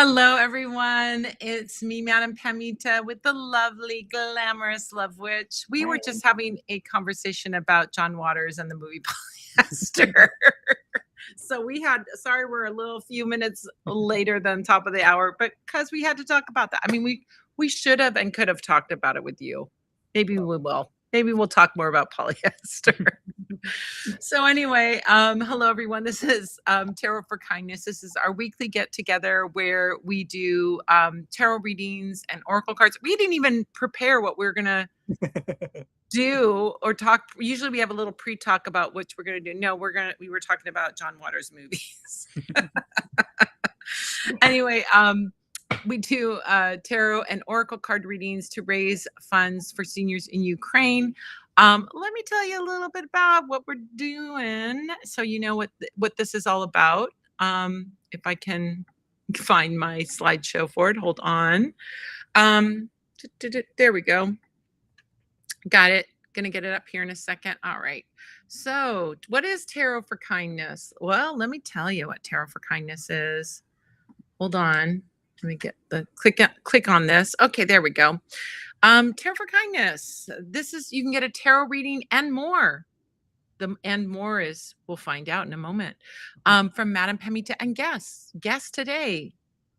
Hello, everyone. It's me, Madam Pamita, with the lovely, glamorous Love Witch. We were Hi. just having a conversation about John Waters and the movie Polyester. So sorry, we're a little few minutes later than top of the hour, but because we had to talk about that. I mean, we should have and could have talked about it with you. Maybe we will. Maybe we'll talk more about polyester. So anyway, hello everyone. This is Tarot for Kindness. This is our weekly get together where we do tarot readings and oracle cards. We didn't even prepare what we're gonna do or talk. Usually we have a little pre-talk about which we're gonna do. No, we were talking about John Waters movies. Anyway, we do tarot and oracle card readings to raise funds for seniors in Ukraine. Let me tell you a little bit about what we're doing so you know what this is all about. If I can find my slideshow for it, hold on. There we go. Got it. Gonna get it up here in a second. All right. So what is Tarot for Kindness? Well, let me tell you what Tarot for Kindness is. Hold on. Let me get the click on this. Okay, there we go. Tarot for Kindness. This is, you can get a tarot reading and more. The and more is, we'll find out in a moment. From Madam Pamita and guest today,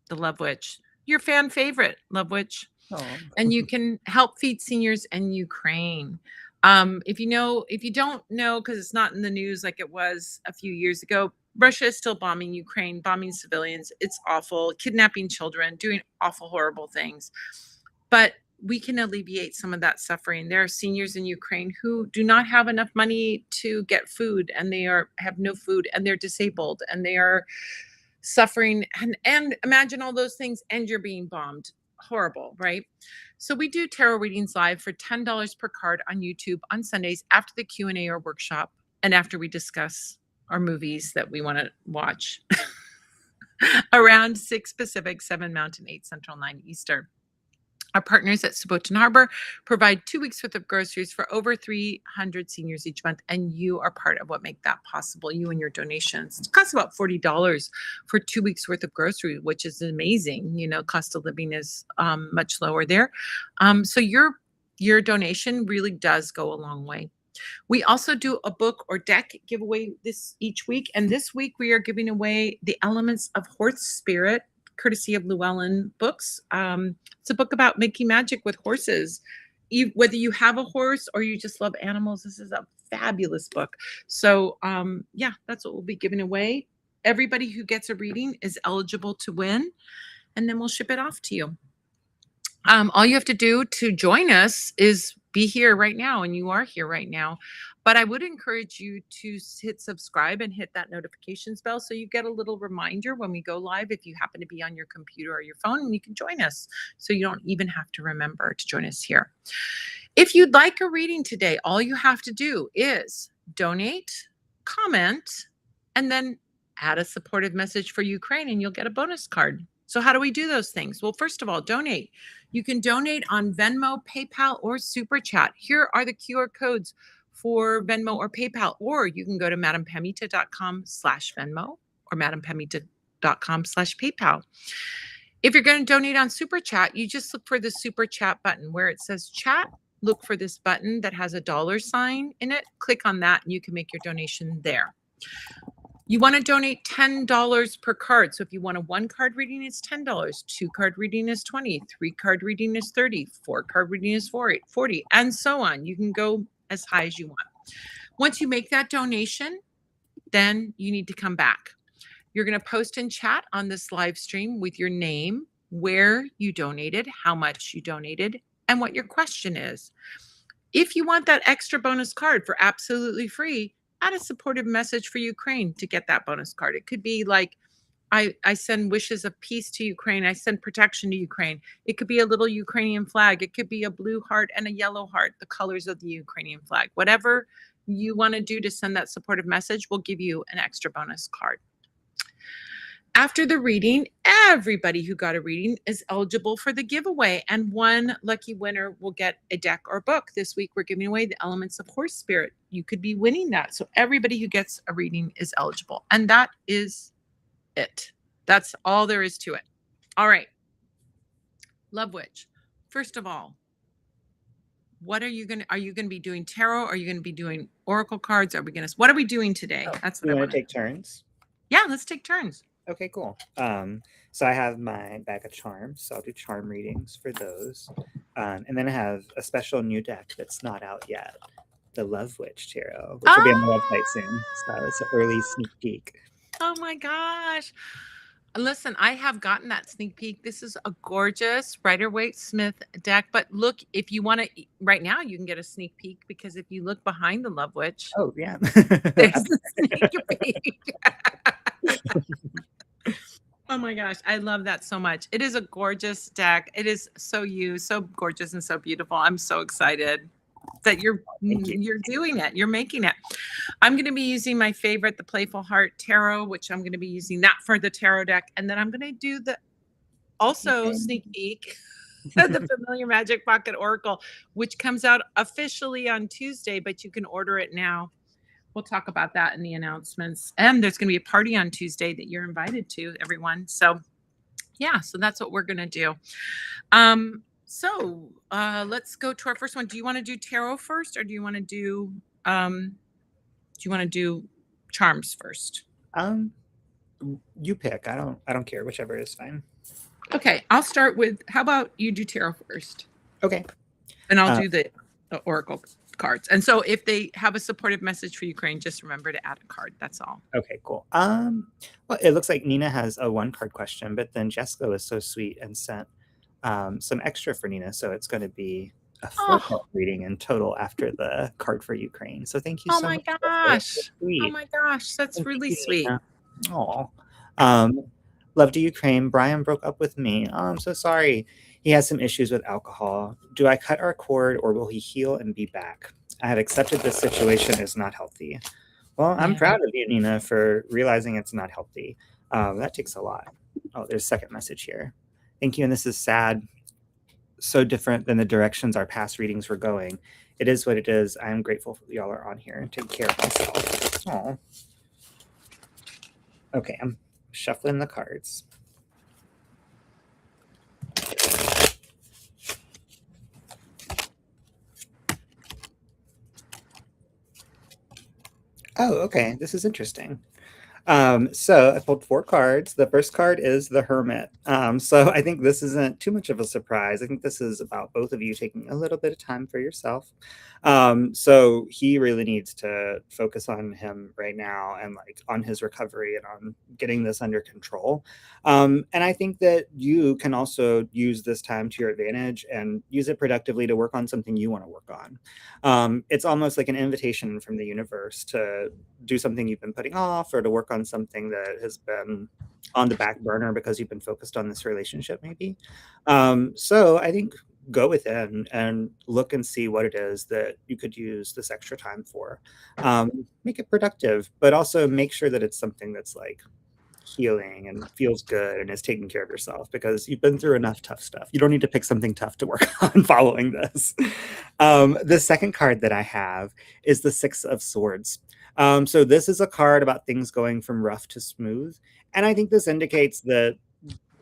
the Love Witch, your fan favorite, Love Witch. Oh. And you can help feed seniors in Ukraine. If you don't know, because it's not in the news like it was a few years ago, Russia is still bombing Ukraine, bombing civilians. It's awful, kidnapping children, doing awful, horrible things. But we can alleviate some of that suffering. There are seniors in Ukraine who do not have enough money to get food, and they have no food, and they're disabled, and they are suffering. And imagine all those things, and you're being bombed. Horrible, right? So we do tarot readings live for $10 per card on YouTube on Sundays after the Q&A or workshop, and after we discuss our movies that we want to watch around 6 Pacific, 7 Mountain, 8 Central, 9 Eastern. Our partners at Suboten Harbor provide 2 weeks worth of groceries for over 300 seniors each month, and you are part of what make that possible, you and your donations. It costs about $40 for 2 weeks worth of groceries, which is amazing. Cost of living is much lower there. So your donation really does go a long way. We also do a book or deck giveaway each week. And this week we are giving away The Elements of Horse Spirit, courtesy of Llewellyn Books. It's a book about making magic with horses. Whether you have a horse or you just love animals, this is a fabulous book. So yeah, that's what we'll be giving away. Everybody who gets a reading is eligible to win, and then we'll ship it off to you. All you have to do to join us is be here right now, and you are here right now. But I would encourage you to hit subscribe and hit that notifications bell so you get a little reminder when we go live if you happen to be on your computer or your phone, and you can join us so you don't even have to remember to join us here. If you'd like a reading today, all you have to do is donate, comment, and then add a supportive message for Ukraine, and you'll get a bonus card. So how do we do those things? Well, first of all, donate. You can donate on Venmo, PayPal, or Super Chat. Here are the QR codes for Venmo or PayPal, or you can go to madampamita.com/Venmo or madampamita.com/PayPal. If you're going to donate on Super Chat, you just look for the Super Chat button where it says chat. Look for this button that has a $sign in it. Click on that and you can make your donation there. You want to donate $10 per card. So if you want a 1-card reading, it's $10. 2-card reading is $20. 3-card reading is $30. 4-card reading is $40, and so on. You can go as high as you want. Once you make that donation, then you need to come back. You're going to post in chat on this live stream with your name, where you donated, how much you donated, and what your question is. If you want that extra bonus card for absolutely free, add a supportive message for Ukraine to get that bonus card. It could be like, I send wishes of peace to Ukraine. I send protection to Ukraine. It could be a little Ukrainian flag. It could be a blue heart and a yellow heart, the colors of the Ukrainian flag. Whatever you want to do to send that supportive message, we'll give you an extra bonus card. After the reading, everybody who got a reading is eligible for the giveaway, and one lucky winner will get a deck or book. This week, we're giving away The Elements of Horse Spirit. You could be winning that. So everybody who gets a reading is eligible. And that is it. That's all there is to it. All right. Love Witch. First of all, what are you gonna be doing tarot? Are you gonna be doing oracle cards? What are we doing today? Oh, That's what you I want want to to take turns? Yeah, let's take turns. Okay, cool. So I have my bag of charms, so I'll do charm readings for those. And then I have a special new deck that's not out yet, the Love Witch Tarot, which will be on the website Ah! soon. So it's an early sneak peek. Oh my gosh. Listen, I have gotten that sneak peek. This is a gorgeous Rider-Waite Smith deck. But look, if you want to, right now, you can get a sneak peek because if you look behind the Love Witch, Oh, yeah. there's the sneak peek. Oh my gosh, I love that so much. It is a gorgeous deck. It is so so gorgeous and so beautiful. I'm so excited that Thank you. you're doing it. You're making it. I'm going to be using my favorite, the Playful Heart Tarot, which I'm going to be using that for the tarot deck, and then I'm going to do the also sneak peek the Familiar Magic Pocket Oracle, which comes out officially on Tuesday, but you can order it now. We'll talk about that in the announcements. And there's going to be a party on Tuesday that you're invited to, everyone. So, yeah, so that's what we're going to do. Let's go to our first one. Do you want to do tarot first or do you want to do charms first? Um, you pick. I don't care. Whichever is fine. Okay, I'll start with how about you do tarot first? Okay. And I'll do the oracle cards. And so if they have a supportive message for Ukraine, just remember to add a card. That's all. Okay, cool. Well, it looks like Nina has a 1 card question, but then Jessica was so sweet and sent some extra for Nina, so it's going to be a 4 card reading in total after the card for Ukraine. So thank you Oh so my much. gosh. Sweet. Oh my gosh, that's Thank really you, sweet. Nina. Aw. Love to Ukraine. Brian broke up with me. Oh, I'm so sorry. He has some issues with alcohol. Do I cut our cord or will he heal and be back? I have accepted this situation is not healthy. Well, I'm Yeah. proud of you, Nina, for realizing it's not healthy. That takes a lot. Oh, there's a second message here. Thank you. And this is sad. So different than the directions our past readings were going. It is what it is. I am grateful y'all are on here and take care of myself. Aw. Okay, I'm shuffling the cards. Oh, okay. This is interesting. So I pulled 4 cards. The first card is the Hermit. So I think this isn't too much of a surprise. I think this is about both of you taking a little bit of time for yourself. So he really needs to focus on him right now and like on his recovery and on getting this under control. And I think that you can also use this time to your advantage and use it productively to work on something you want to work on. It's almost like an invitation from the universe to do something you've been putting off or to work on something that has been on the back burner because you've been focused on this relationship maybe. So I think go within and look and see what it is that you could use this extra time for. Make it productive, but also make sure that it's something that's like healing and feels good and is taking care of yourself because you've been through enough tough stuff. You don't need to pick something tough to work on following this. The second card that I have is the 6 of Swords. So this is a card about things going from rough to smooth. And I think this indicates that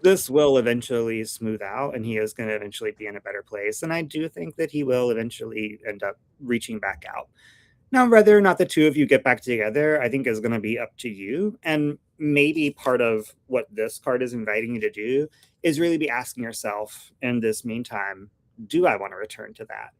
this will eventually smooth out and he is going to eventually be in a better place. And I do think that he will eventually end up reaching back out. Now, whether or not the two of you get back together, I think is going to be up to you. And maybe part of what this card is inviting you to do is really be asking yourself in this meantime, do I want to return to that?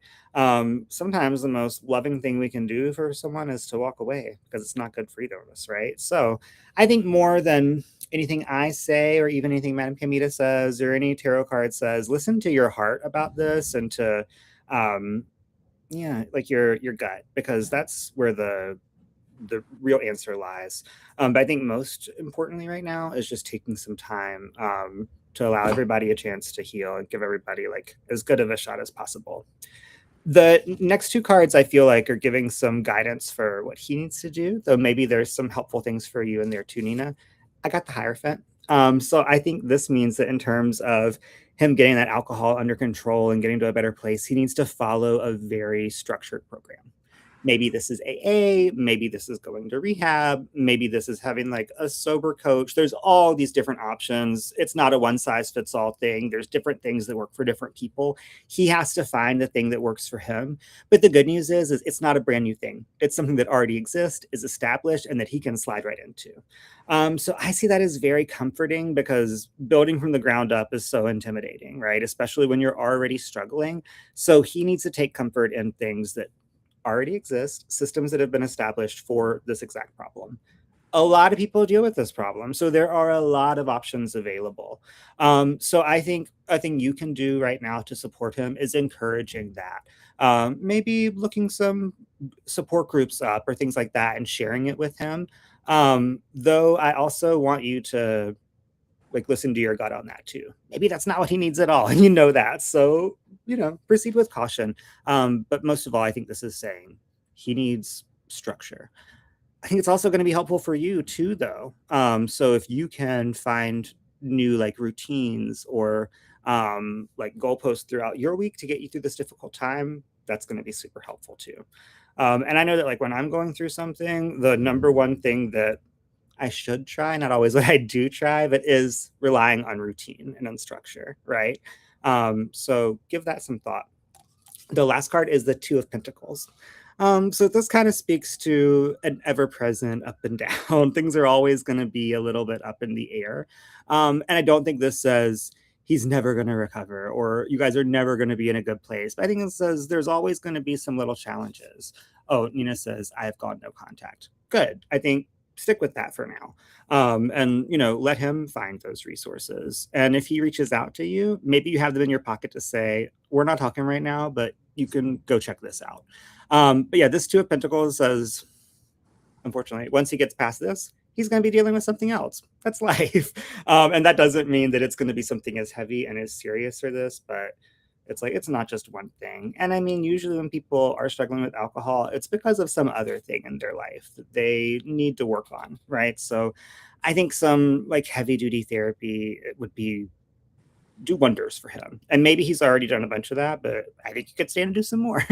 Sometimes the most loving thing we can do for someone is to walk away because it's not good for either of us, right? So I think more than anything I say or even anything Madame Camita says or any tarot card says, listen to your heart about this and to like your gut, because that's where the real answer lies. But I think most importantly right now is just taking some time to allow everybody a chance to heal and give everybody like as good of a shot as possible. The next 2 cards I feel like are giving some guidance for what he needs to do, though maybe there's some helpful things for you in there too, Nina. I got the Hierophant. So I think this means that in terms of him getting that alcohol under control and getting to a better place, he needs to follow a very structured program. Maybe this is AA, maybe this is going to rehab, maybe this is having like a sober coach. There's all these different options. It's not a one size fits all thing. There's different things that work for different people. He has to find the thing that works for him. But the good news is it's not a brand new thing. It's something that already exists, is established, and that he can slide right into. So I see that as very comforting because building from the ground up is so intimidating, right? Especially when you're already struggling. So he needs to take comfort in things that already exist, systems that have been established for this exact problem. A lot of people deal with this problem, so there are a lot of options available. So I think a thing you can do right now to support him is encouraging that. Maybe looking some support groups up or things like that and sharing it with him. Though I also want you to like listen to your gut on that too. Maybe that's not what he needs at all, and you know that. So proceed with caution. But most of all, I think this is saying he needs structure. I think it's also going to be helpful for you too, though. So if you can find new like routines or like goalposts throughout your week to get you through this difficult time, that's going to be super helpful too. And I know that like when I'm going through something, the number one thing that I should try, not always what I do try, but is relying on routine and on structure, right? So give that some thought. The last card is the Two of Pentacles. So this kind of speaks to an ever-present up and down. Things are always going to be a little bit up in the air. And I don't think this says he's never going to recover or you guys are never going to be in a good place. But I think it says there's always going to be some little challenges. Oh, Nina says, I have gone no contact. Good. I think stick with that for now. And let him find those resources. And if he reaches out to you, maybe you have them in your pocket to say, we're not talking right now, but you can go check this out. But yeah, this Two of Pentacles says, unfortunately, once he gets past this, he's going to be dealing with something else. That's life. And that doesn't mean that it's going to be something as heavy and as serious for this, but it's like it's not just one thing. And I mean, usually when people are struggling with alcohol, it's because of some other thing in their life that they need to work on, right? So I think some like heavy duty therapy would be do wonders for him. And maybe he's already done a bunch of that, but I think you could stand to do some more.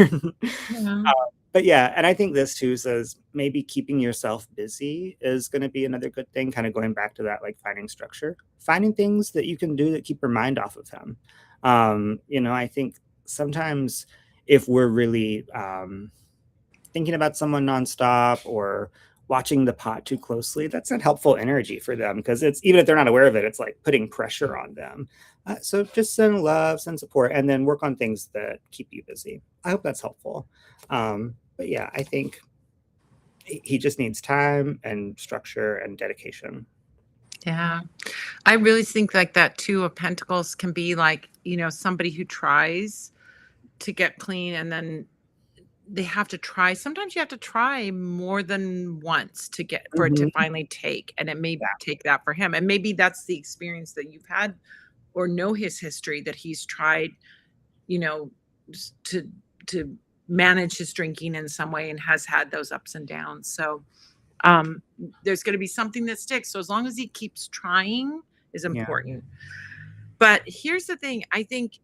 Yeah. But yeah, and I think this too says maybe keeping yourself busy is going to be another good thing, kind of going back to that, like finding structure, finding things that you can do that keep your mind off of him. I think sometimes if we're really thinking about someone nonstop or watching the pot too closely, that's not helpful energy for them because it's even if they're not aware of it, it's like putting pressure on them. So just send love, send support, and then work on things that keep you busy. I hope that's helpful. But yeah, I think he just needs time and structure and dedication. Yeah. I really think like that Two of Pentacles can be like, somebody who tries to get clean and then they have to try. Sometimes you have to try more than once to get for it to Mhm. finally take, and it may Yeah. take that for him. And maybe that's the experience that you've had or know his history that he's tried, you know, to manage his drinking in some way and has had those ups and downs. So um there's going to be something that sticks. So as long as he keeps trying is Yeah. important. But here's the thing, I think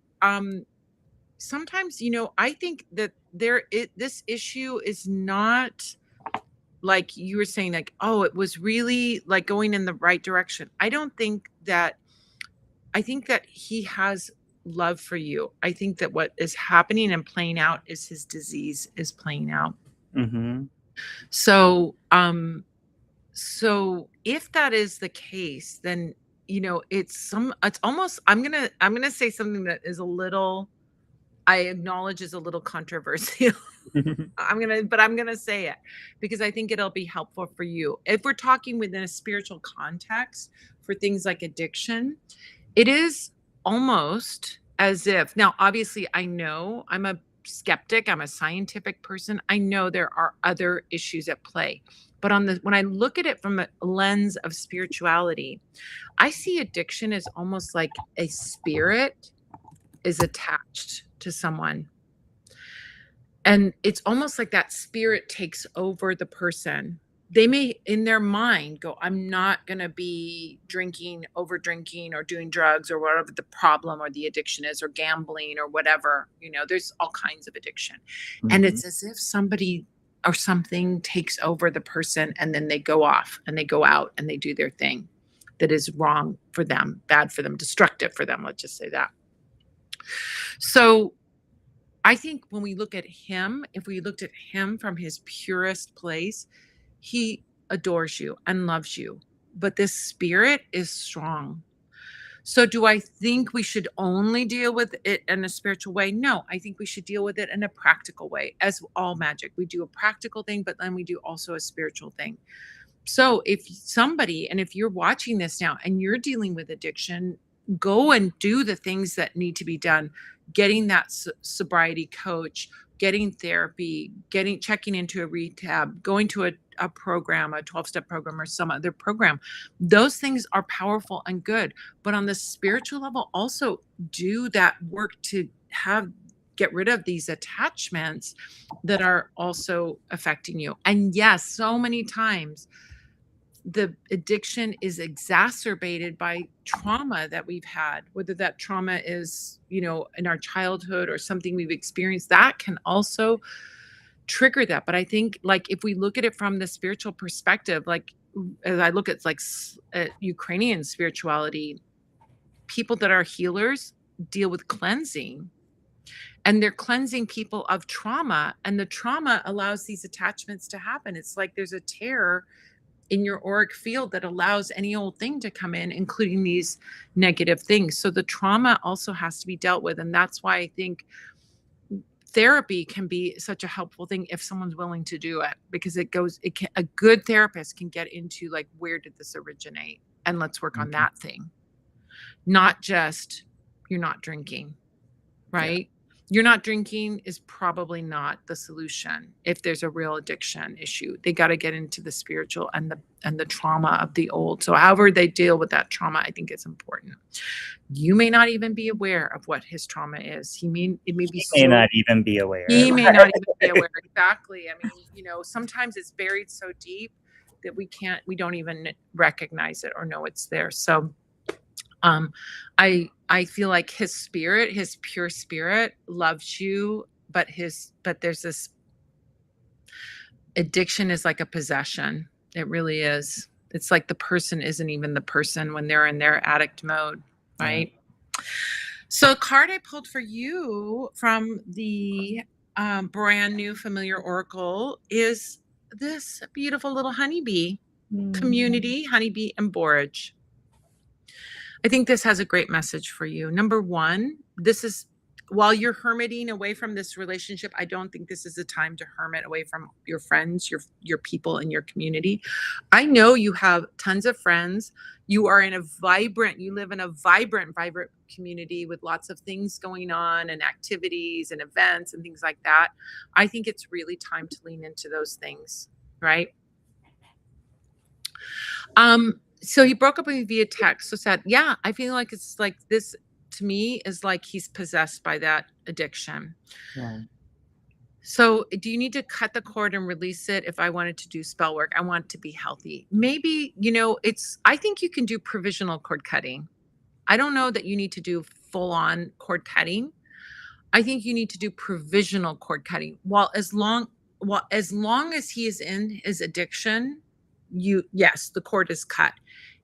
sometimes, I think that this issue is not like you were saying, like, oh, it was really like going in the right direction. I think that he has love for you. I think that what is happening and playing out is his disease is playing out. Hmm. So, so if that is the case, then it's almost I'm gonna say something that is a little I acknowledge is a little controversial. I'm gonna say it because I think it'll be helpful for you. If we're talking within a spiritual context for things like addiction, it is almost as if now, obviously, I know I'm a skeptic, I'm a scientific person. I know there are other issues at play. But when I look at it from a lens of spirituality, I see addiction as almost like a spirit is attached to someone. And it's almost like that spirit takes over the person. They may, in their mind, go, I'm not going to be drinking, over drinking, or doing drugs, or whatever the problem or the addiction is, or gambling, or whatever. There's all kinds of addiction. And Hmm. it's as if somebody or something takes over the person, and then they go off and they go out and they do their thing that is wrong for them, bad for them, destructive for them. Let's just say that. So I think when we look at him, if we looked at him from his purest place, he adores you and loves you. But this spirit is strong. So do I think we should only deal with it in a spiritual way? No, I think we should deal with it in a practical way. As all magic, we do a practical thing, but then we do also a spiritual thing. So if somebody, and if you're watching this now and you're dealing with addiction, go and do the things that need to be done. Getting that sobriety coach, getting therapy, checking into a rehab, going to a program, a 12-step program or some other program. Those things are powerful and good. But on the spiritual level, also do that work to get rid of these attachments that are also affecting you. And yes, so many times the addiction is exacerbated by trauma that we've had, whether that trauma is, in our childhood or something we've experienced, that can also trigger that. But I think, like, if we look at it from the spiritual perspective, like as I look at Ukrainian spirituality, people that are healers deal with cleansing, and they're cleansing people of trauma, and the trauma allows these attachments to happen. It's like there's a tear in your auric field that allows any old thing to come in, including these negative things. So the trauma also has to be dealt with. And that's why I think therapy can be such a helpful thing if someone's willing to do it, because a good therapist can get into, like, where did this originate? And let's work on that thing. Not just, you're not drinking, right? You're not drinking is probably not the solution. If there's a real addiction issue, they got to get into the spiritual and the trauma of the old. So however they deal with that trauma, I think it's important. You may not even be aware of what his trauma is. He may not even be aware. He may not even be aware. Exactly. I mean, sometimes it's buried so deep that we don't even recognize it or know it's there. So I feel like his spirit, his pure spirit, loves you, but there's this addiction is like a possession. It really is. It's like the person isn't even the person when they're in their addict mode, right? Yeah. So a card I pulled for you from the brand new familiar oracle is this beautiful little honeybee community, honeybee and borage. I think this has a great message for you. Number one, while you're hermiting away from this relationship, I don't think this is the time to hermit away from your friends, your people in your community. I know you have tons of friends. You live in a vibrant community with lots of things going on and activities and events and things like that. I think it's really time to lean into those things, right? So he broke up with me via text. So sad. Yeah, I feel like it's like this to me is like he's possessed by that addiction. Yeah. So do you need to cut the cord and release it? If I wanted to do spell work, I want to be healthy. Maybe, I think you can do provisional cord cutting. I don't know that you need to do full on cord cutting. I think you need to do provisional cord cutting. As long as he is in his addiction, yes, the cord is cut.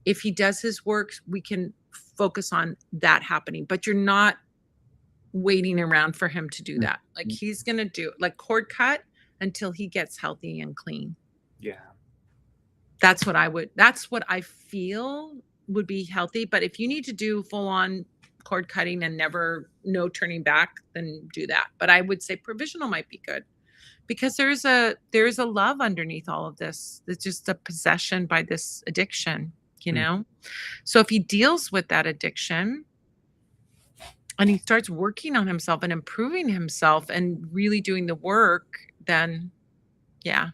If he does his work, we can focus on that happening, but you're not waiting around for him to do that. Like, he's going to do like cord cut until he gets healthy and clean. Yeah. That's what I feel would be healthy. But if you need to do full on cord cutting and no turning back, then do that. But I would say provisional might be good, because there is a love underneath all of this. It's just a possession by this addiction, So if he deals with that addiction and he starts working on himself and improving himself and really doing the work, then yeah,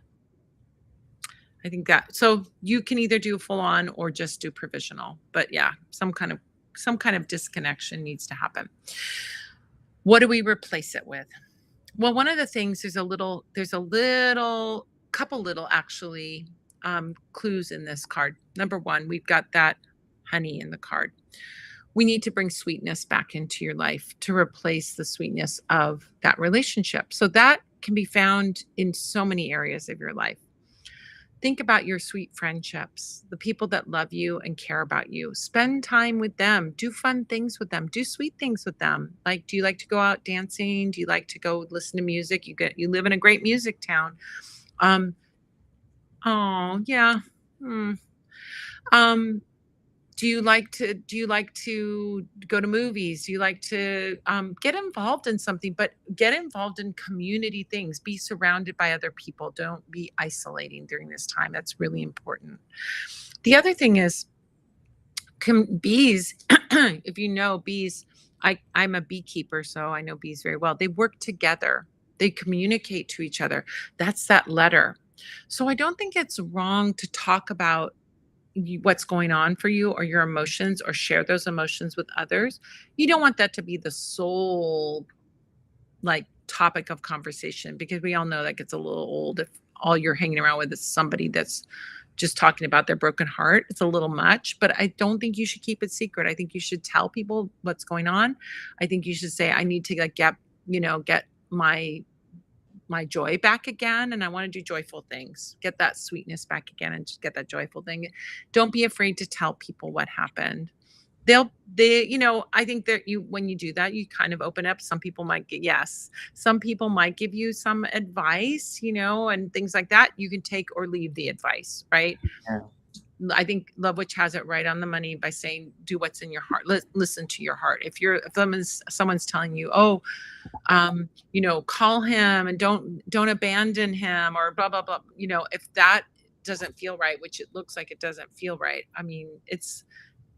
I think that. So you can either do full on or just do provisional, but yeah, some kind of disconnection needs to happen. What do we replace it with? Well, one of the things, there's a couple little actually clues in this card. Number one, we've got that honey in the card. We need to bring sweetness back into your life to replace the sweetness of that relationship. So that can be found in so many areas of your life. Think about your sweet friendships, the people that love you and care about you. Spend time with them. Do fun things with them. Do sweet things with them. Like, do you like to go out dancing? Do you like to go listen to music? You live in a great music town. Um, oh yeah. Hmm. Um, do you like to go to movies? Do you like to get involved in something, but get involved in community things? Be surrounded by other people. Don't be isolating during this time. That's really important. The other thing is bees. If you know bees, I'm a beekeeper, so I know bees very well. They work together. They communicate to each other. That's that letter. So I don't think it's wrong to talk about what's going on for you or your emotions or share those emotions with others. You don't want that to be the sole like topic of conversation because we all know that gets a little old if all you're hanging around with is somebody that's just talking about their broken heart. It's a little much, but I don't think you should keep it secret. I think you should tell people what's going on. I think you should say, I need to like get my joy back again, and I want to do joyful things. Get that sweetness back again and just get that joyful thing. Don't be afraid to tell people what happened. I think that you when you do that, you kind of open up. Some people might get yes. Some people might give you some advice, and things like that. You can take or leave the advice, right? Yeah. I think Love Witch has it right on the money by saying, do what's in your heart. Listen to your heart. If someone's telling you, oh, call him and don't abandon him or blah blah blah. If that doesn't feel right, which it looks like it doesn't feel right. I mean, it's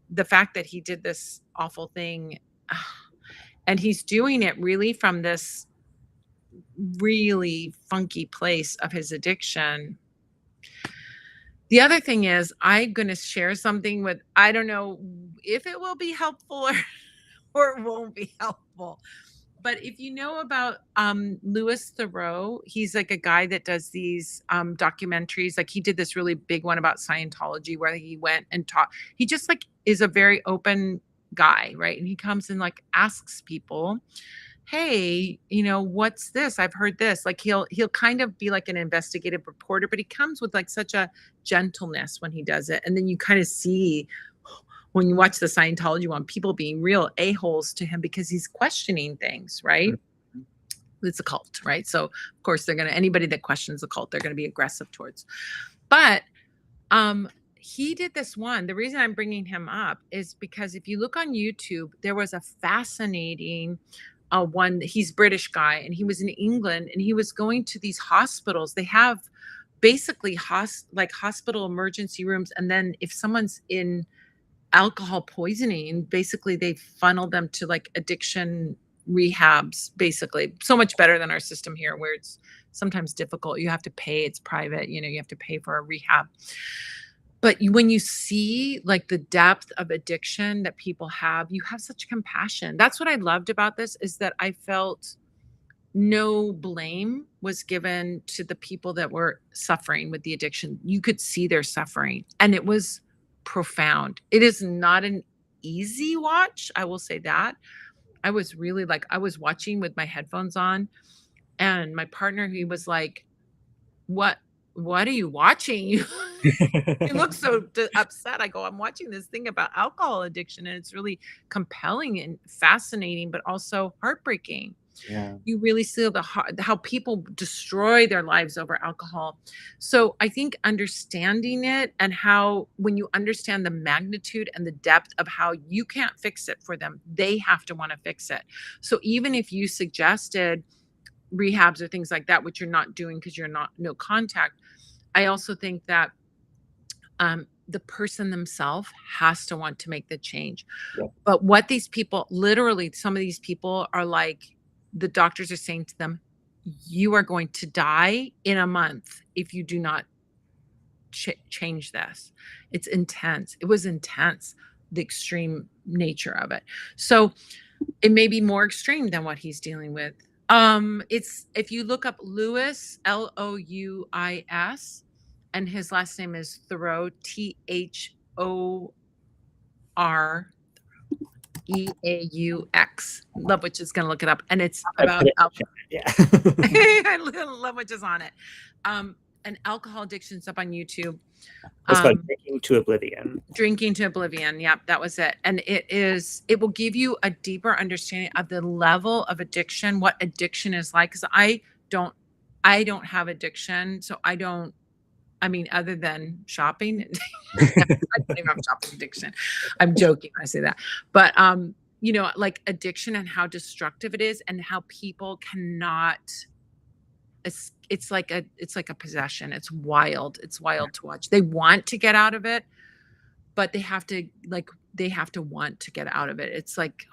the fact that he did this awful thing, and he's doing it really from this really funky place of his addiction. The other thing is, I'm going to share something with, I don't know if it will be helpful or it won't be helpful. But if you know about Louis Theroux, he's like a guy that does these documentaries. Like he did this really big one about Scientology where he went and taught. He just like is a very open guy, right? And he comes and like asks people, "Hey, what's this? I've heard this." Like he'll kind of be like an investigative reporter, but he comes with like such a gentleness when he does it. And then you kind of see when you watch the Scientology one, people being real a-holes to him because he's questioning things, right? Mhm. It's a cult, right? So of course anybody that questions the cult, they're gonna be aggressive towards. But he did this one. The reason I'm bringing him up is because if you look on YouTube, there was a fascinating one. He's British guy, and he was in England, and he was going to these hospitals. They have basically like hospital emergency rooms, and then if someone's in alcohol poisoning, basically they funnel them to like addiction rehabs, basically. So much better than our system here where it's sometimes difficult. You have to pay, it's private, you have to pay for a rehab. But when you see like the depth of addiction that people have, you have such compassion. That's what I loved about this is that I felt no blame was given to the people that were suffering with the addiction. You could see their suffering, and it was profound. It is not an easy watch, I will say that. I was really like I was watching with my headphones on, and my partner, he was like, "What what are you watching? You look so upset." I go, "I'm watching this thing about alcohol addiction, and it's really compelling and fascinating, but also heartbreaking." Yeah. You really see how people destroy their lives over alcohol. So I think understanding it and how when you understand the magnitude and the depth of how you can't fix it for them, they have to want to fix it. So even if you suggested rehabs or things like that, which you're not doing because you're not no contact, I also think that the person themselves has to want to make the change. Yep. But what these people literally, some of these people are like, the doctors are saying to them, you are going to die in a month if you do not change this. It's intense. It was intense, the extreme nature of it. So it may be more extreme than what he's dealing with. It's if you look up Louis, Louis, and his last name is Thoreau, Thor. EAUX. Love Witch is going to look it up. And it's I put about it in alcohol. the chat. Yeah. I love Witch is on it. And alcohol addiction's up on YouTube. It's called Um, Drinking to Oblivion. Drinking to Oblivion. Yep, that was it. And it will give you a deeper understanding of the level of addiction, what addiction is like. Because I don't have addiction. So I mean, other than shopping, I don't even have shopping addiction. I'm joking when I say that. But like addiction and how destructive it is and how people cannot it's like a possession. It's wild to watch. They want to get out of it, but they have to want to get out of it. It's like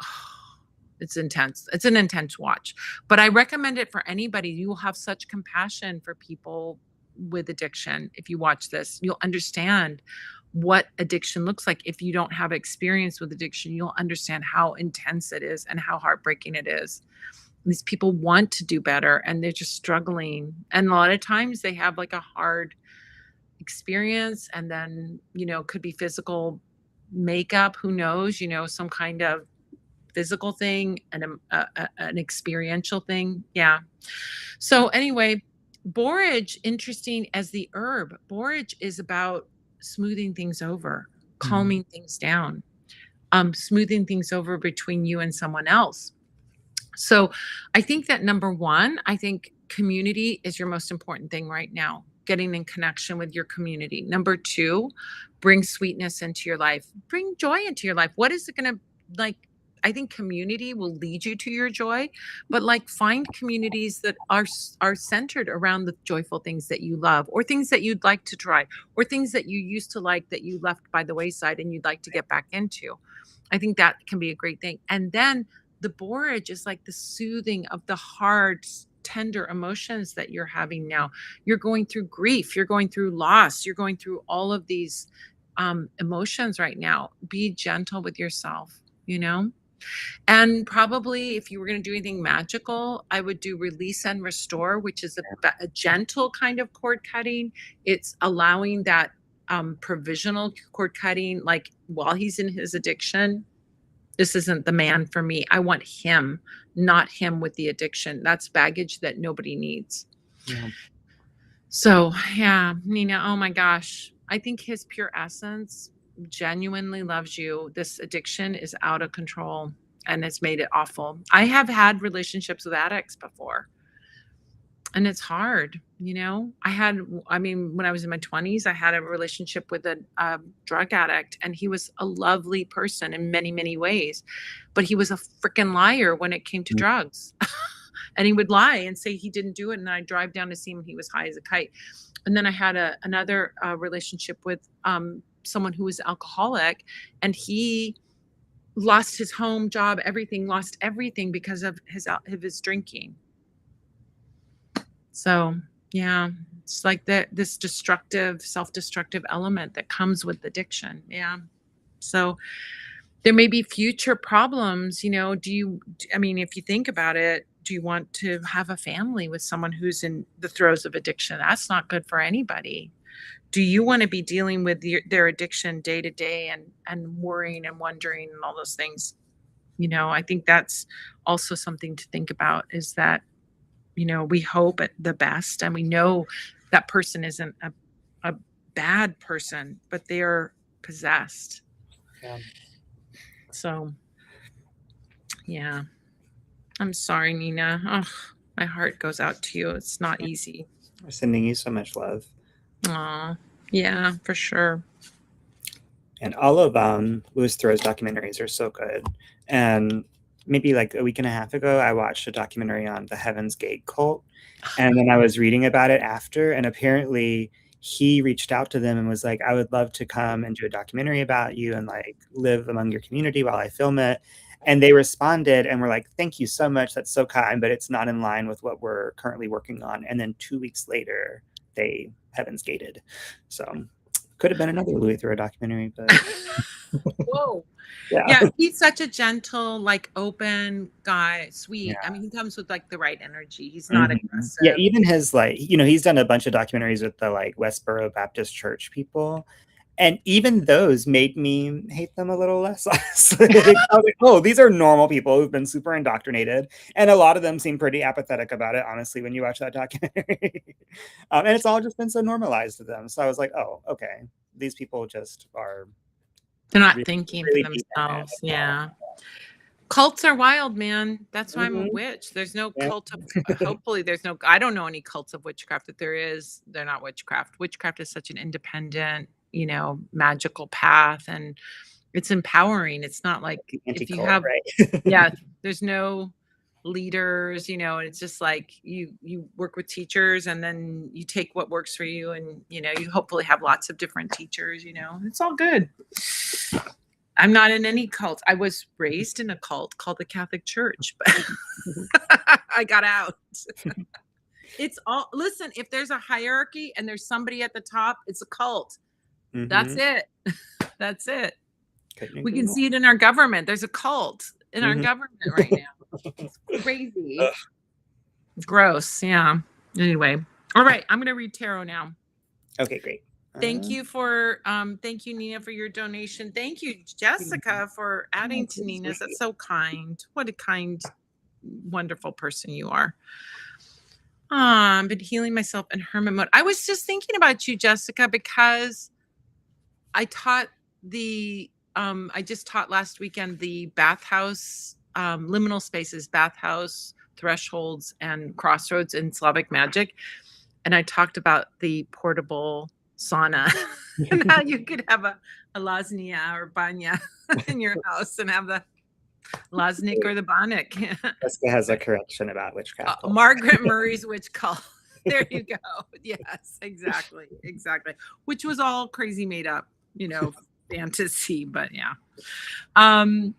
it's intense. It's an intense watch. But I recommend it for anybody. You will have such compassion for people with addiction if you watch this. You'll understand what addiction looks like. If you don't have experience with addiction, you'll understand how intense it is and how heartbreaking it is. These people want to do better and they're just struggling. And a lot of times they have like a hard experience and then, could be physical makeup, who knows, some kind of physical thing and an experiential thing. Yeah. So anyway, borage, interesting as the herb. Borage is about smoothing things over, calming things down, smoothing things over between you and someone else. So I think that number one, I think community is your most important thing right now, getting in connection with your community. Number two, bring sweetness into your life, bring joy into your life. What is it going to like? I think community will lead you to your joy, but like find communities that are centered around the joyful things that you love or things that you'd like to try or things that you used to like that you left by the wayside and you'd like to get back into. I think that can be a great thing. And then the borage is like the soothing of the hard, tender emotions that you're having now. You're going through grief, you're going through loss, you're going through all of these emotions right now. Be gentle with yourself, And probably if you were going to do anything magical, I would do release and restore, which is a gentle kind of cord cutting. It's allowing that provisional cord cutting, like while he's in his addiction. This isn't the man for me. I want him, not him with the addiction. That's baggage that nobody needs. Yeah. So, yeah, Nina, oh my gosh. I think his pure essence genuinely loves you. This addiction is out of control and it's made it awful. I have had relationships with addicts before. And it's hard, when I was in my 20s, I had a relationship with a drug addict, and he was a lovely person in many, many ways, but he was a freaking liar when it came to drugs. And he would lie and say he didn't do it. And I'd drive down to see him. He was high as a kite. And then I had another relationship with someone who was alcoholic, and he lost his home, job, everything, lost everything because of his drinking. So, yeah, it's like this destructive, self-destructive element that comes with addiction. Yeah. So there may be future problems, if you think about it, do you want to have a family with someone who's in the throes of addiction? That's not good for anybody. Do you want to be dealing with their addiction day to day and worrying and wondering and all those things? I think that's also something to think about, is that we hope at the best, and we know that person isn't a bad person, but they're possessed. Yeah. So, yeah. I'm sorry, Nina. Oh, my heart goes out to you. It's not easy. We're sending you so much love. Aw, yeah, for sure. And all of Louis Theroux's documentaries are so good. And maybe like a week and a half ago, I watched a documentary on the Heaven's Gate cult. And then I was reading about it after, and apparently he reached out to them and was like, I would love to come and do a documentary about you and like live among your community while I film it. And they responded and were like, thank you so much. That's so kind, but it's not in line with what we're currently working on. And then 2 weeks later, they Heaven's Gated. So could have been another Louis Theroux documentary, but Whoa. yeah. Yeah, he's such a gentle, like open guy, sweet. Yeah. I mean, he comes with like the right energy. He's not aggressive. Yeah, even his like, he's done a bunch of documentaries with the like Westboro Baptist Church people. And even those made me hate them a little less. Like, I was like, oh, these are normal people who've been super indoctrinated. And a lot of them seem pretty apathetic about it, honestly, when you watch that documentary. And it's all just been so normalized to them. So I was like, oh, okay. These people just are They're not really, thinking for really deep in it. themselves. Yeah. Cults are wild, man. That's why I'm a Mhm. witch. There's no Yeah. cult of hopefully there's no I don't know any cults of witchcraft. If there is, they're not witchcraft. Witchcraft is such an independent, magical path, and it's empowering. It's not like if you Anti-cult, have right? yeah, there's no leaders, and it's just like you work with teachers and then you take what works for you, and you hopefully have lots of different teachers. It's all good. I'm not in any cult. I was raised in a cult called the Catholic Church, but I got out. It's all listen, if there's a hierarchy and there's somebody at the top, it's a cult. That's Hmm. it. That's it. Couldn't We agree can more. see it in our government. There's a cult in our Hmm. government right now. It's crazy. Ugh. Gross. Yeah. Anyway. All right. I'm gonna read tarot now. Okay, great. Thank you, Nina, for your donation. Thank you, Jessica, for adding to So Nina's. That's sweet. so kind. What a kind, wonderful person you are. I've been healing myself in hermit mode. I was just thinking about you, Jessica, because I taught I just taught last weekend the bathhouse, liminal spaces, bathhouse, thresholds, and crossroads in Slavic magic. And I talked about the portable sauna and how you could have a lasagna or banya in your house and have the lasnik or the banik. Jessica has a correction about witchcraft cults. Margaret Murray's witch cult. There you go. Yes, exactly. Exactly. Which was all crazy made up, fantasy, but yeah. Um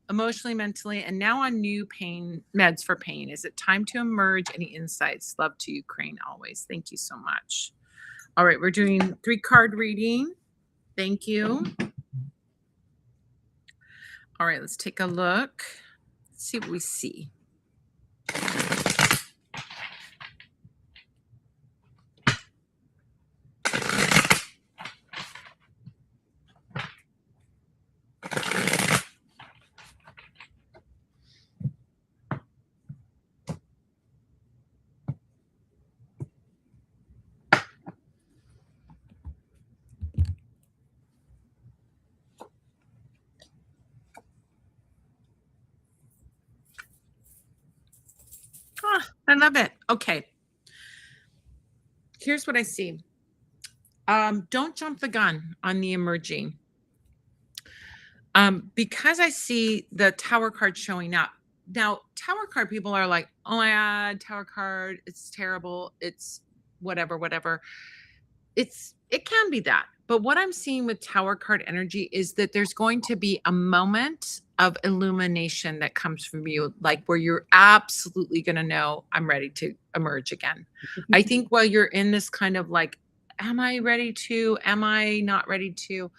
emotionally, mentally, and now on new pain meds for pain. Is it time to emerge? Any insights? Love to Ukraine always. Thank you so much. All right, we're doing 3-card reading. Thank you. All right, let's take a look. Let's see what we see. I love it. Okay. Here's what I see. Don't jump the gun on the emerging. Because I see the tower card showing up. Now, tower card people are like, oh my God, tower card, it's terrible. It's whatever, whatever. It can be that. But what I'm seeing with tower card energy is that there's going to be a moment of illumination that comes from you, like where you're absolutely going to know I'm ready to emerge again. I think while you're in this kind of like, am I ready to? Am I not ready to?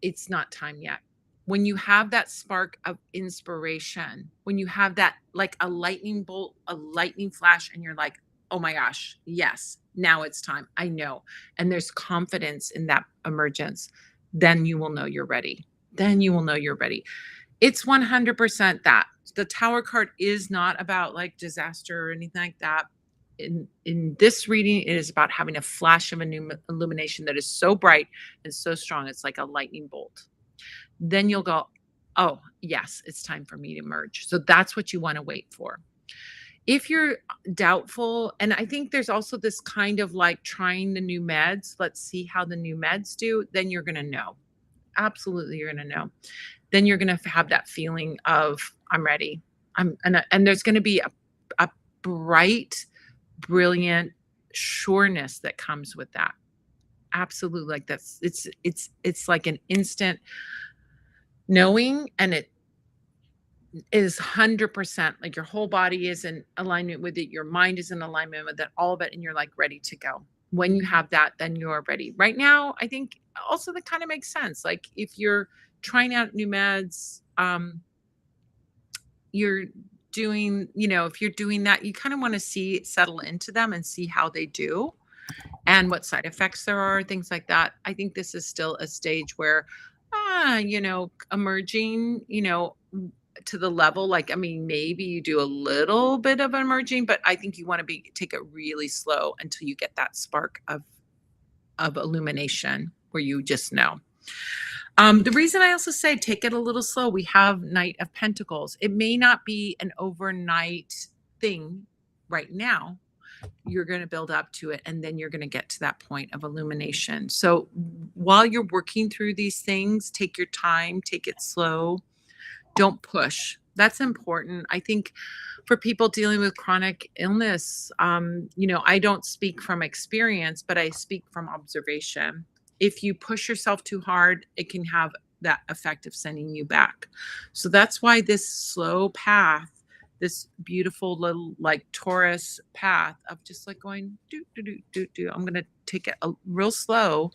It's not time yet. When you have that spark of inspiration, when you have that like a lightning bolt, a lightning flash, and you're like, oh my gosh, yes, now it's time. I know. And there's confidence in that emergence, then you will know you're ready. Then you will know you're ready. It's 100% that. The tower card is not about like disaster or anything like that. In this reading, it is about having a flash of a new illumination that is so bright and so strong. It's like a lightning bolt. Then you'll go, oh, yes, it's time for me to merge. So that's what you want to wait for. If you're doubtful, and I think there's also this kind of like trying the new meds, let's see how the new meds do, then you're going to know. Absolutely, you're going to know. Then you're going to have that feeling of, I'm ready. And there's going to be a bright, brilliant sureness that comes with that. Absolutely. Like it's like an instant knowing, and it is 100% like your whole body is in alignment with it, your mind is in alignment with it, all of it, and you're like ready to go. When you have that, then you're ready. Right now, I think also that kind of makes sense. Like if you're trying out new meds, you're doing, if you're doing that, you kind of want to see settle into them and see how they do. and what side effects there are, things like that. I think this is still a stage where, emerging, to the level, like, I mean, maybe you do a little bit of emerging, but I think you want to take it really slow until you get that spark of illumination where you just know. The reason I also say take it a little slow, we have Knight of Pentacles. It may not be an overnight thing right now. You're going to build up to it, and then you're going to get to that point of illumination. So while you're working through these things, take your time, take it slow. Don't push. That's important. I think for people dealing with chronic illness, I don't speak from experience, but I speak from observation. If you push yourself too hard, it can have that effect of sending you back. So that's why this slow path, this beautiful little like Taurus path of just like going do do do do do, I'm going to take it real slow,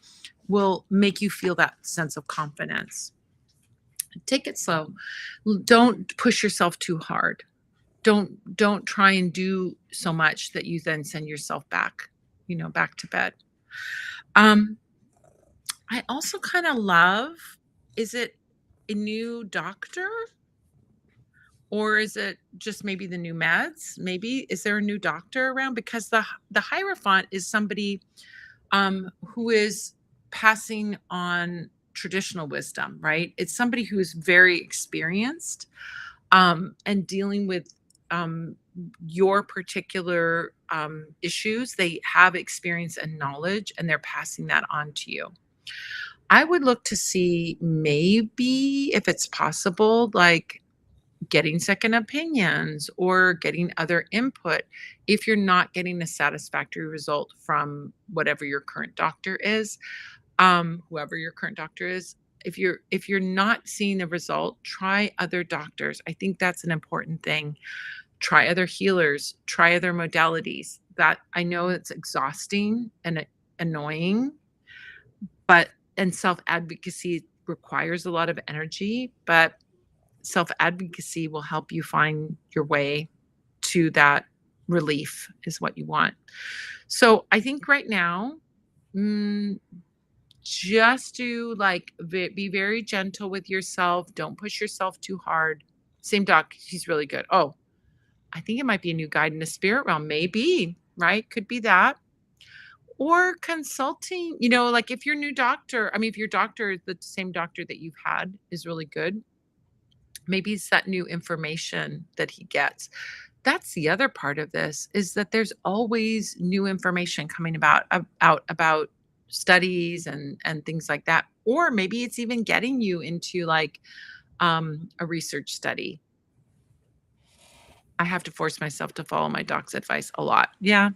will make you feel that sense of confidence. Take it slow. Don't push yourself too hard. Don't try and do so much that you then send yourself back, back to bed. I also kind of love, is it a new doctor? Or is it just maybe the new meds? Maybe is there a new doctor around? Because the Hierophant is somebody who is passing on traditional wisdom, right? It's somebody who is very experienced and dealing with your particular issues. They have experience and knowledge, and they're passing that on to you. I would look to see maybe if it's possible, like getting second opinions or getting other input if you're not getting a satisfactory result from whatever your current doctor is, whoever your current doctor is. If you're not seeing the result, try other doctors. I think that's an important thing. Try other healers, try other modalities. That I know it's exhausting and annoying, and self-advocacy requires a lot of energy, but self-advocacy will help you find your way to that relief is what you want. So I think right now, just do like be very gentle with yourself. Don't push yourself too hard. Same doc, he's really good. Oh, I think it might be a new guide in the spirit realm. Maybe, right? Could be that. Or consulting, like if your new doctor, I mean, if your doctor, the same doctor that you've had is really good, maybe it's that new information that he gets. That's the other part of this, is that there's always new information coming out about studies and things like that. Or maybe it's even getting you into like a research study. I have to force myself to follow my doc's advice a lot. Yeah.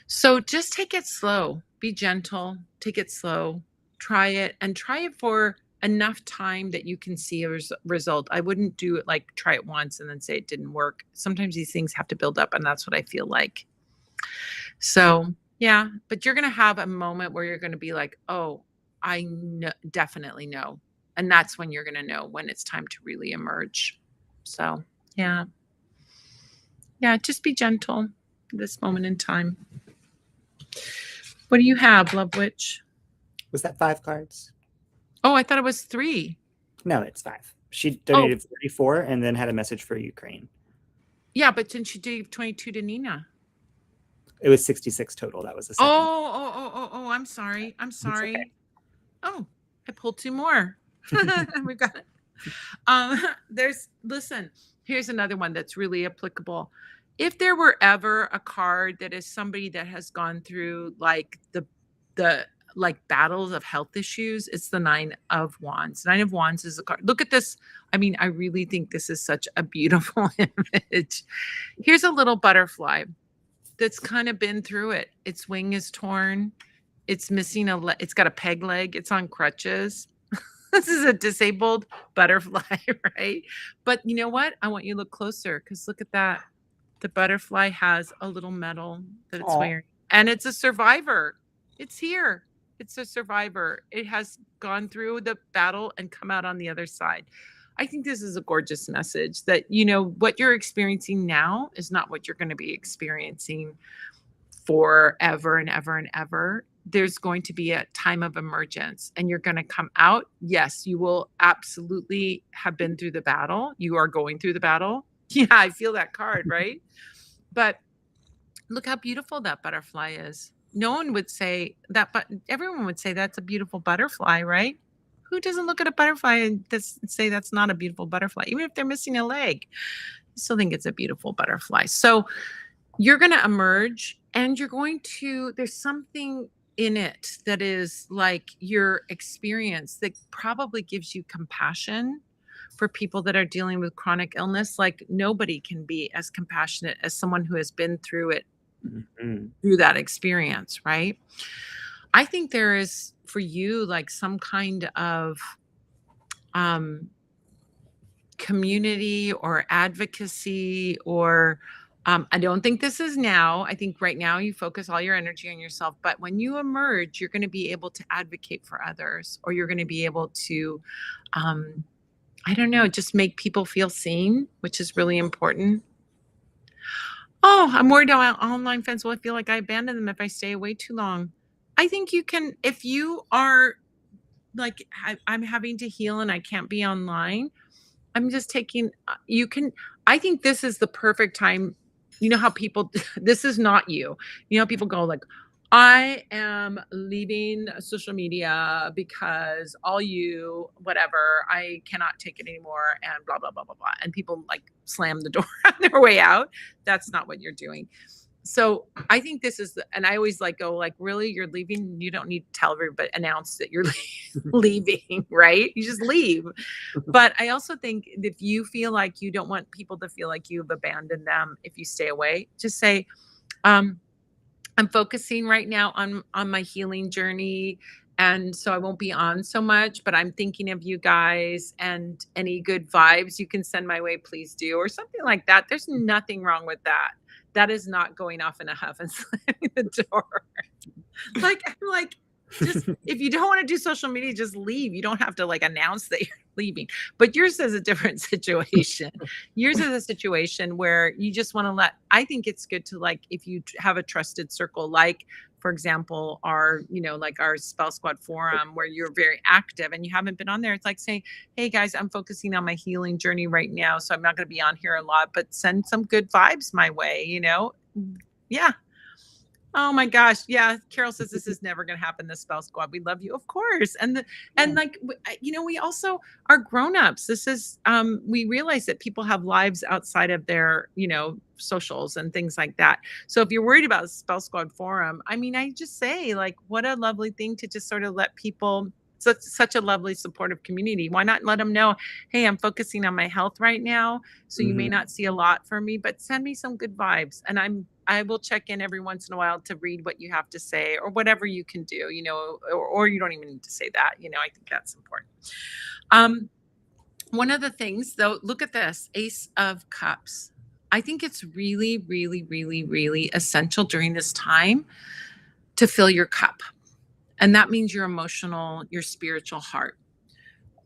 So just take it slow. Be gentle. Take it slow. Try it, and try it for enough time that you can see a result. I wouldn't do it like try it once and then say it didn't work. Sometimes these things have to build up, and that's what I feel like. So, yeah, but you're going to have a moment where you're going to be like, oh, I definitely know. And that's when you're going to know when it's time to really emerge. So, yeah. Yeah, just be gentle this moment in time. What do you have, Love Witch? Was that 5 cards? Oh, I thought it was 3. No, it's 5. She donated 44 and then had a message for Ukraine. Yeah, but then she gave 22 to Nina. It was 66 total. That was the second. Oh, I'm sorry. I'm sorry. Okay. Oh, I pulled 2 more. We got it. Here's another one that's really applicable. If there were ever a card that is somebody that has gone through like the like battles of health issues, it's the 9 of Wands. 9 of Wands is a card. Look at this. I mean, I really think this is such a beautiful image. Here's a little butterfly that's kind of been through it. Its wing is torn. It's missing it's got a peg leg. It's on crutches. This is a disabled butterfly, right? But you know what? I want you to look closer, because look at that. The butterfly has a little medal that it's wearing, and it's a survivor. It's here. It's a survivor. It has gone through the battle and come out on the other side. I think this is a gorgeous message that, what you're experiencing now is not what you're going to be experiencing forever and ever and ever. There's going to be a time of emergence and you're going to come out. Yes, you will absolutely have been through the battle. You are going through the battle. Yeah, I feel that card, right? But look how beautiful that butterfly is. No one would say that, but everyone would say that's a beautiful butterfly, right? Who doesn't look at a butterfly and say that's not a beautiful butterfly, even if they're missing a leg? I still think it's a beautiful butterfly. So you're going to emerge and there's something in it that is like your experience that probably gives you compassion for people that are dealing with chronic illness. Like nobody can be as compassionate as someone who has been through it, Mhm. through that experience, right? I think there is for you like some kind of um community or advocacy or I don't think this is now. I think right now you focus all your energy on yourself, but when you emerge, you're going to be able to advocate for others, or you're going to be able to, um, I don't know, just make people feel seen, which is really important. Oh, I'm worried about online friends. Will I feel like I abandon them if I stay away too long? I think you can, if you are like, I'm having to heal and I can't be online. I'm just taking you can I think this is the perfect time. You know how people this is not you. You know, people go like, "I am leaving social media because all you whatever, I cannot take it anymore," and blah, blah, blah, blah, blah, and people, like, slam the door on their way out. That's not what you're doing. So, I think this is the and I always, like, go like, "Really? You're leaving? You don't need to tell everybody announce that you're leaving, right? You just leave." But I also think if you feel like you don't want people to feel like you've abandoned them if you stay away, just say, um, "I'm focusing right now on my healing journey, and so I won't be on so much, but I'm thinking of you guys, and any good vibes you can send my way, please do," or something like that. There's nothing wrong with that. That is not going off in a huff and slamming the door. Like, I'm like, just if you don't wanna do social media, just leave. You don't have to, like, announce that you're leaving. But yours is a different situation. Yours is a situation where you just wanna I think it's good to, like, if you have a trusted circle, like, for example, like, our Spell Squad forum where you're very active and you haven't been on there, it's like saying, "Hey, guys, I'm focusing on my healing journey right now, so I'm not gonna be on here a lot, but send some good vibes my way," you know? Yeah. Oh my gosh, yeah, Carol says this is never gonna happen, the Spell Squad. We love you, of course, and, Yeah. like, we also are grown-ups. We realize that people have lives outside of their, socials and things like that. So if you're worried about Spell Squad forum, I mean, I just say, like, what a lovely thing to just sort of let people such a lovely supportive community. Why not let them know, "Hey, I'm focusing on my health right now, so you may Mhm. not see a lot from me, but send me some good vibes, and I will check in every once in a while to read what you have to say or whatever you can do, or you don't even need to say that. I think that's important. Um, One of the things though, look at this Ace of Cups. I think it's really, really, really, really essential during this time to fill your cup. And that means your emotional, your spiritual heart.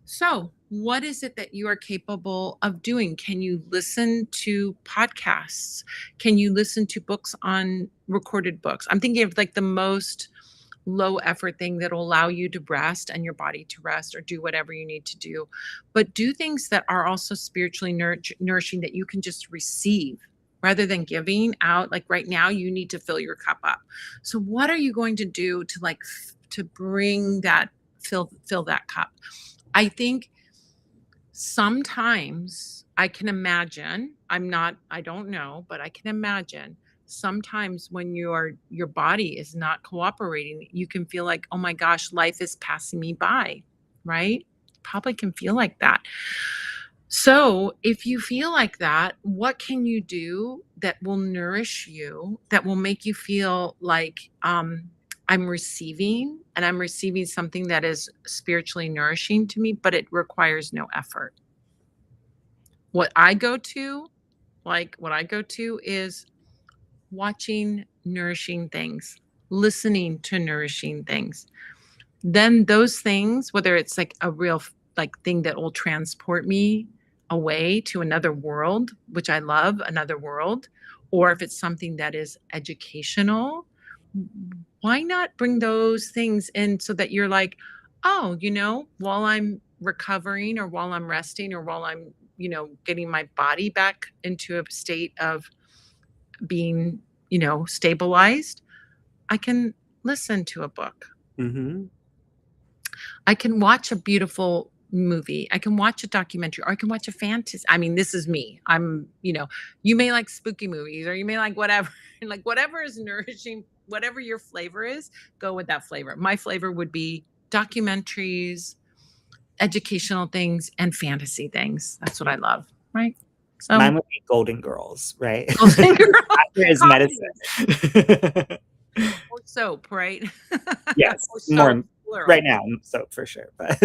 So, what is it that you are capable of doing? Can you listen to podcasts? Can you listen to books on recorded books? I'm thinking of like the most low effort thing that will allow you to rest and your body to rest or do whatever you need to do. But do things that are also spiritually nourishing that you can just receive rather than giving out. Like right now, you need to fill your cup up. So, what are you going to do to to bring that fill that cup? I think sometimes I can imagine, I don't know, but I can imagine sometimes when your body is not cooperating, you can feel like, "Oh my gosh, life is passing me by." Right? Probably can feel like that. So, if you feel like that, what can you do that will nourish you, that will make you feel like, I'm receiving and I'm receiving something that is spiritually nourishing to me, but it requires no effort. What I go to, what I go to is watching nourishing things, listening to nourishing things. Then those things, whether it's like a real like thing that will transport me away to another world, which I love, another world, or if it's something that is educational, why not bring those things in so that you're like, oh, while I'm recovering or while I'm resting or while I'm, getting my body back into a state of being, stabilized, I can listen to a book. Hmm. I can watch a beautiful movie. I can watch a documentary or I can watch a fantasy. I mean, this is me. You may like spooky movies or you may like whatever. Like whatever is nourishing, whatever your flavor is, go with that flavor. My flavor would be documentaries, educational things, and fantasy things. That's what I love. Right. So Mine would be Golden Girls, right? Golden Girl Laughter is comedies medicine. or soap, right? Yes, Or soap, more right plural. now, soap for sure. But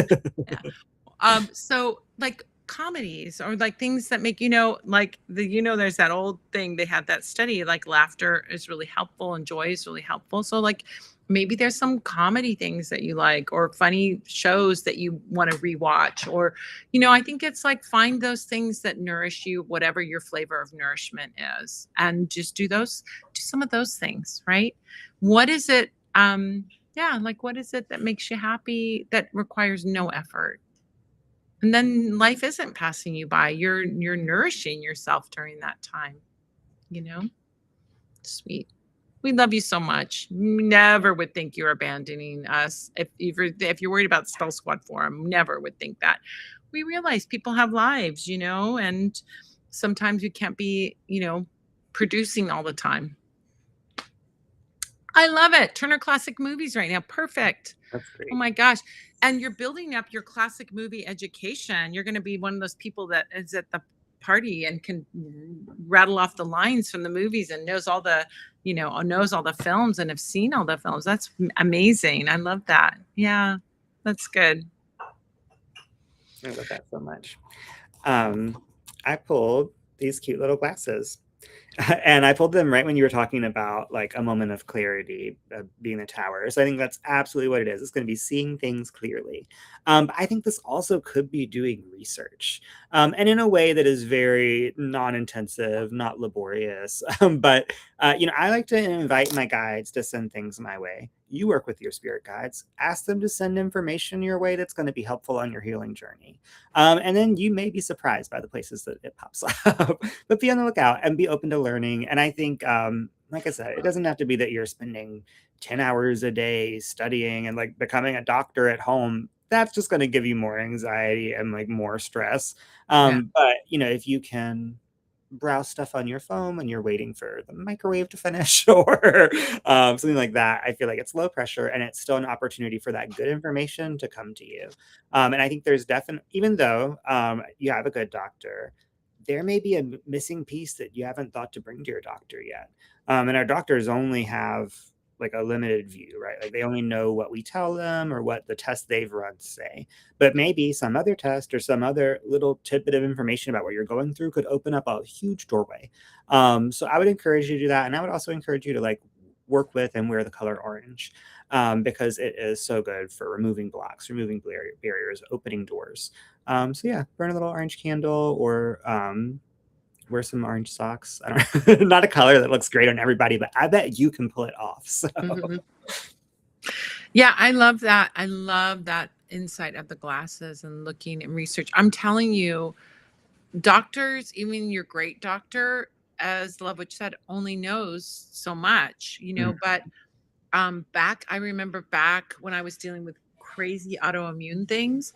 Yeah. So like comedies or like things that make like there's that old thing they had that study like laughter is really helpful and joy is really helpful. So like maybe there's some comedy things that you like or funny shows that you want to rewatch or I think it's like find those things that nourish you, whatever your flavor of nourishment is, and just do some of those things, right? What is it yeah, like what is it that makes you happy that requires no effort? And then life isn't passing you by. You're nourishing yourself during that time, you know? Sweet. We love you so much. Never would think you're abandoning us. If you're worried about Spell Squad Forum, never would think that. We realize people have lives, and sometimes we can't be, producing all the time. I love it. Turner Classic Movies right now. Perfect. that's Oh great. my gosh. And you're building up your classic movie education. You're going to be one of those people that is at the party and can rattle off the lines from the movies and knows all the films and have seen all the films. That's amazing. I love that. Yeah, that's good. I love that so much. Um, I pulled these cute little glasses. And I pulled them right when you were talking about like a moment of clarity being the tower. So I think that's absolutely what it is. It's going to be seeing things clearly. But I think this also could be doing research, and in a way that is very non-intensive, not laborious. But I like to invite my guides to send things my way. You work with your spirit guides. Ask them to send information your way that's going to be helpful on your healing journey. And then you may be surprised by the places that it pops up. But be on the lookout and be open to learning. And I think, like I said, it doesn't have to be that you're spending 10 hours a day studying and like becoming a doctor at home. That's just going to give you more anxiety and like more stress. Yeah. But if you can browse stuff on your phone when you're waiting for the microwave to finish or something like that, I feel like it's low pressure and it's still an opportunity for that good information to come to you. And I think there's definitely, even though you have a good doctor, there may be a missing piece that you haven't thought to bring to your doctor yet. And our doctors only have like a limited view, right? Like they only know what we tell them or what the tests they've run say. But maybe some other test or some other little tidbit of information about what you're going through could open up a huge doorway. So I would encourage you to do that. And I would also encourage you to like work with and wear the color orange, because it is so good for removing blocks, removing barriers, opening doors. So yeah, burn a little orange candle or wear some orange socks. I don't not a color that looks great on everybody, but I bet you can pull it off. So Mhm. Yeah, I love that. I love that insight of the glasses and looking and research. I'm telling you, doctors, even your great doctor, as Lovewitch said, only knows so much, mm, but I remember back when I was dealing with crazy autoimmune things,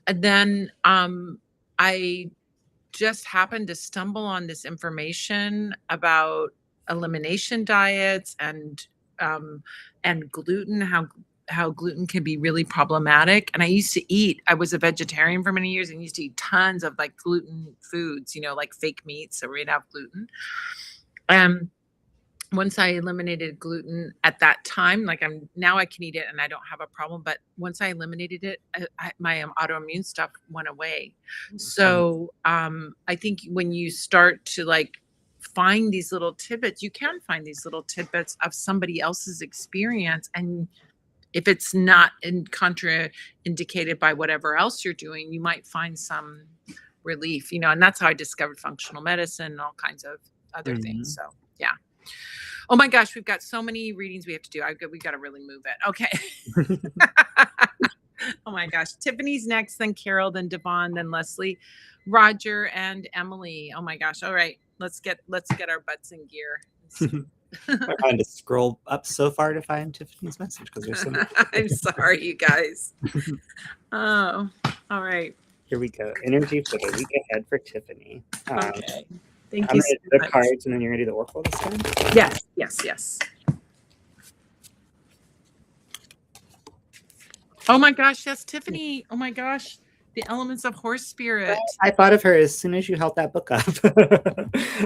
and then I just happened to stumble on this information about elimination diets um and gluten, how gluten can be really problematic. And I was a vegetarian for many years and used to eat tons of like gluten foods, like fake meats that were made out of gluten. Um once I eliminated gluten at that time, like I can eat it and I don't have a problem. But once I eliminated it, my autoimmune stuff went away. um, So I think when you start to like find these little tidbits, you can find these little tidbits of somebody else's experience. And if it's not contraindicated by whatever else you're doing, you might find some relief, and that's how I discovered functional medicine and all kinds of other things. Mhm. So yeah. Oh my gosh, we've got so many readings we have to do. We got to really move it. Okay. Oh my gosh. Tiffany's next, then Carol, then Devon, then Leslie, Roger, and Emily. Oh my gosh. All right. Let's get our butts in gear. Let's see. I'm trying to scroll up so far to find Tiffany's message because there's so I'm sorry, you guys. many. Oh, all right. Here we go. Energy for the week ahead for Tiffany. Okay. Thank I'm you gonna so do the much. cards and then you're gonna do the oracle this time. Yes, yes, yes. Oh my gosh, yes, Tiffany. Oh my gosh. The elements of horse spirit. I thought of her as soon as you held that book up. Oh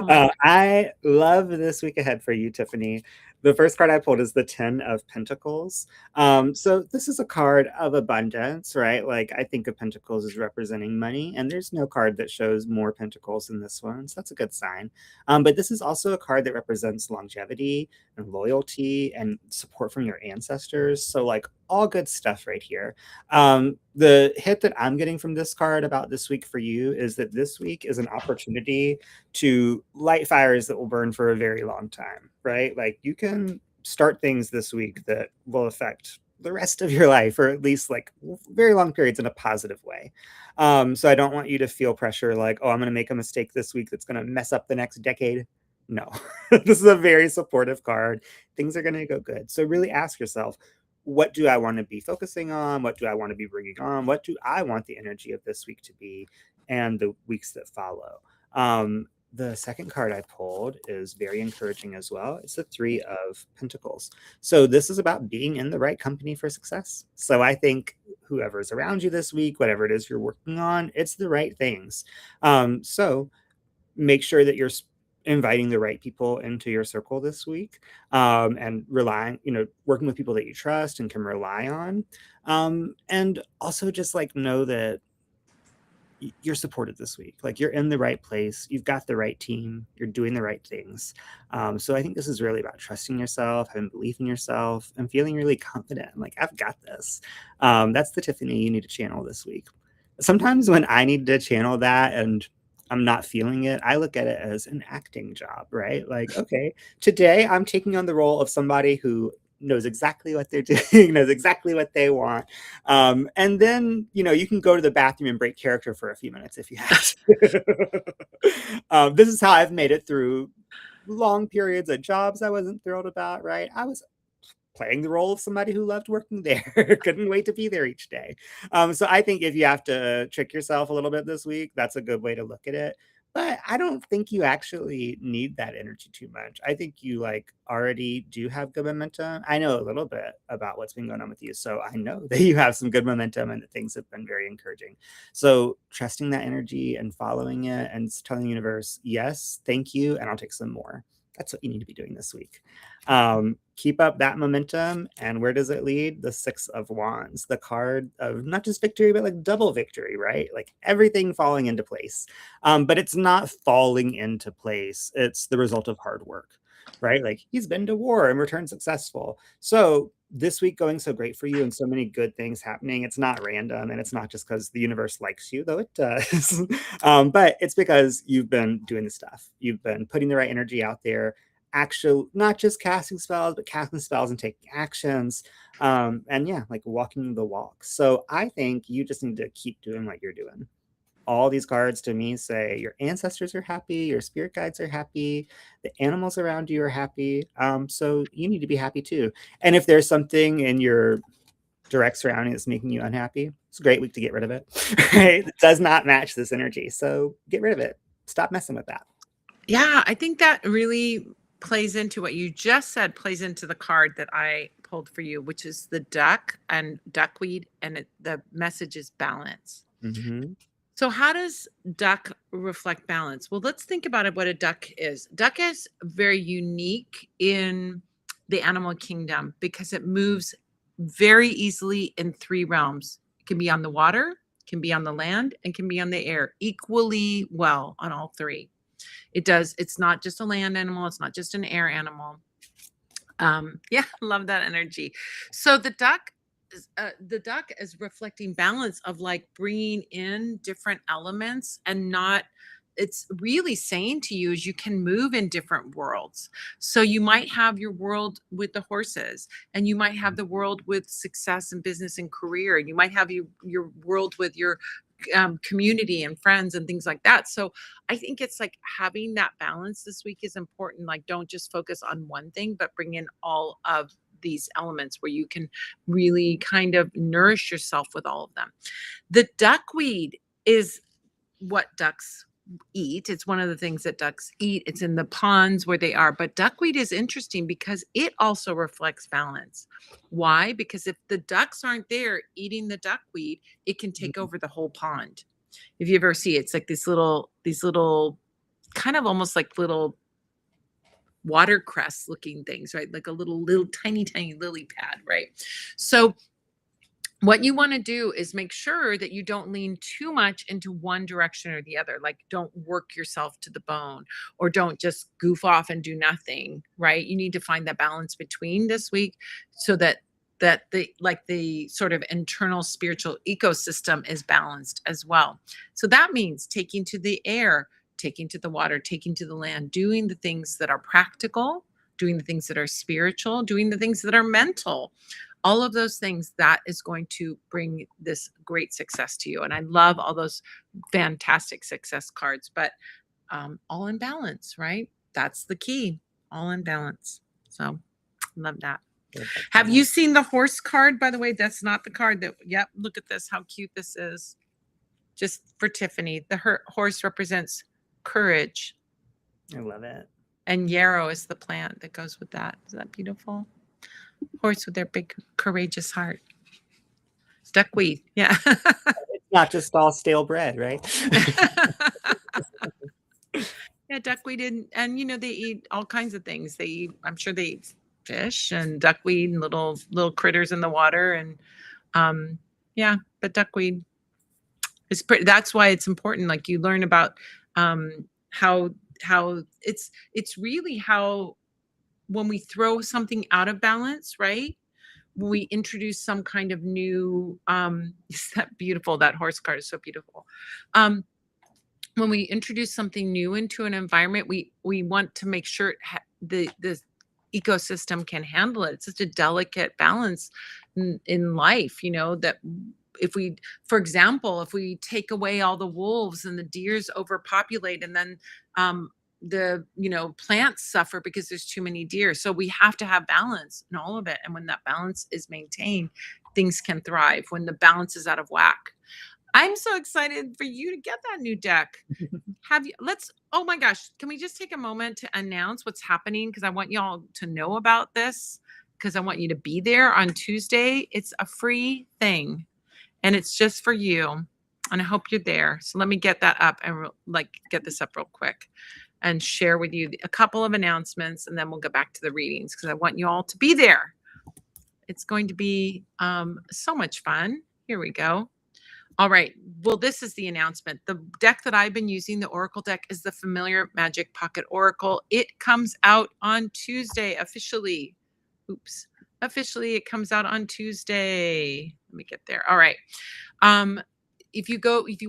my gosh. I love this week ahead for you, Tiffany. The first card I pulled is the Ten of Pentacles. So this is a card of abundance, right? Like I think of Pentacles as representing money, and there's no card that shows more Pentacles than this one, so that's a good sign. But this is also a card that represents longevity and loyalty and support from your ancestors. So like all good stuff right here. The hit that I'm getting from this card about this week for you is that this week is an opportunity to light fires that will burn for a very long time, right? Like you can start things this week that will affect the rest of your life, or at least like very long periods in a positive way. So I don't want you to feel pressure like, oh, I'm going to make a mistake this week that's going to mess up the next decade. No, this is a very supportive card. Things are going to go good. So really ask yourself, what do I want to be focusing on? What do I want to be bringing on? What do I want the energy of this week to be and the weeks that follow? The second card I pulled is very encouraging as well. It's the Three of Pentacles. So this is about being in the right company for success. So I think whoever's around you this week, whatever it is you're working on, it's the right things. So make sure that you're inviting the right people into your circle this week, and relying, working with people that you trust and can rely on. And also just like know that you're supported this week. Like you're in the right place, you've got the right team, you're doing the right things. So I think this is really about trusting yourself, having belief in yourself, and feeling really confident. Like I've got this. That's the Tiffany you need to channel this week. Sometimes when I need to channel that and I'm not feeling it, I look at it as an acting job, right? Like, okay, today I'm taking on the role of somebody who knows exactly what they're doing, knows exactly what they want, and then, you can go to the bathroom and break character for a few minutes if you have to. This is how I've made it through long periods of jobs I wasn't thrilled about, right? I was playing the role of somebody who loved working there, couldn't wait to be there each day. So I think if you have to trick yourself a little bit this week, that's a good way to look at it. But I don't think you actually need that energy too much. I think you like already do have good momentum. I know a little bit about what's been going on with you, so I know that you have some good momentum and that things have been very encouraging. So trusting that energy and following it and telling the universe, yes, thank you, and I'll take some more. That's what you need to be doing this week. Keep up that momentum. And where does it lead? The Six of Wands, the card of not just victory, but like double victory, right? Like everything falling into place. But it's not falling into place, it's the result of hard work, right? Like he's been to war and returned successful. So this week going so great for you and so many good things happening, it's not random, and it's not just because the universe likes you, though it does. But it's because you've been doing the stuff, you've been putting the right energy out there, actual, not just casting spells, but casting spells and taking actions, and yeah, like walking the walk. So I think you just need to keep doing what you're doing. All these cards to me say your ancestors are happy, your spirit guides are happy, the animals around you are happy. So you need to be happy too. And if there's something in your direct surrounding that's making you unhappy, it's a great week to get rid of it. Right? It does not match this energy. So get rid of it. Stop messing with that. Yeah, I think that really plays into what you just said, plays into the card that I pulled for you, which is the duck and duckweed, and the message is balance. Mm-hmm. So, how does duck reflect balance? Well, let's think about it. What a duck is. Duck is very unique in the animal kingdom because it moves very easily in three realms. It can be on the water, can be on the land, and can be on the air equally well on all three. It does. It's not just a land animal. It's not just an air animal. Yeah, love that energy. So the duck is reflecting balance of like bringing in different elements and not it's really saying to you is you can move in different worlds. So you might have your world with the horses, and you might have the world with success and business and career. You might have your world with your community and friends and things like that. So I think it's like having that balance this week is important. Like, don't just focus on one thing, but bring in all of these elements where you can really kind of nourish yourself with all of them. The duckweed is what ducks eat. It's one of the things that ducks eat. It's in the ponds where they are. But duckweed is interesting because it also reflects balance. Why? Because if the ducks aren't there eating the duckweed, it can take over the whole pond. If you ever see it, it's like these little kind of almost like little watercress looking things, right? Like a little tiny lily pad, right? So what you want to do is make sure that you don't lean too much into one direction or the other. Like, don't work yourself to the bone, or don't just goof off and do nothing, right? You need to find that balance between this week, so that the sort of internal spiritual ecosystem is balanced as well. So that means taking to the air, taking to the water, taking to the land, doing the things that are practical, doing the things that are spiritual, doing the things that are mental. All of those things, that is going to bring this great success to you. And I love all those fantastic success cards, but all in balance, right? That's the key, all in balance. So love that. Have you seen the horse card, by the way? That's not the card that, yep, look at this, how cute this is. Just for Tiffany. The horse represents courage. I love it. And yarrow is the plant that goes with that. Is that beautiful? Horse with their big, courageous heart. Duckweed, yeah. It's not just all stale bread, right? Yeah, duckweed, and they eat all kinds of things. I'm sure they eat fish and duckweed and little critters in the water, and yeah, but duckweed is pretty. That's why it's important. Like, you learn about how it's really how, when we throw something out of balance, right? When we introduce some kind of new, is that beautiful? That horse card is so beautiful. When we introduce something new into an environment, we want to make sure the ecosystem can handle it. It's such a delicate balance in life, that if we, for example, if we take away all the wolves and the deers overpopulate, and then the plants suffer because there's too many deer. So we have to have balance in all of it. And when that balance is maintained, things can thrive. When the balance is out of whack. I'm so excited for you to get that new deck. Oh my gosh, can we just take a moment to announce what's happening? Because I want y'all to know about this, because I want you to be there on Tuesday. It's a free thing, and it's just for you. And I hope you're there. So let me get that up and get this up real quick and share with you a couple of announcements, and then we'll go back to the readings, because I want you all to be there. It's going to be so much fun. Here we go. All right. Well, this is the announcement. The deck that I've been using, the Oracle deck, is the Familiar Magic Pocket Oracle. It comes out on Tuesday officially. Officially, it comes out on Tuesday. Let me get there. All right. If you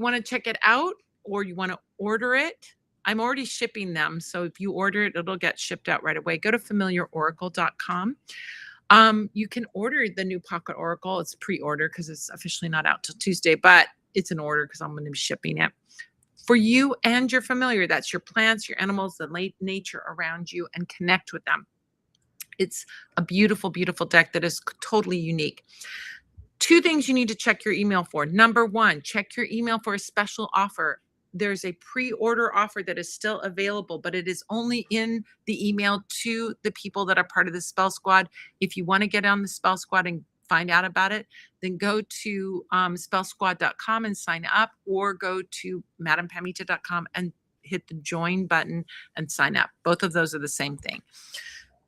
want to check it out, or you want to order it, I'm already shipping them. So if you order it, it'll get shipped out right away. Go to familiaroracle.com. You can order the new Pocket Oracle. It's pre-order because it's officially not out till Tuesday, but it's an order because I'm going to be shipping it for you and your familiar. That's your plants, your animals, the nature around you, and connect with them. It's a beautiful, beautiful deck that is totally unique. 2 things you need to check your email for. Number 1, check your email for a special offer. There's a pre-order offer that is still available, but it is only in the email to the people that are part of the Spell Squad. If you want to get on the Spell Squad and find out about it, then go to spellsquad.com and sign up, or go to madampamita.com and hit the join button and sign up. Both of those are the same thing.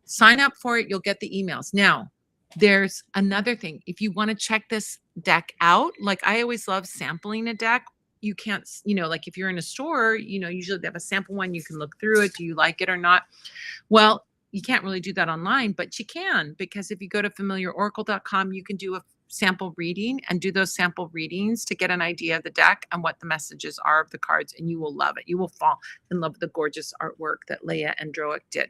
Sign up for it. You'll get the emails. Now, there's another thing. If you want to check this deck out, like, I always love sampling a deck. You can't, like, if you're in a store, usually they have a sample one. You can look through it. Do you like it or not? Well, you can't really do that online, but you can, because if you go to familiaroracle.com, you can do sample reading and do those sample readings to get an idea of the deck and what the messages are of the cards, and you will love it. You will fall in love with the gorgeous artwork that Leah and Droic did.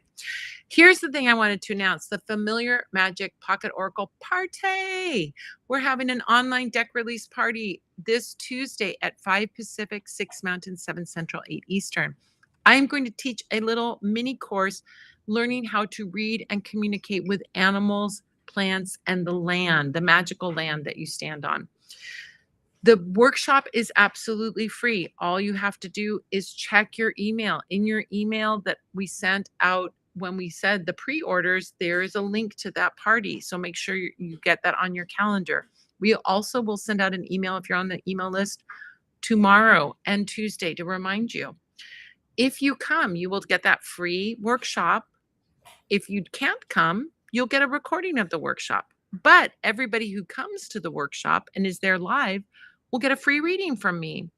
Here's the thing I wanted to announce: the Familiar Magic Pocket Oracle Party. We're having an online deck release party this Tuesday at 5 Pacific, 6 Mountain, 7 Central, 8 Eastern. I'm going to teach a little mini course learning how to read and communicate with animals, plants, and the land, the magical land that you stand on. The workshop is absolutely free. All you have to do is check your email. In your email that we sent out when we said the pre-orders, there is a link to that party. So make sure you get that on your calendar. We also will send out an email if you're on the email list tomorrow and Tuesday to remind you. If you come, you will get that free workshop. If you can't come, you'll get a recording of the workshop. But everybody who comes to the workshop and is there live will get a free reading from me.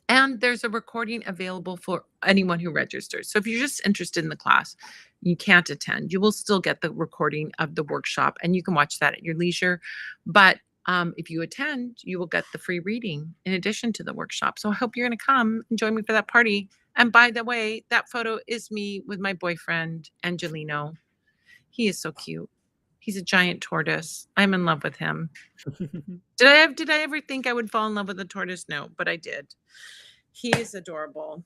And there's a recording available for anyone who registers. So if you're just interested in the class, you can't attend, you will still get the recording of the workshop and you can watch that at your leisure. But if you attend, you will get the free reading in addition to the workshop. So I hope you're going to come and join me for that party. And by the way, that photo is me with my boyfriend, Angelino. He is so cute. He's a giant tortoise. I'm in love with him. Did I ever think I would fall in love with a tortoise? No, but I did. He is adorable.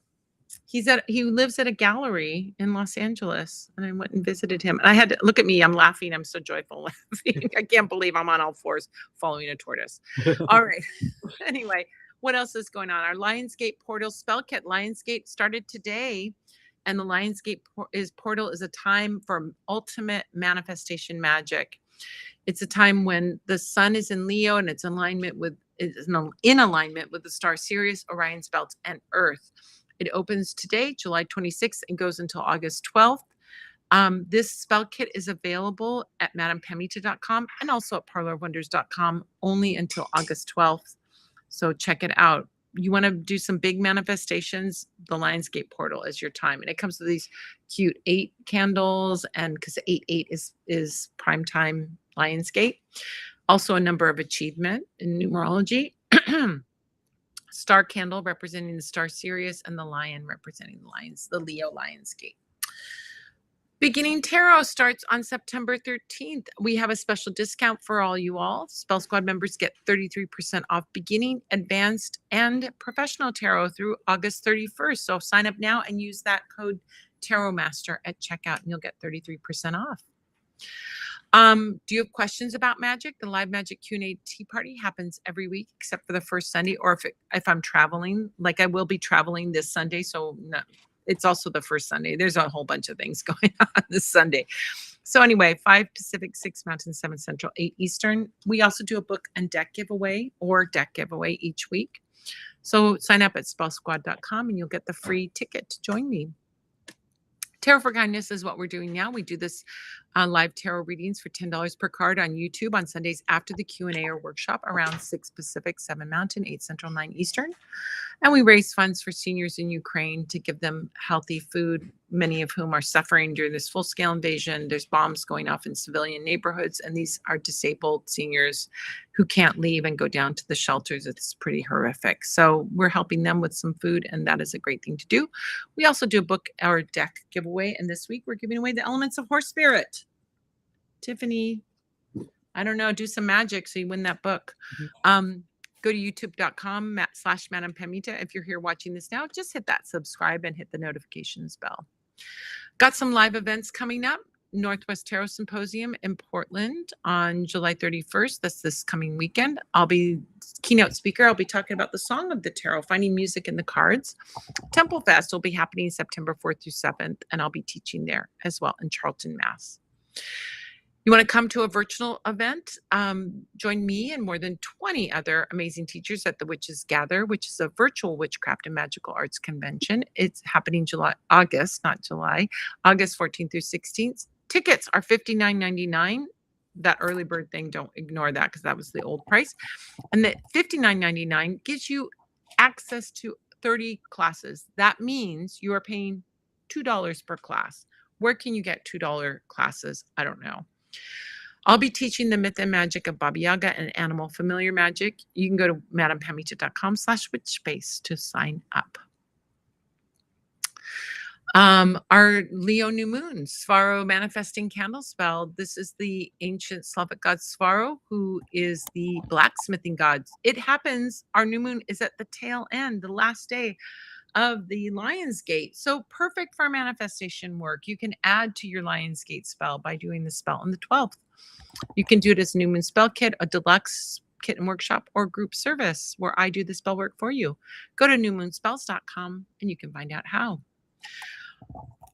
He lives at a gallery in Los Angeles, and I went and visited him. And I had to look at me. I'm laughing. I'm so joyful laughing. I can't believe I'm on all fours following a tortoise. All right. Anyway, what else is going on? Our Lionsgate Portal spell kit. Lionsgate started today, and the Lionsgate portal is a time for ultimate manifestation magic. It's a time when the sun is in Leo and it's in alignment with the star Sirius, Orion's belt, and Earth. It opens today, July 26th, and goes until August 12th. This spell kit is available at madampemita.com and also at parlorwonders.com only until August 12th. So check it out. You want to do some big manifestations, the Lionsgate portal is your time. And it comes with these cute 8 candles, and because 8 is prime time Lionsgate. Also a number of achievement in numerology. Star candle representing the star Sirius, and the lion representing the lions, the Leo Lionsgate. Beginning Tarot starts on September 13th. We have a special discount for all you all. Spell Squad members get 33% off beginning, advanced, and professional tarot through August 31st. So sign up now and use that code Tarot Master at checkout, and you'll get 33% off. Do you have questions about magic? The live magic Q&A tea party happens every week except for the first Sunday, or if I'm traveling, like I will be traveling this Sunday. So no, it's also the first Sunday. There's a whole bunch of things going on this Sunday. So anyway, 5 Pacific, 6 Mountain, 7 Central, 8 Eastern. We also do a book and deck giveaway each week. So sign up at spellsquad.com and you'll get the free ticket to join me. Tarot for Kindness is what we're doing now. We do this live tarot readings for $10 per card on YouTube on Sundays after the Q&A or workshop around 6 Pacific, 7 Mountain, 8 Central, 9 Eastern. And we raise funds for seniors in Ukraine to give them healthy food, many of whom are suffering during this full-scale invasion. There's bombs going off in civilian neighborhoods, and these are disabled seniors who can't leave and go down to the shelters. It's pretty horrific. So we're helping them with some food, and that is a great thing to do. We also do a book or deck giveaway, and this week we're giving away the Elements of Horse Spirit. Tiffany, I don't know, do some magic so you win that book. Go to youtube.com/Madam Pemita. If you're here watching this now, just hit that subscribe and hit the notifications bell. Got some live events coming up. Northwest Tarot Symposium in Portland on July 31st. That's this coming weekend. I'll be keynote speaker. I'll be talking about the Song of the Tarot, finding music in the cards. Temple Fest will be happening September 4th through 7th, and I'll be teaching there as well in Charlton, Mass. You want to come to a virtual event? Join me and more than 20 other amazing teachers at the Witches Gather, which is a virtual witchcraft and magical arts convention. It's happening August 14th through 16th. Tickets are $59.99. That early bird thing, don't ignore that because that was the old price. And the $59.99 gives you access to 30 classes. That means you are paying $2 per class. Where can you get $2 classes? I don't know. I'll be teaching the myth and magic of Baba Yaga and animal familiar magic. You can go to madampamita.com/witchspace to sign up. Our Leo new moon, Svaro manifesting candle spell. This is the ancient Slavic god Svaro, who is the blacksmithing god. It happens, our new moon is at the tail end, the last day of the Lion's Gate. So perfect for manifestation work. You can add to your Lion's Gate spell by doing the spell on the 12th. You can do it as new moon spell kit, a deluxe kit and workshop, or group service where I do the spell work for you. Go to newmoonspells.com and you can find out how.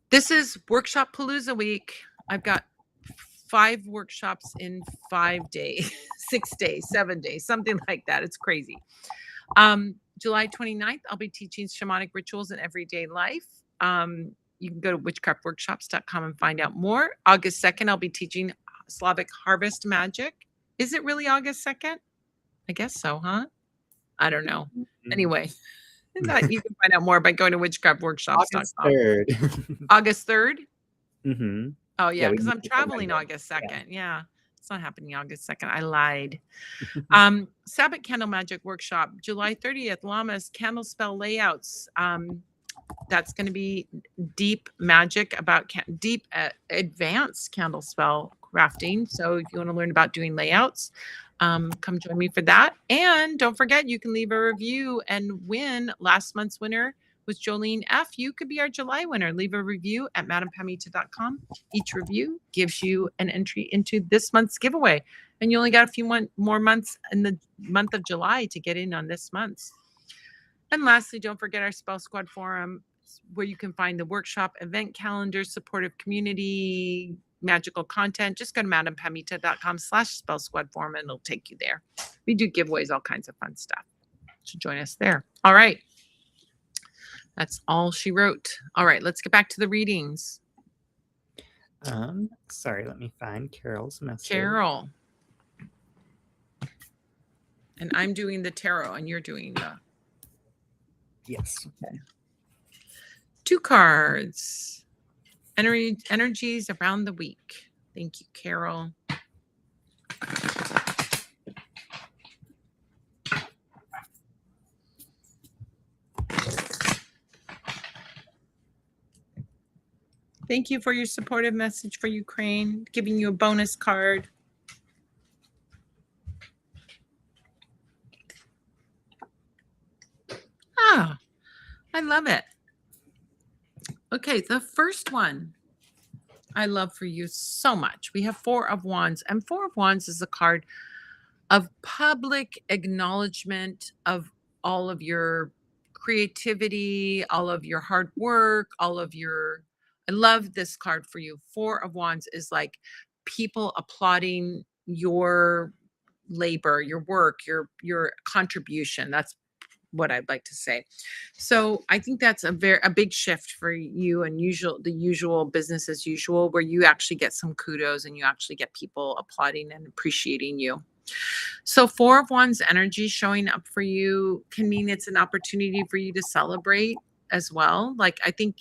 This is Workshop Palooza week. I've got 5 workshops in 5 days, 6 days, 7 days, something like that. It's crazy. July 29th, I'll be teaching shamanic rituals in everyday life. You can go to witchcraftworkshops.com and find out more. August 2nd, I'll be teaching Slavic harvest magic. Is it really August 2nd? I guess so, huh? I don't know. Anyway, you can find out more by going to witchcraftworkshops.com. August 3rd. August 3rd? Mm-hmm. Oh, yeah, Yeah, we because I'm need to traveling remember. August 2nd. Yeah. It's not happening August 2nd. I lied. Sabbath Candle Magic Workshop, July 30th, Llamas Candle Spell Layouts. That's going to be deep magic about deep advanced candle spell crafting. So if you want to learn about doing layouts, come join me for that. And don't forget, you can leave a review and win. Last month's winner was Jolene F. You could be our July winner. Leave a review at madampamita.com. Each review gives you an entry into this month's giveaway. And you only got a few more months in the month of July to get in on this month's. And lastly, don't forget our Spell Squad forum, where you can find the workshop, event calendar, supportive community, magical content. Just go to madampamita.com/Spell Squad forum and it'll take you there. We do giveaways, all kinds of fun stuff. So join us there. All right. That's all she wrote. All right, let's get back to the readings. Sorry, let me find Carol's message. Carol. And I'm doing the tarot and you're doing the... Yes. Okay. 2 cards. Energies around the week. Thank you, Carol. Thank you for your supportive message for Ukraine, giving you a bonus card. Ah, I love it. Okay, the first one I love for you so much. We have 4 of Wands, and 4 of Wands is a card of public acknowledgement of all of your creativity, all of your hard work, all of your... I love this card for you. 4 of Wands is like people applauding your labor, your work, your contribution. That's what I'd like to say. So I think that's a big shift for you, and the usual business as usual, where you actually get some kudos and you actually get people applauding and appreciating you. So 4 of Wands energy showing up for you can mean it's an opportunity for you to celebrate as well. Like I think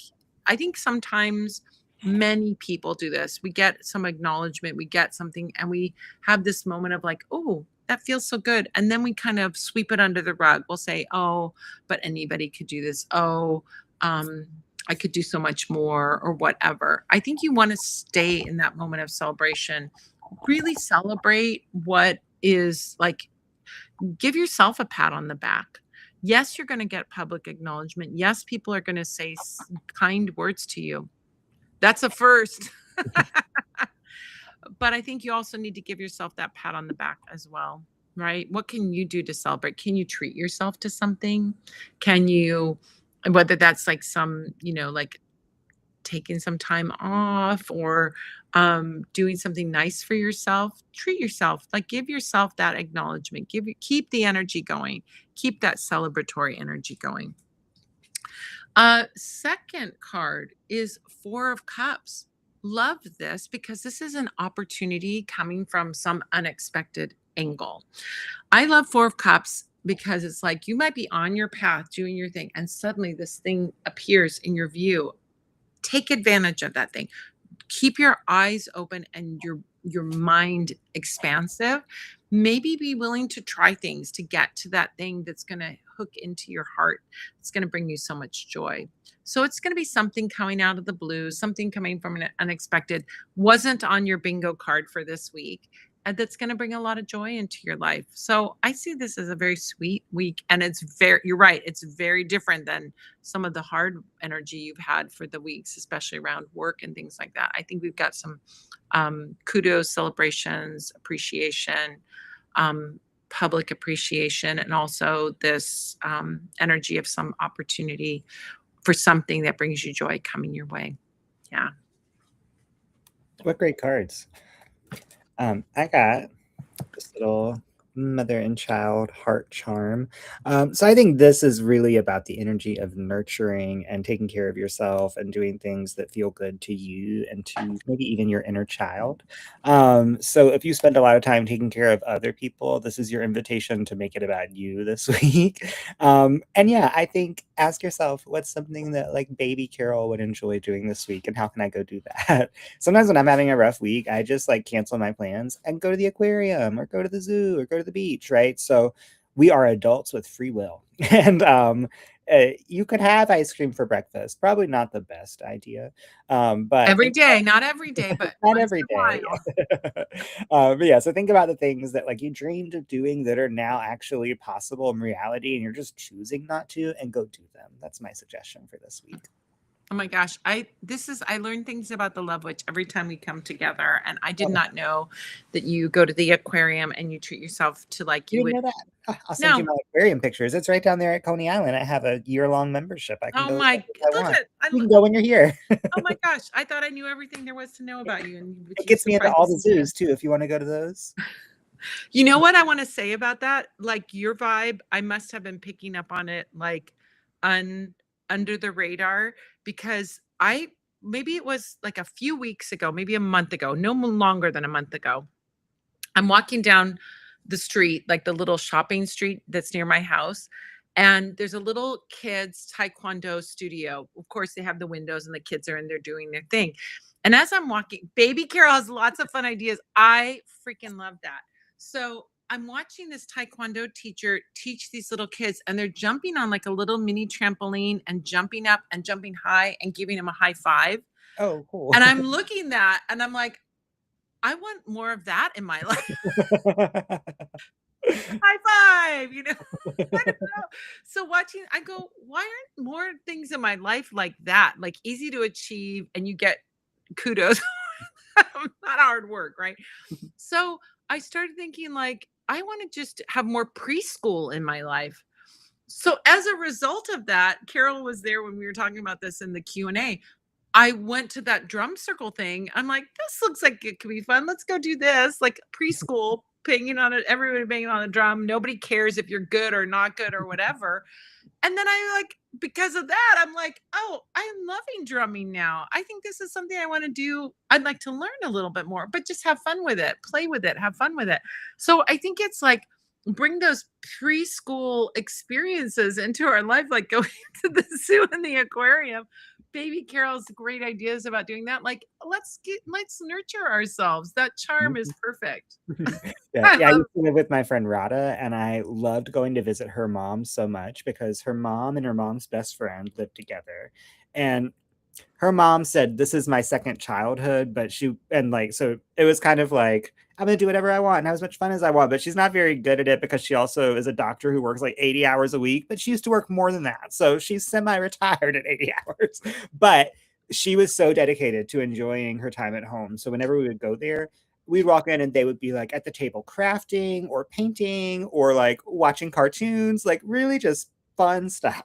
sometimes many people do this. We get some acknowledgement, we get something, and we have this moment of like, oh, that feels so good. And then we kind of sweep it under the rug. We'll say, oh, but anybody could do this. Oh, I could do so much more, or whatever. I think you want to stay in that moment of celebration. Really celebrate what is like, give yourself a pat on the back. Yes, you're going to get public acknowledgement. Yes, people are going to say kind words to you. That's a first. But I think you also need to give yourself that pat on the back as well, right? What can you do to celebrate? Can you treat yourself to something? Can you, whether that's like some, like taking some time off, or doing something nice for yourself, treat yourself, like give yourself that acknowledgement, keep the energy going, keep that celebratory energy going. Second card is 4 of Cups. Love this because this is an opportunity coming from some unexpected angle. I love 4 of Cups because it's like you might be on your path doing your thing and suddenly this thing appears in your view. Take advantage of that thing. Keep your eyes open and your mind expansive, maybe be willing to try things to get to that thing that's going to hook into your heart. It's going to bring you so much joy. So it's going to be something coming out of the blue, something coming from an unexpected, wasn't on your bingo card for this week, and that's going to bring a lot of joy into your life. So I see this as a very sweet week. And you're right, it's very different than some of the hard energy you've had for the weeks, especially around work and things like that. I think we've got some kudos, celebrations, appreciation, um, public appreciation, and also this energy of some opportunity for something that brings you joy coming your way. Yeah. What great cards. I got this little mother and child heart charm. So I think this is really about the energy of nurturing and taking care of yourself and doing things that feel good to you and to maybe even your inner child. So if you spend a lot of time taking care of other people, this is your invitation to make it about you this week. And yeah, I think ask yourself what's something that like baby Carol would enjoy doing this week and how can I go do that? Sometimes when I'm having a rough week, I just like cancel my plans and go to the aquarium or go to the zoo or go to the beach, right? So we are adults with free will. And you could have ice cream for breakfast. Probably not the best idea. But Every think day, not every day, but not once every in a day. while. But yeah, so think about the things that like you dreamed of doing that are now actually possible in reality, and you're just choosing not to, and go do them. That's my suggestion for this week. Oh my gosh, I learn things about the Love Witch every time we come together, and I did not know that you go to the aquarium and you treat yourself to like You you didn't would. know that? I'll send you No. my aquarium pictures. It's right down there at Coney Island. I have a year-long membership. I can Oh go as my, much as I look want. at You can go when you're here. oh my gosh, I thought I knew everything there was to know about you, and It with you gets me into surprised all the me again. zoos too, if you want to go to those. You know what I wanna say about that? Like, your vibe, I must have been picking up on it, like, un under the radar, because I maybe it was, like, a few weeks ago, maybe a month ago, no longer than a month ago. I'm walking down the street, like, the little shopping street that's near my house, and there's a little kids taekwondo studio. Of course, they have the windows, and the kids are in there doing their thing, and as I'm walking, baby Carol has lots of fun ideas. I freaking love that. So I'm watching this taekwondo teacher teach these little kids, and they're jumping on like a little mini trampoline and jumping up and jumping high and giving them a high five. Oh, cool. And I'm looking that and I'm like, I want more of that in my life. High five, you know? I don't know. So watching, I go, why aren't more things in my life like that? Like easy to achieve and you get kudos. Not hard work, right? So I started thinking like, I want to just have more preschool in my life. So as a result of that, Carol was there when we were talking about this in the Q&A. I went to that drum circle thing. I'm like, this looks like it could be fun. Let's go do this. Like preschool, banging on it, everybody banging on the drum. Nobody cares if you're good or not good or whatever. And then I like, because of that, I'm like, oh, I'm loving drumming now. I think this is something I want to do. I'd like to learn a little bit more, but just have fun with it, play with it, have fun with it. So I think it's like bring those preschool experiences into our life, like going to the zoo and the aquarium. Baby Carol's great ideas about doing that. Like, let's nurture ourselves. That charm is perfect. Yeah, I yeah, I love. used to live with my friend Rada, and I loved going to visit her mom so much because her mom and her mom's best friend lived together. And her mom said, "This is my second childhood," but she and like so it was kind of like, "I'm gonna do whatever I want and have as much fun as I want." But she's not very good at it because she also is a doctor who works like 80 hours a week, but she used to work more than that. So she's semi-retired at 80 hours. But she was so dedicated to enjoying her time at home. So whenever we would go there, we'd walk in and they would be like at the table crafting or painting or like watching cartoons, like really just fun stuff.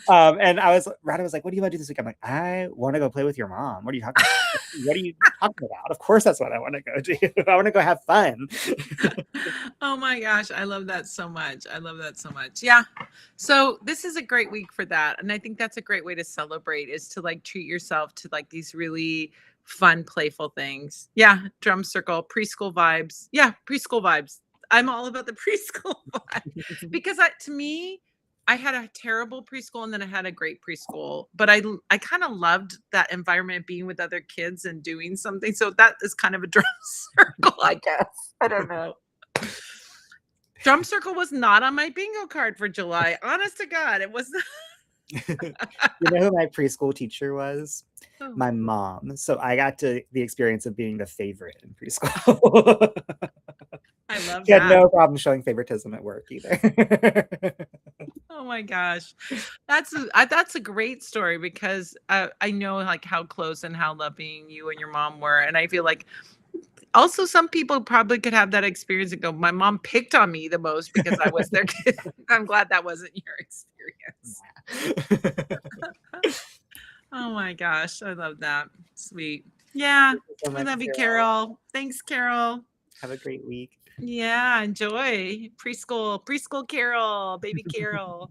And Rada was like, "What do you want to do this week?" I'm like, "I want to go play with your mom." "What are you talking about?" "What are you talking about?" Of course, that's what I want to go do. I want to go have fun. Oh my gosh, I love that so much. I love that so much. Yeah. So this is a great week for that. And I think that's a great way to celebrate is to like treat yourself to like these really fun, playful things. Yeah. Drum circle, preschool vibes. Yeah, preschool vibes. I'm all about the preschool vibes because to me, I had a terrible preschool and then I had a great preschool, but I kind of loved that environment, being with other kids and doing something. So that is kind of a drum circle, I guess. I don't know. Drum circle was not on my bingo card for July. Honest to God, it was not. You know who my preschool teacher was? Oh, My mom. So I got to the experience of being the favorite in preschool. I love She had that. no problem showing favoritism at work either. Oh my gosh. That's a great story because, I know, like, how close and how loving you and your mom were, and I feel like also some people probably could have that experience and go, "My mom picked on me the most because I was their kid." I'm glad that wasn't your experience. Oh my gosh, I love that. Sweet. Yeah, Thank you so we much, love you, Carol. Carol. Thanks, Carol. Have a great week. Yeah, enjoy preschool Carol, baby Carol.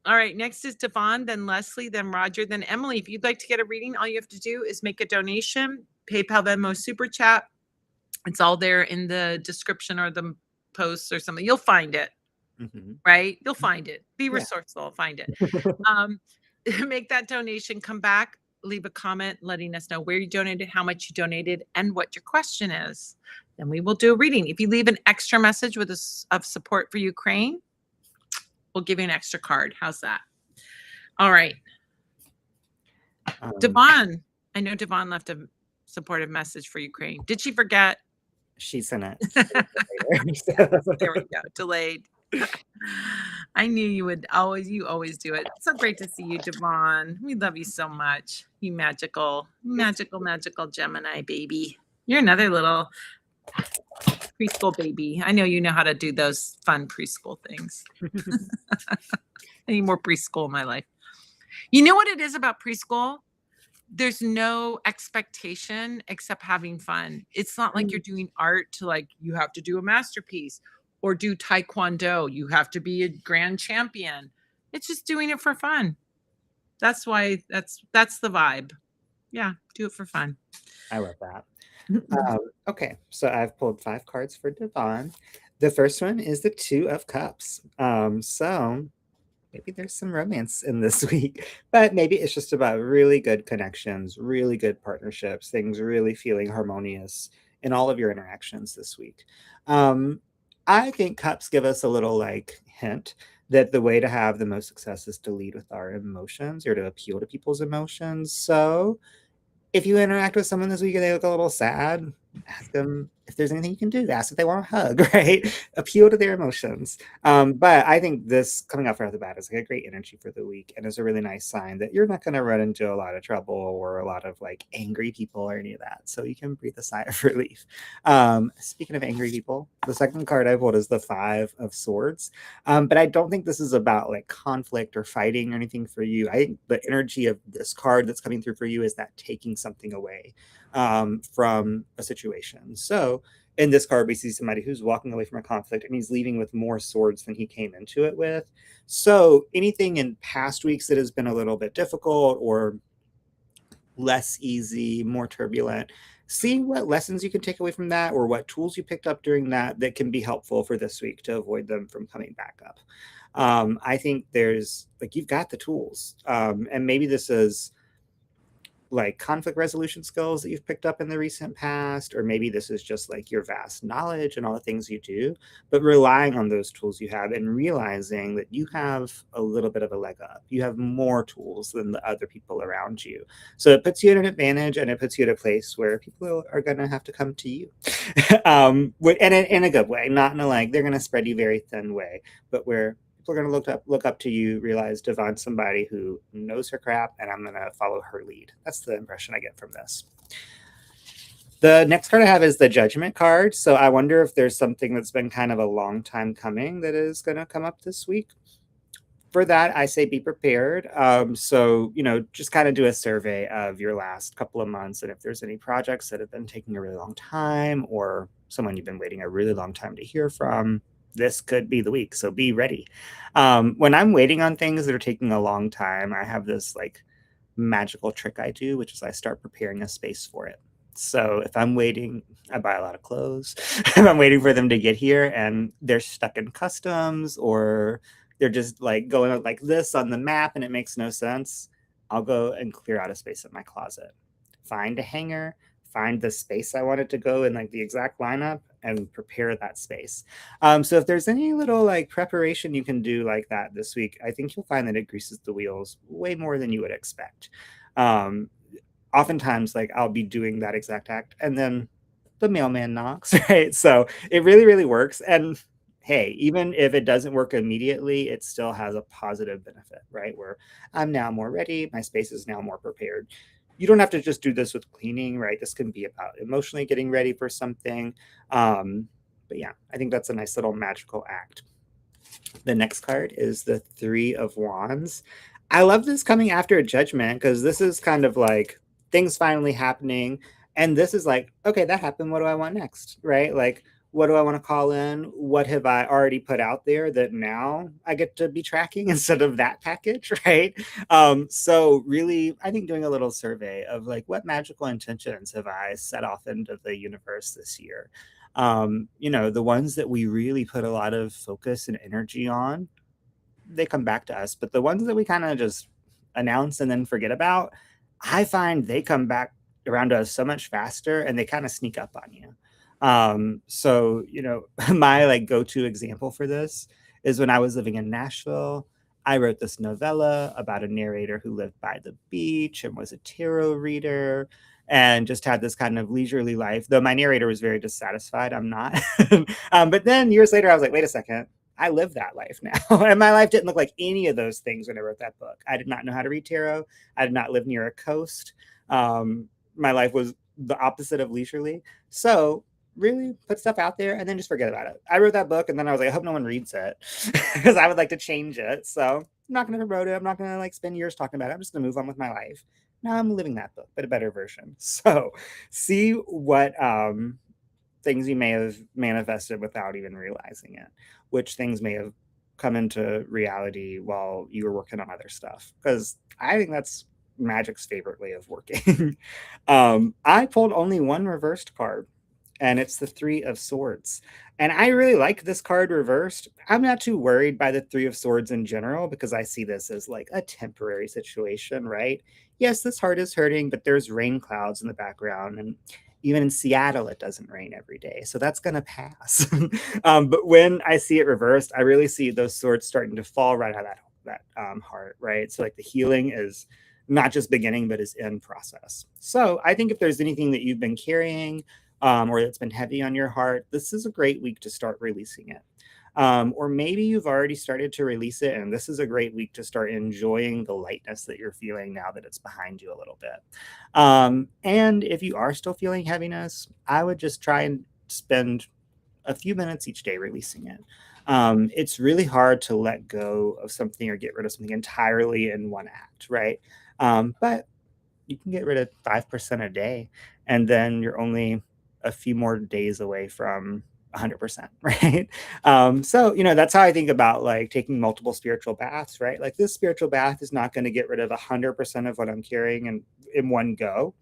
All right, next is Devon, then Leslie, then Roger, then Emily. If you'd like to get a reading, all you have to do is make a donation, PayPal, Venmo, Super Chat. It's all there in the description or the posts or something. You'll find it, Mhm. right? You'll find it. Be Yeah. resourceful, find it. Um, make that donation, come back, leave a comment letting us know where you donated, how much you donated, and what your question is. Then we will do a reading. If you leave an extra message with of support for Ukraine, we'll give you an extra card. How's that? All right. Um, Devon. I know Devon left a supportive message for Ukraine. Did she forget? she sent it a little bit later. There So. we go. Delayed. I knew you always do it. So great to see you, Devon. We love you so much. You magical, magical, magical Gemini baby. You're another little preschool baby. I know you know how to do those fun preschool things. I need more preschool in my life. You know what it is about preschool? There's no expectation except having fun. It's not like you're doing art to, like, you have to do a masterpiece, or do taekwondo, you have to be a grand champion. It's just doing it for fun. That's why that's the vibe. Yeah, do it for fun. I love that. Okay, so I've pulled 5 cards for Devon. The first one is the Two of Cups. So maybe there's some romance in this week, but maybe it's just about really good connections, really good partnerships, things really feeling harmonious in all of your interactions this week. Um, I think cups give us a little like hint that the way to have the most success is to lead with our emotions or to appeal to people's emotions. So if you interact with someone this week and they look a little sad, ask them if there's anything you can do. Ask if they want a hug, right? Appeal to their emotions. But I think this coming out right off the bat is like a great energy for the week and is a really nice sign that you're not going to run into a lot of trouble or a lot of like angry people or any of that. So you can breathe a sigh of relief. Speaking of angry people, the second card I pulled is the Five of Swords. But I don't think this is about like conflict or fighting or anything for you. I think the energy of this card that's coming through for you is that taking something away from a situation. So in this card, we see somebody who's walking away from a conflict and he's leaving with more swords than he came into it with. So anything in past weeks that has been a little bit difficult or less easy, more turbulent, see what lessons you can take away from that or what tools you picked up during that that can be helpful for this week to avoid them from coming back up. I think there's like you've got the tools, and maybe this is like conflict resolution skills that you've picked up in the recent past, or maybe this is just like your vast knowledge and all the things you do, but relying on those tools you have and realizing that you have a little bit of a leg up. You have more tools than the other people around you. So it puts you at an advantage and it puts you at a place where people are going to have to come to you. And in a good way, not in a like, they're going to spread you very thin way, but where people are going to look up to you, realize Devon's somebody who knows her crap, and I'm going to follow her lead. That's the impression I get from this. The next card I have is the Judgment card. So I wonder if there's something that's been kind of a long time coming that is going to come up this week. For that, I say be prepared. So, just kind of do a survey of your last couple of months. And if there's any projects that have been taking a really long time or someone you've been waiting a really long time to hear from, this could be the week. So be ready. When I'm waiting on things that are taking a long time, I have this like magical trick I do, which is I start preparing a space for it. So if I'm waiting, I buy a lot of clothes. If I'm waiting for them to get here and they're stuck in customs or they're just like going like this on the map and it makes no sense, I'll go and clear out a space in my closet, find a hanger, find the space I want it to go in, like the exact lineup, and prepare that space. So if there's any little like preparation you can do like that this week, I think you'll find that it greases the wheels way more than you would expect. Um, Oftentimes, like I'll be doing that exact act, and then the mailman knocks, right? So it really, really works. And hey, even if it doesn't work immediately, it still has a positive benefit, right? Where I'm now more ready, my space is now more prepared. You don't have to just do this with cleaning, right? This can be about emotionally getting ready for something. But yeah, I think that's a nice little magical act. The next card is the Three of Wands. I love this coming after a judgment because this is kind of like things finally happening. And this is like, okay, that happened. What do I want next? Right? Like, what do I want to call in? What have I already put out there that now I get to be tracking instead of that package? Right. So, really, I think doing a little survey of like, what magical intentions have I set off into the universe this year? The ones that we really put a lot of focus and energy on, they come back to us. But the ones that we kind of just announce and then forget about, I find they come back around to us so much faster and they kind of sneak up on you. My like go-to example for this is when I was living in Nashville. I wrote this novella about a narrator who lived by the beach and was a tarot reader and just had this kind of leisurely life. Though my narrator was very dissatisfied, I'm not. But then years later, I was like, wait a second, I live that life now. And my life didn't look like any of those things when I wrote that book. I did not know how to read tarot. I did not live near a coast. My life was the opposite of leisurely. So really put stuff out there and then just forget about it. I wrote that book and then I was like, I hope no one reads it because I would like to change it. So I'm not going to promote it. I'm not going to like spend years talking about it. I'm just going to move on with my life. Now I'm living that book, but a better version. So see what things you may have manifested without even realizing it, which things may have come into reality while you were working on other stuff. Because I think that's magic's favorite way of working. I pulled only one reversed card, and it's the Three of Swords. And I really like this card reversed. I'm not too worried by the Three of Swords in general because I see this as like a temporary situation, right? Yes, this heart is hurting, but there's rain clouds in the background. And even in Seattle, it doesn't rain every day. So that's going to pass. But when I see it reversed, I really see those swords starting to fall right out of that heart, right? So like the healing is not just beginning, but is in process. So I think if there's anything that you've been carrying or that's been heavy on your heart, this is a great week to start releasing it. Or maybe you've already started to release it, and this is a great week to start enjoying the lightness that you're feeling now that it's behind you a little bit. And if you are still feeling heaviness, I would just try and spend a few minutes each day releasing it. It's really hard to let go of something or get rid of something entirely in one act, right? But you can get rid of 5% a day, and then you're only a few more days away from 100%, right? That's how I think about like taking multiple spiritual baths, right? Like this spiritual bath is not going to get rid of 100% of what I'm carrying in one go.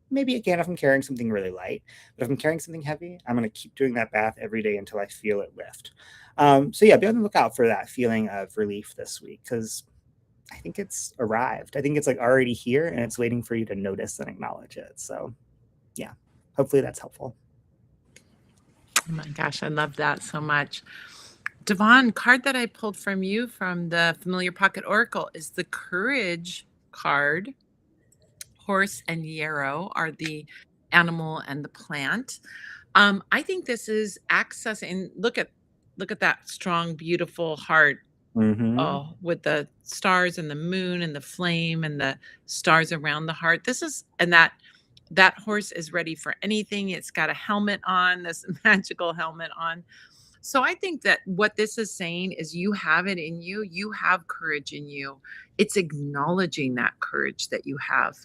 Maybe it can if I'm carrying something really light, but if I'm carrying something heavy, I'm going to keep doing that bath every day until I feel it lift. Be on the lookout for that feeling of relief this week because I think it's arrived. I think it's like already here and it's waiting for you to notice and acknowledge it. So, yeah, hopefully that's helpful. Oh my gosh, I love that so much. Devon, card that I pulled from you from the Familiar Pocket Oracle is the Courage card. Horse and yarrow are the animal and the plant. I think this is access and look at that strong, beautiful heart. Mm-hmm. Oh, with the stars and the moon and the flame and the stars around the heart. This is and that horse is ready for anything. It's got a helmet on, this magical helmet on. So I think that what this is saying is you have it in you. You have courage in you. It's acknowledging that courage that you have.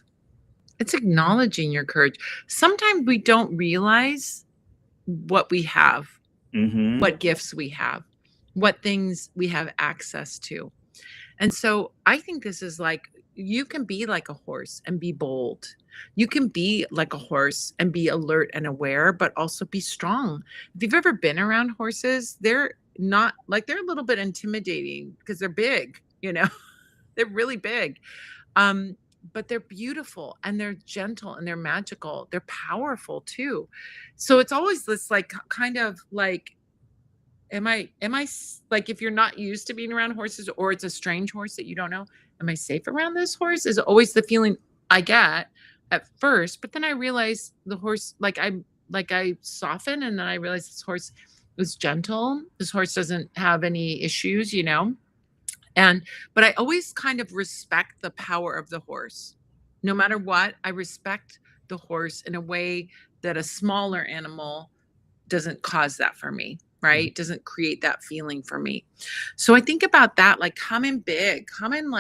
It's acknowledging your courage. Sometimes we don't realize what we have, Mm-hmm. what gifts we have, what things we have access to. And so I think this is like you can be like a horse and be bold. You can be like a horse and be alert and aware, but also be strong. If you've ever been around horses, not like they're a little bit intimidating because they're big, they're really big. Um, but they're beautiful and they're gentle and they're magical. They're powerful too. So it's always this like kind of like, like if you're not used to being around horses or it's a strange horse that you don't know, am I safe around this horse? Is always the feeling I get at first. But then I realize the horse, like I soften and then I realize this horse is gentle. This horse doesn't have any issues. And but I always kind of respect the power of the horse. No matter what, I respect the horse in a way that a smaller animal doesn't cause that for me, right? Doesn't create that feeling for me. So I think about that, like come in big, come in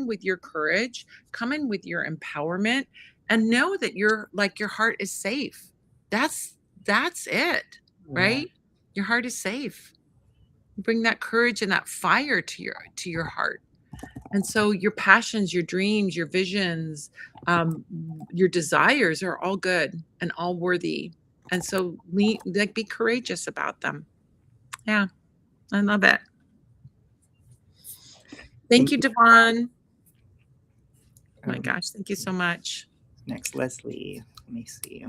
with your courage, come in with your empowerment and know that your heart is safe. That's it, Yeah. right? Your heart is safe. Bring that courage and that fire to your heart. And so your passions, your dreams, your visions, um, your desires are all good and all worthy. And so like be courageous about them. Yeah, I love it. Thank Thank you, you. Devon. Oh my Um, gosh, thank you so much. Next, Leslie. Let me see.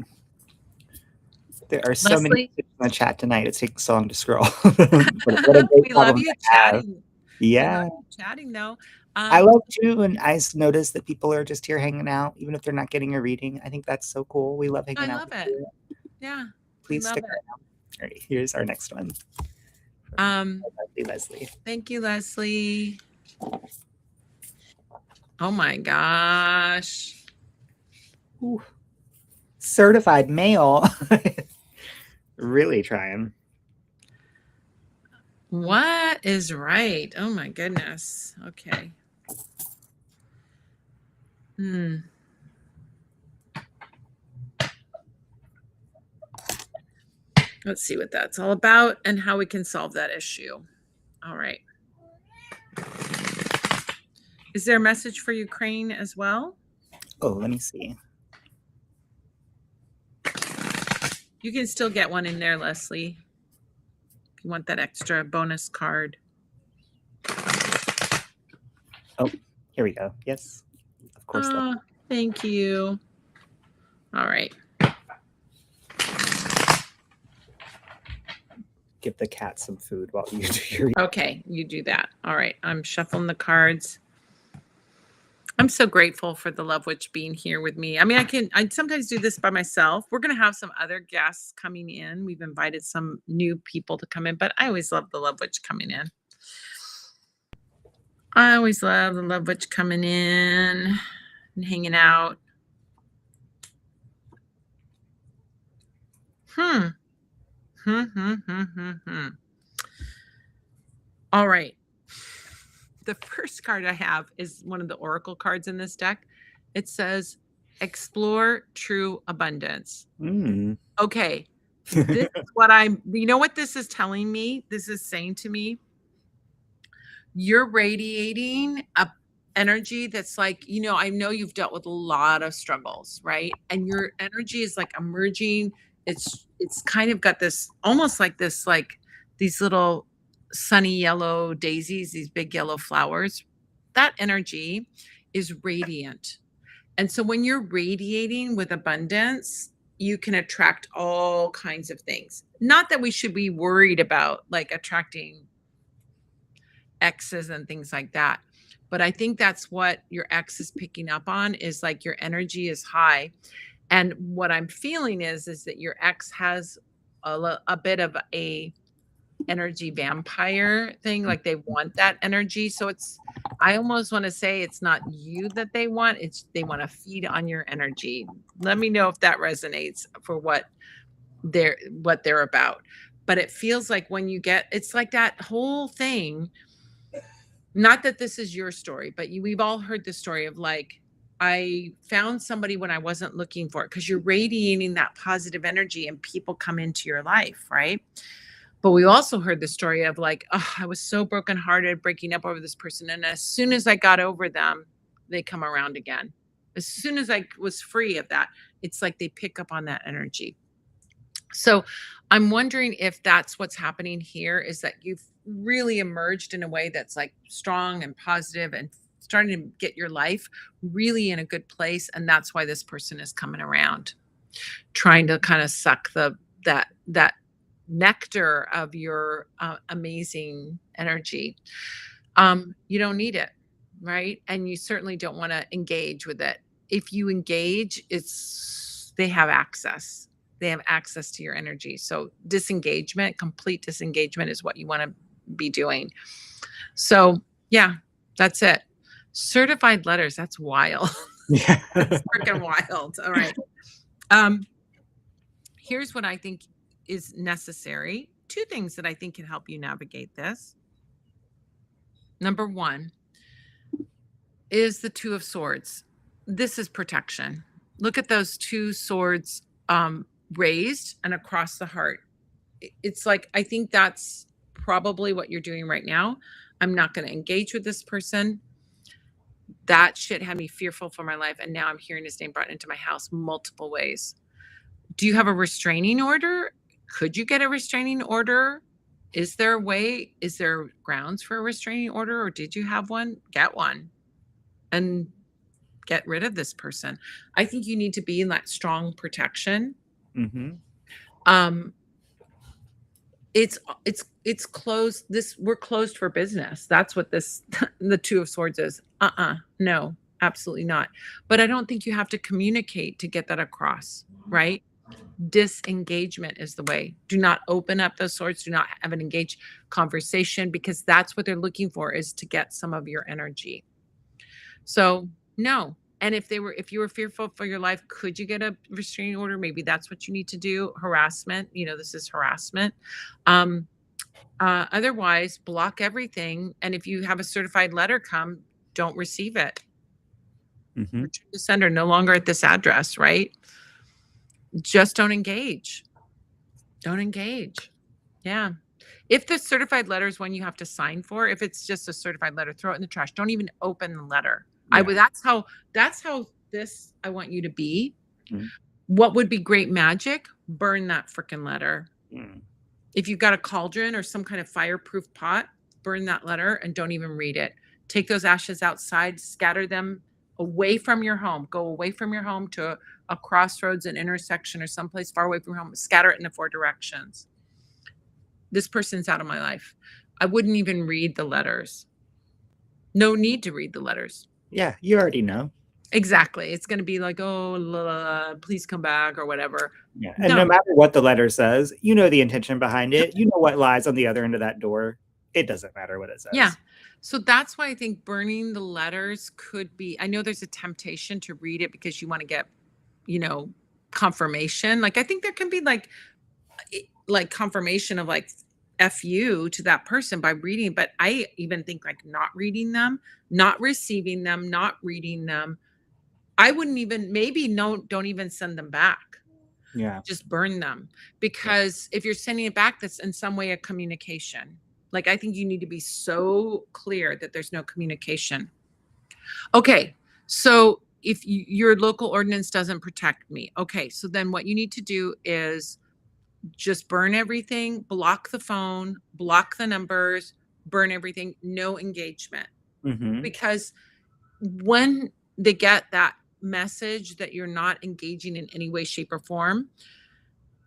There are so many Leslie, in the chat tonight. It's taking so long to scroll. But what a great we love problem you to have. chatting. We love Yeah. you chatting though. I Um, love too, and notice that people are just here hanging out, even if they're not getting a reading. I think that's so cool. We love I hanging out love with it. you. Yeah, we Please love stick it. around. All right, here's our next one from Um, Leslie. thank you, Leslie. Oh my gosh. Ooh, certified male. Really trying. What is right? Oh my goodness. Okay. Hmm. Let's see what that's all about and how we can solve that issue. All right. Is there a message for Ukraine as well? Oh, let me see. You can still get one in there, Leslie, if you want that extra bonus card. Oh, here we go. Yes, of course. Oh, thank you. All right. Give the cat some food while you do your. Okay, you do that. All right. I'm shuffling the cards. I'm so grateful for the Love Witch being here with me. I mean, I sometimes do this by myself. We're going to have some other guests coming in. We've invited some new people to come in, but I always love the Love Witch coming in. I always love the Love Witch coming in and hanging out. Hmm. All right. The first card I have is one of the oracle cards in this deck. It says, explore true abundance. Mm. Okay. This is what you know what this is telling me? This is saying to me, you're radiating a energy that's like, I know you've dealt with a lot of struggles, right? And your energy is like emerging. It's kind of got this almost like this, like these little sunny yellow daisies, these big yellow flowers. That energy is radiant. And so when you're radiating with abundance, you can attract all kinds of things. Not that we should be worried about like attracting exes and things like that. But I think that's what your ex is picking up on is like your energy is high. And what I'm feeling is that your ex has a bit of a energy vampire thing, like they want that energy. So I almost want to say it's not you that they want, it's they want to feed on your energy. Let me know if that resonates for what they're about. But it feels like when you get, it's like that whole thing. Not that this is your story, but we've all heard the story of like, I found somebody when I wasn't looking for it, because you're radiating that positive energy and people come into your life, right? But we also heard the story of like, oh, I was so brokenhearted breaking up over this person. And as soon as I got over them, they come around again. As soon as I was free of that, it's like they pick up on that energy. So I'm wondering if that's what's happening here, is that you've really emerged in a way that's like strong and positive and starting to get your life really in a good place. And that's why this person is coming around, trying to kind of suck that nectar of your amazing energy. You don't need it, right? And you certainly don't want to engage with it. If you engage, it's they have access. They have access to your energy. So disengagement, complete disengagement is what you want to be doing. So yeah, that's it. Certified letters, that's wild. Yeah. That's freaking wild. All right. Um, Here's what I think is necessary. Two things that I think can help you navigate this. Number one is the Two of Swords. This is protection. Look at those two swords raised and across the heart. It's like, I think that's probably what you're doing right now. I'm not going to engage with this person. That shit had me fearful for my life. And now I'm hearing his name brought into my house multiple ways. Do you have a restraining order? Could you get a restraining order? Is there a way? Is there grounds for a restraining order, or did you have one? Get one and get rid of this person. I think you need to be in that strong protection. Mm-hmm. Um, it's closed. We're closed for business. That's what this the Two of Swords is. No, absolutely not. But I don't think you have to communicate to get that across, right? Disengagement is the way. Do not open up those swords. Do not have an engaged conversation, because that's what they're looking for, is to get some of your energy. So no. And if you were fearful for your life, could you get a restraining order? Maybe that's what you need to do. Harassment, this is harassment. Otherwise, block everything. And if you have a certified letter come, don't receive it. Mm-hmm. Return to sender, no longer at this address, right? Just don't engage. Don't engage. Yeah. If the certified letter is one you have to sign for, if it's just a certified letter, throw it in the trash. Don't even open the letter. Yeah. That's how this I want you to be. Mm. What would be great magic? Burn that freaking letter. Mm. If you've got a cauldron or some kind of fireproof pot, burn that letter and don't even read it. Take those ashes outside, scatter them away from your home. Go away from your home to a crossroads, an intersection, or someplace far away from home. Scatter it in the four directions. This person's out of my life. I wouldn't even read the letters. No need to read the letters. Yeah, you already know. Exactly. It's going to be like, oh, please come back or whatever. Yeah. And no matter what the letter says, you know the intention behind it. You know what lies on the other end of that door. It doesn't matter what it says. Yeah. So that's why I think burning the letters could be, I know there's a temptation to read it because you want to get, confirmation. Like, I think there can be like confirmation of like F you to that person by reading. But I even think like not reading them, not receiving them, not reading them. I wouldn't even, don't even send them back. Yeah. Just burn them. Because if you're sending it back, that's in some way a communication. Like, I think you need to be so clear that there's no communication. Okay. So if your local ordinance doesn't protect me. Okay. So then what you need to do is just burn everything, block the phone, block the numbers, burn everything, no engagement. Mm-hmm. Because when they get that message that you're not engaging in any way, shape, or form,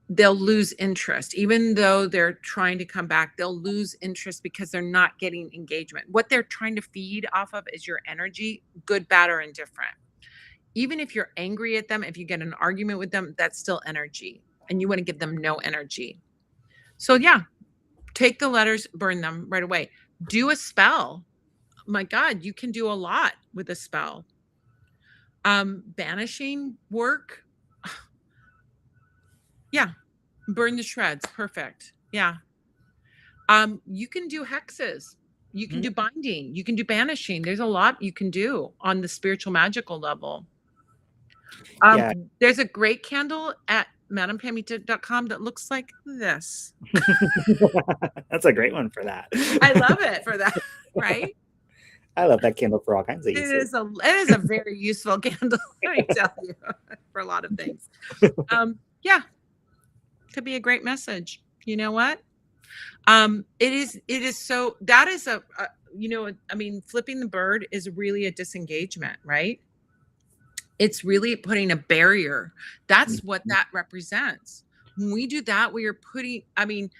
they'll lose interest. Even though they're trying to come back, they'll lose interest because they're not getting engagement. What they're trying to feed off of is your energy, good, bad, or indifferent. Even if you're angry at them, if you get an argument with them, that's still energy. And you want to give them no energy. So yeah, take the letters, burn them right away. Do a spell. My God, you can do a lot with a spell. Banishing work. Yeah. Burn the shreds. Perfect. Yeah. You can do hexes. You can do binding. You can do banishing. There's a lot you can do on the spiritual magical level. Yeah. There's a great candle at madampamita.com that looks like this. That's a great one for that. I love it for that, right? I love that candle for all kinds of uses. It is a very useful candle, let me tell you, for a lot of things. Yeah. Could be a great message. You know what? It is so that is I mean, flipping the bird is really a disengagement, right? It's really putting a barrier. That's what Mhm. that represents. When we do that, we are putting, I mean,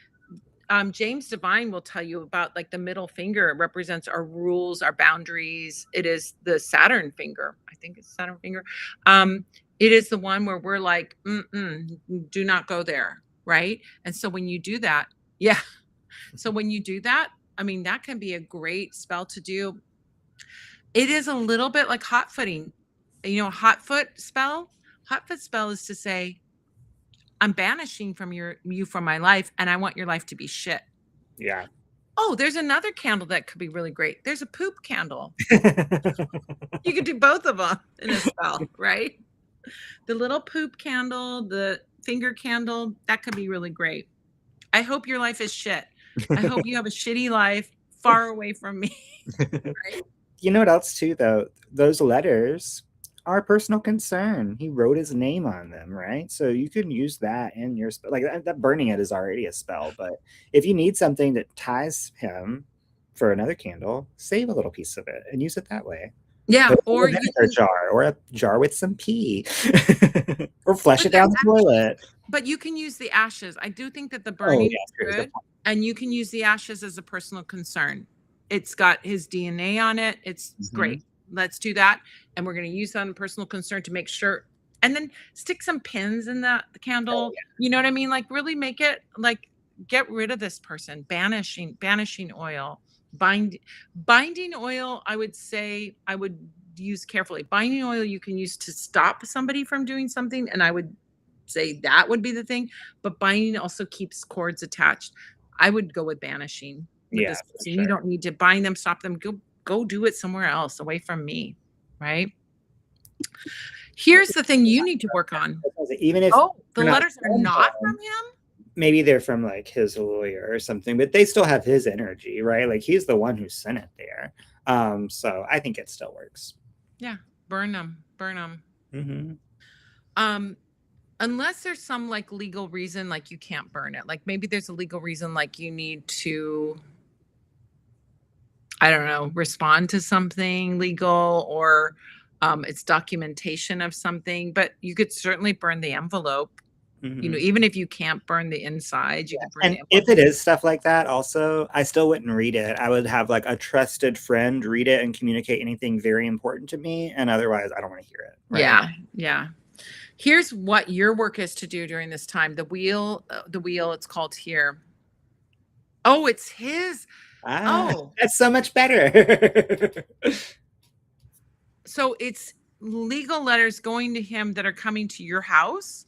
James Devine will tell you about like the middle finger. It represents our rules, our boundaries. It is the Saturn finger. I think it's Saturn finger. Um, it is the one where we're like, mm-mm, do not go there, right? And so when you do that, yeah. So when you do that, I mean, that can be a great spell to do. It is a little bit like hot footing. You know, a hot foot spell. Hot foot spell is to say, I'm banishing from you from my life, and I want your life to be shit. Yeah. Oh, there's another candle that could be really great. There's a poop candle. You could do both of them in a spell, right? The little poop candle, the finger candle, that could be really great. I hope your life is shit. I hope you have a shitty life far away from me, right? You know what else too, though? Those letters are personal concern. He wrote his name on them, right? So you can use that in your spell. Like that burning it is already a spell, but if you need something that ties him for another candle, save a little piece of it and use it that way. Yeah, Put it in or a you vinegar can jar or a jar with some pee, or flush but it there's down the actually toilet. but you can use the ashes. I do think that the Oh burning yeah, is true. Good good, point. and you can use the ashes as a personal concern. It's got his DNA on it. It's Mhm. great. Let's do that, and we're gonna use that on personal concern to make sure and then stick some pins in the Oh candle. You know what I mean? Like, really make it like, get rid of this person. Banishing oil. Binding oil, I would say I would use carefully. Binding oil you can use to stop somebody from doing something, and I would say that would be the thing, but binding also keeps cords attached. I would go with banishing with yeah, this for person. You sure. don't need to bind them, stop them. Go do it somewhere else away from me, right? Here's the thing you need to work on. Even if Oh, the they're not letters are from not him, from him? maybe they're from like his lawyer or something, but they still have his energy, right? Like he's the one who sent it there. So I think it still works. Yeah, burn them. Burn them. Hmm. Um unless there's some like legal reason like you can't burn it. Like maybe there's a legal reason like you need to I don't know, respond to something legal or it's documentation of something, but you could certainly burn the envelope. You know, Hmm. even if you can't burn the inside, you Yeah. could burn the And envelope. if it is stuff like that, also, I still wouldn't read it. I would have like a trusted friend read it and communicate anything very important to me. And otherwise, I don't want to hear it. Right. Yeah, yeah. Here's what your work is to do during this time. The wheel, it's called here. Oh, it's his. Ah, Oh, that's so much better. so it's legal letters going to him that are coming to your house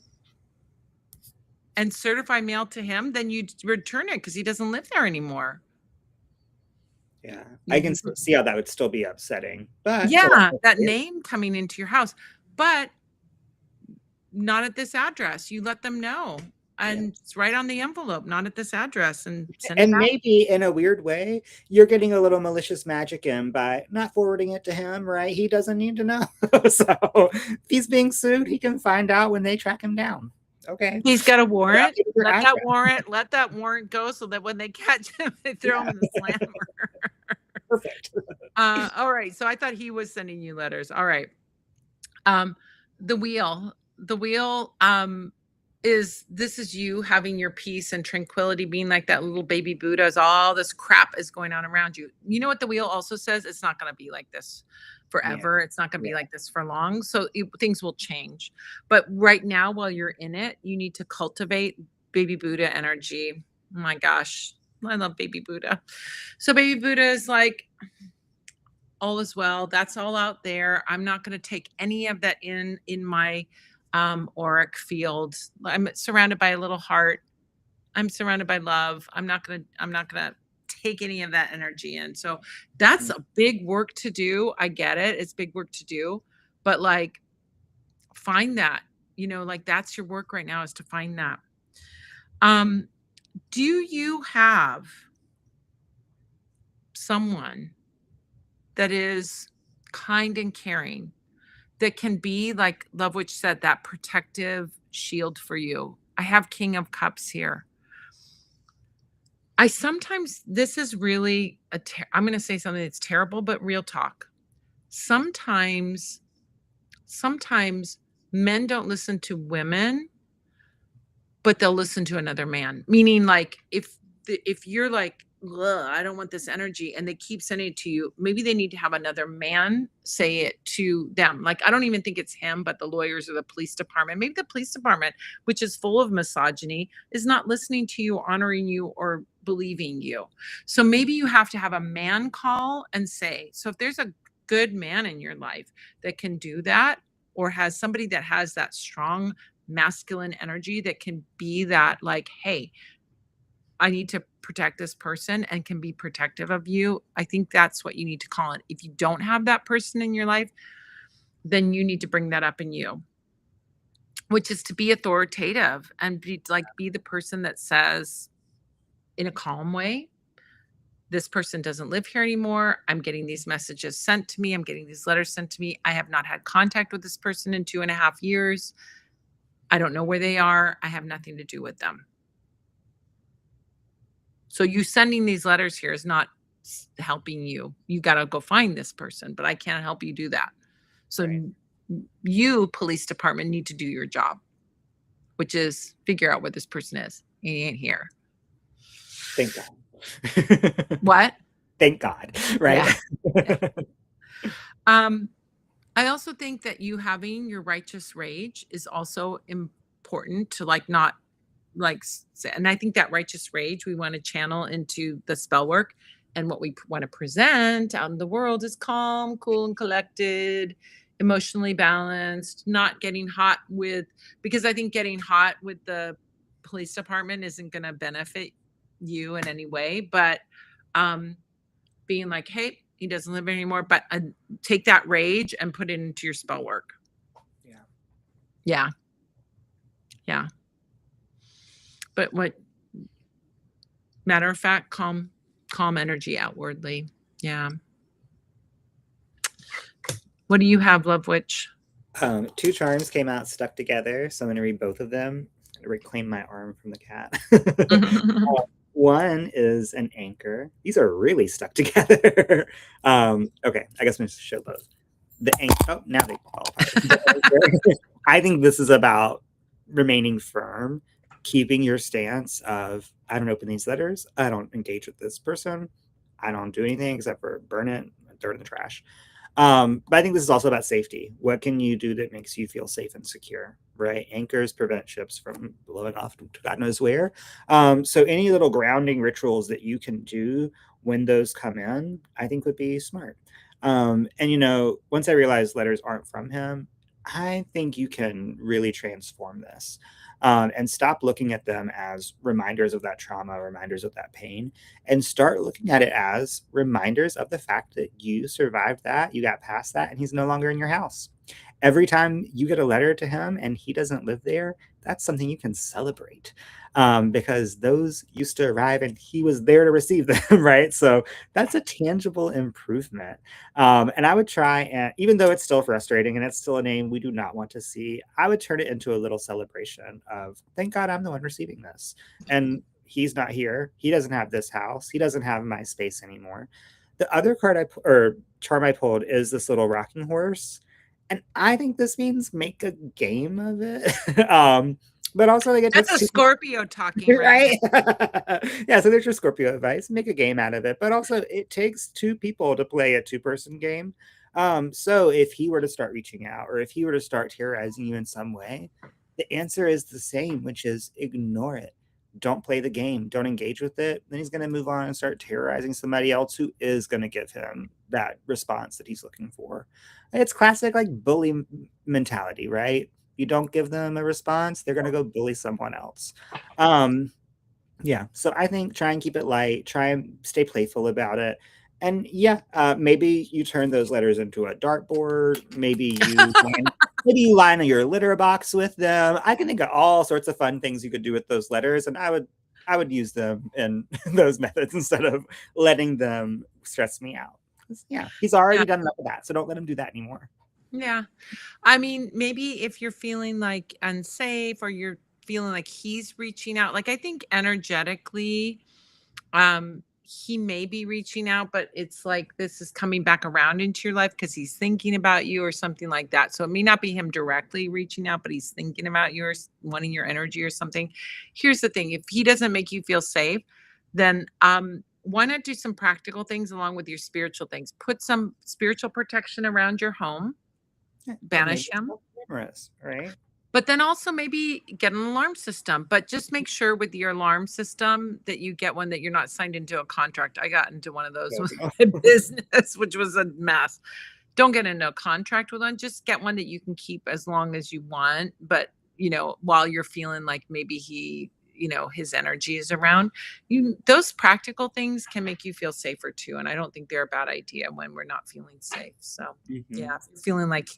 and certified mail to him, then you return it because he doesn't live there anymore. Yeah. I can Mhm. see how that would still be upsetting, but to let Yeah, them that hear. name coming into your house, but not at this address. You let them know, Yeah. and it's right on the envelope, not at this address, and send it And back. maybe in a weird way, you're getting a little malicious magic in by not forwarding it to him, right? He doesn't need to know. So if he's being sued, he can find out when they track him down. Okay. He's got a But I'll warrant. give you your address. Let that warrant go so that when they catch him, they throw him Yeah, in the slammer. perfect. All right. So I thought he was sending you letters. All right. Um, the wheel is this is you having your peace and tranquility, being like that little baby Buddha as all this crap is going on around you. You know what the wheel also says? It's not going to be like this Yeah. forever. It's not going to be Yeah. like this for long. So things will change. But right now, while you're in it, you need to cultivate baby Buddha energy. Oh my gosh. I love baby Buddha. So baby Buddha is like, all is well. That's all out there. I'm not going to take any of that in my auric field. I'm surrounded by a little heart. I'm surrounded by love. I'm not going to take any of that energy in. So that's Mhm. a big work to do. I get it. It's big work to do. But like find that. Like that's your work right now is to find that. Um do you have someone that is kind and caring that can be like Love Witch said, that protective shield for you I have King of Cups here. I sometimes this is really I'm going to say something that's terrible, but real talk. Sometimes sometimes men don't listen to women, but they'll listen to another man. Meaning, like, if you're like, "Ugh, I don't want this energy," and they keep sending it to you, maybe they need to have another man say it to them. Like, I don't even think it's him, but the lawyers or the police department. Maybe the police department, which is full of misogyny, is not listening to you, honoring you, or believing you. So maybe you have to have a man call and say, so if there's a good man in your life that can do that, or has somebody that has that strong masculine energy that can be that, like, hey, I need to protect this person and can be protective of you. I think that's what you need to call it. If you don't have that person in your life, then you need to bring that up in you, which is to be authoritative and be the person that says in a calm way, this person doesn't live here anymore. I'm getting these messages sent to me. I'm getting these letters sent to me. I have not had contact with this person in 2.5 years. I don't know where they are. I have nothing to do with them. So you sending these letters here is not helping you. You got to go find this person, but I can't help you do that. So Right. you, police department, need to do your job, which is figure out where this person is. He ain't here. Thank God. What? Thank God. Right. Yeah. Yeah. Um, I also think that you having your righteous rage is also important to, like, not like and I think that righteous rage we want to channel into the spell work, and what we want to present out in the world is calm, cool, and collected, emotionally balanced, not getting hot with, because I think getting hot with the police department isn't going to benefit you in any way, but um being like, hey, he doesn't live anymore, but take that rage and put it into your spell work. Yeah. Yeah. Yeah. But what matter of fact, calm energy outwardly. Yeah. What do you have, Love Witch? Two charms came out stuck together, so I'm going to read both of them. Reclaim my arm from the cat. One is an anchor. These are really stuck together. Okay, I guess I'm going to show both. The anchor. Oh, now they fall apart. I think this is about remaining firm, keeping your stance of I don't open these letters, I don't engage with this person, I don't do anything except for burn it, throw it in the trash. But I think this is also about safety. What can you do that makes you feel safe and secure, right? Anchors prevent ships from blowing off to God knows where. So any little grounding rituals that you can do when those come in, I think would be smart. And once I realized letters aren't from him, I think you can really transform this and stop looking at them as reminders of that trauma, reminders of that pain, and start looking at it as reminders of the fact that you survived that, you got past that, and he's no longer in your house. Every time you get a letter to him and he doesn't live there, that's something you can celebrate because those used to arrive and he was there to receive them, right? So that's a tangible improvement. And I would try, and even though it's still frustrating and it's still a name we do not want to see, I would turn it into a little celebration of, thank God I'm the one receiving this. And he's not here. He doesn't have this house. He doesn't have my space anymore. The other or charm I pulled is this little rocking horse. And I think this means make a game of it. But also, like, it That's takes a two, Scorpio talking right right? now. Yeah, so there's your Scorpio advice. Make a game out of it. But also, it takes two people to play a two-person game. So if he were to start reaching out or if he were to start terrorizing you in some way, the answer is the same, which is ignore it. Don't play the game. Don't engage with it. Then he's going to move on and start terrorizing somebody else who is going to give him that response that he's looking for. It's classic, like, bully mentality, right? You don't give them a response, they're going to go bully someone else. Yeah, so I think try and keep it light, try and stay playful about it. And yeah, maybe you turn those letters into a dartboard. Maybe you line your litter box with them. I can think of all sorts of fun things you could do with those letters, and I would use them in those methods instead of letting them stress me out. Yeah, he's Yeah. already done enough of that, so don't let him do that anymore. Yeah. I mean, maybe if you're feeling like unsafe or you're feeling like he's reaching out. Like I think energetically, he may be reaching out, but it's like this is coming back around into your life because he's thinking about you or something like that. So it may not be him directly reaching out, but he's thinking about you or wanting your energy or something. Here's the thing: if he doesn't make you feel safe, then why not do some practical things along with your spiritual things? Put some spiritual protection around your home, Yeah, and maybe banish him, cameras, right? but then also maybe get an alarm system, but just make sure with your alarm system that you get one that you're not signed into a contract. I got into one of those No, with no. my business, which was a mess. Don't get into a contract with one. Just get one that you can keep as long as you want. But, while you're feeling like maybe his energy is around you, those practical things can make you feel safer too. And I don't think they're a bad idea when we're not feeling safe. So, Mhm. yeah, if you're feeling like,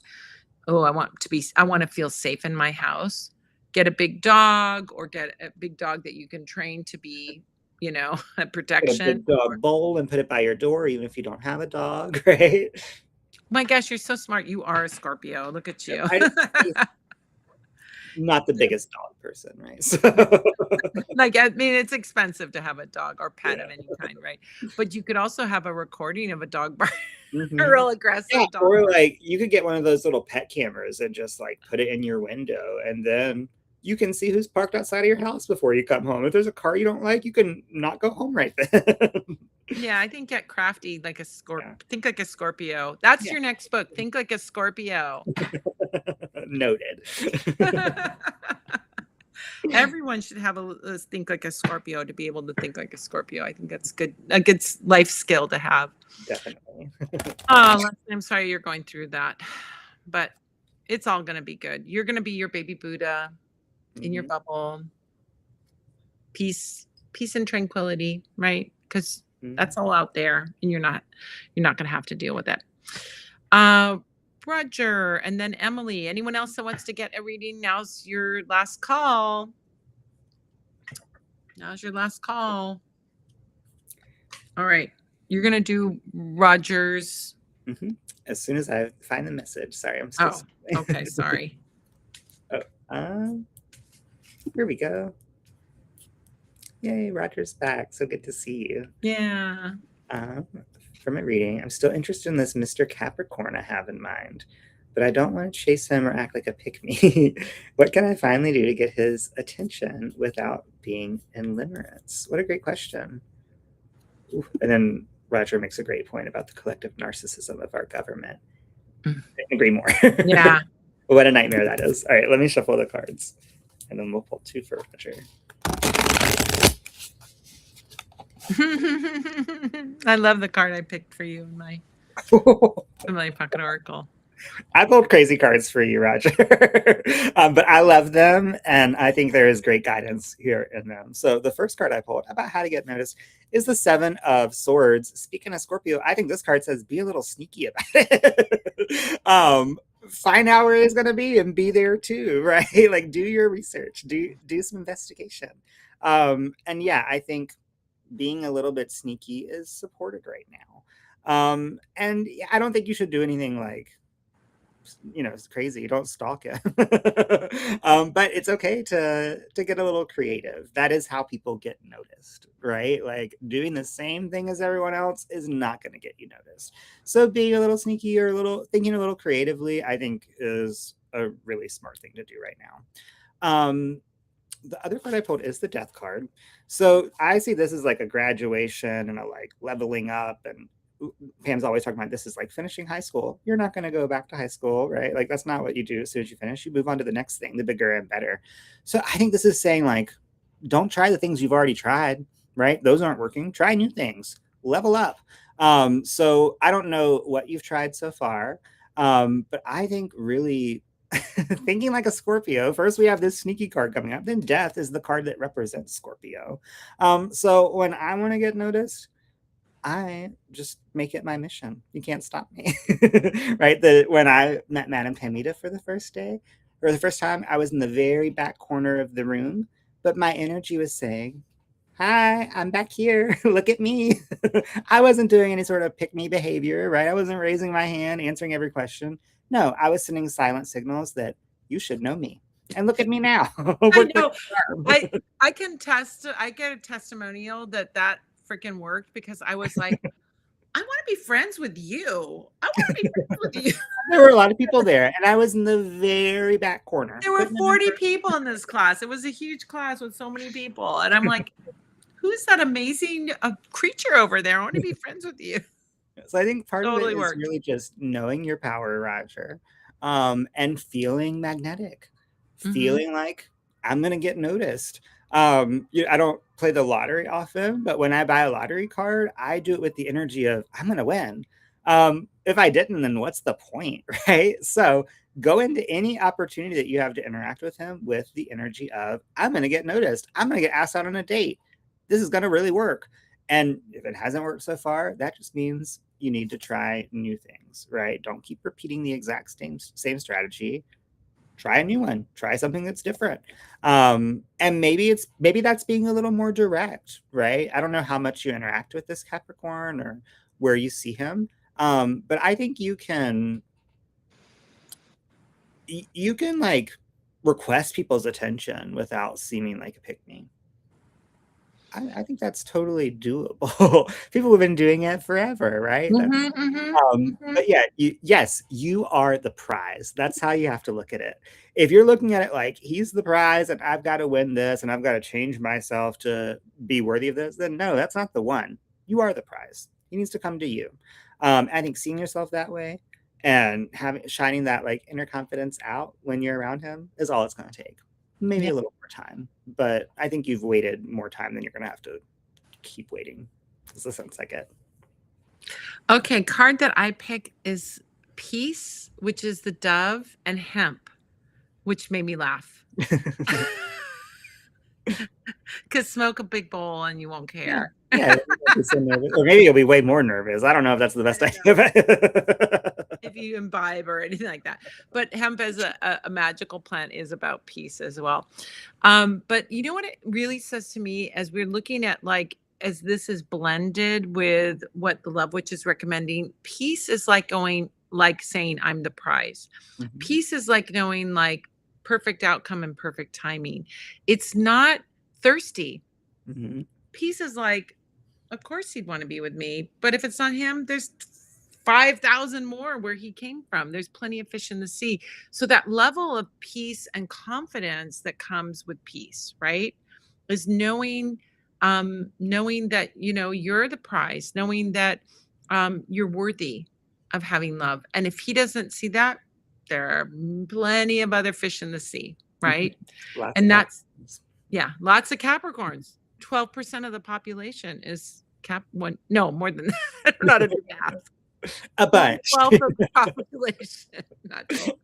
oh, I want to feel safe in my house. Get a big dog or get a big dog that you can train to be, a Get a protection. big dog bowl and put it by your door, even if you don't have a dog, right? My gosh, you're so smart. You are a Scorpio. Look at Yep, you. I'm just not the biggest dog person, right? So, Like, I mean, it's expensive to have a dog or pet of yeah. any kind, right? But you could also have a recording of a dog bark, a Mhm. real Yeah, aggressive dog or, bark. like, you could get one of those little pet cameras and just, like, put it in your window, and then you can see who's parked outside of your house before you come home. If there's a car you don't like, you can not go home right then. Yeah, I think get crafty like a Yeah. think like a Scorpio. That's Yeah. your next book. Think like a Scorpio. Noted. Everyone should have a think like a Scorpio to be able to think like a Scorpio. I think that's good. A good life skill to have. Definitely. Oh, Leslie, I'm sorry you're going through that, but it's all going to be good. You're going to be your baby Buddha in your Mhm, bubble, peace and tranquility, right? Because mhm. that's all out there, and you're not going to have to deal with it. Uh, Roger, and then Emily. Anyone else that wants to get a reading? Now's your last call. Now's your last call. All right. You're going to do Roger's. Mhm. As soon as I find the message. Sorry, I'm still Oh, scrolling. okay. Sorry. Oh, here we go. Yay, Roger's back. So good to see you. Yeah. Um, from a reading, I'm still interested in this Mr. Capricorn I have in mind, but I don't want to chase him or act like a pick me. What can I finally do to get his attention without being in limerence? What a great question. Ooh, and then Roger makes a great point about the collective narcissism of our government. Mm. I agree more. Yeah. What a nightmare that is. All right, let me shuffle the cards, and then we'll pull two for Roger. I love the card I picked for you in my pocket oracle. I pulled crazy cards for you, Roger. But I love them, and I think there is great guidance here in them. So the first card I pulled about how to get noticed is the Seven of Swords. Speaking of Scorpio, I think this card says be a little sneaky about it. Find out where it's going to be and be there too, right? Like do your research, do some investigation. And yeah, I think being a little bit sneaky is supported right now. And I don't think you should do anything like it's crazy. Don't stalk it. But it's okay to get a little creative. That is how people get noticed, right? Like doing the same thing as everyone else is not going to get you noticed. So being a little sneaky or a little thinking a little creatively, I think is a really smart thing to do right now. The other card I pulled is the death card. So I see this as like a graduation and a like leveling up. And Pam's always talking about this is like finishing high school. You're not going to go back to high school, right? Like that's not what you do as soon as you finish. You move on to the next thing, the bigger and better. So I think this is saying like, don't try the things you've already tried, right? Those aren't working. Try new things. Level up. So I don't know what you've tried so far, but I think really thinking like a Scorpio, first we have this sneaky card coming up, then death is the card that represents Scorpio. So when I want to get noticed, I just make it my mission. You can't stop me. Right? When I met Madame Pamita for the first day, or the first time, I was in the very back corner of the room, but my energy was saying, hi, I'm back here. Look at me. I wasn't doing any sort of pick me behavior, right? I wasn't raising my hand, answering every question. No, I was sending silent signals that you should know me. And look at me now I with the know. arm. I get a testimonial that that freaking worked because I was like, I want to be friends with you. I want to be friends with you. There were a lot of people there, and I was in the very back corner. There were Couldn't have been 40 people in this class. It was a huge class with so many people. And I'm like, who's that amazing creature over there? I want to be friends with you. So I think part of it Totally is worked. really just knowing your power, Roger, and feeling magnetic, Hmm. feeling like I'm gonna get noticed. I don't play the lottery often, but when I buy a lottery card, I do it with the energy of I'm gonna win. If I didn't, then what's the point, right? So go into any opportunity that you have to interact with him with the energy of I'm gonna get noticed. I'm gonna get asked out on a date. This is gonna really work. And if it hasn't worked so far, that just means you need to try new things, right? Don't keep repeating the exact same strategy. Try a new one. Try something that's different. And maybe that's being a little more direct, right? I don't know how much you interact with this Capricorn or where you see him, but I think you can like request people's attention without seeming like a pick me. I think that's totally doable. People have been doing it forever, right? That's Hmm. Hmm. Hmm. but yeah, yes, you are the prize. That's how you have to look at it. If you're looking at it like he's the prize and I've got to win this and I've got to change myself to be worthy of this, then no, that's not the one. You are the prize. He needs to come to you. I think seeing yourself that way and having shining that like inner confidence out when you're around him is all it's going to take. Maybe Yeah. a little more time, but I think you've waited more time than you're going to have to keep waiting. Is the sense I get. Okay. Card that I pick is peace, which is the dove, and hemp, which made me laugh. Because smoke a big bowl and you won't Yeah, care. yeah. Be so nervous. Or maybe you'll be way more nervous. I don't know if that's the best I idea. But if you imbibe or anything like that. But hemp as a magical plant is about peace as well. But you know what it really says to me as we're looking at like as this is blended with what the love witch is recommending, peace is like going like saying I'm the prize. Mhm, Peace is like knowing like perfect outcome and perfect timing. It's not thirsty. mhm, Peace is like of course he'd want to be with me, but if it's not him, there's 5,000 more where he came from. There's plenty of fish in the sea. So that level of peace and confidence that comes with peace, right? Is knowing that you're the prize, knowing that you're worthy of having love. And if he doesn't see that, there are plenty of other fish in the sea, mhm. right? Lots of And that's Capricorns. yeah, lots of Capricorns. 12% of the population is Cap one no, more than that. I don't know how to do math. A bunch. 1/12 of the population, not 12%.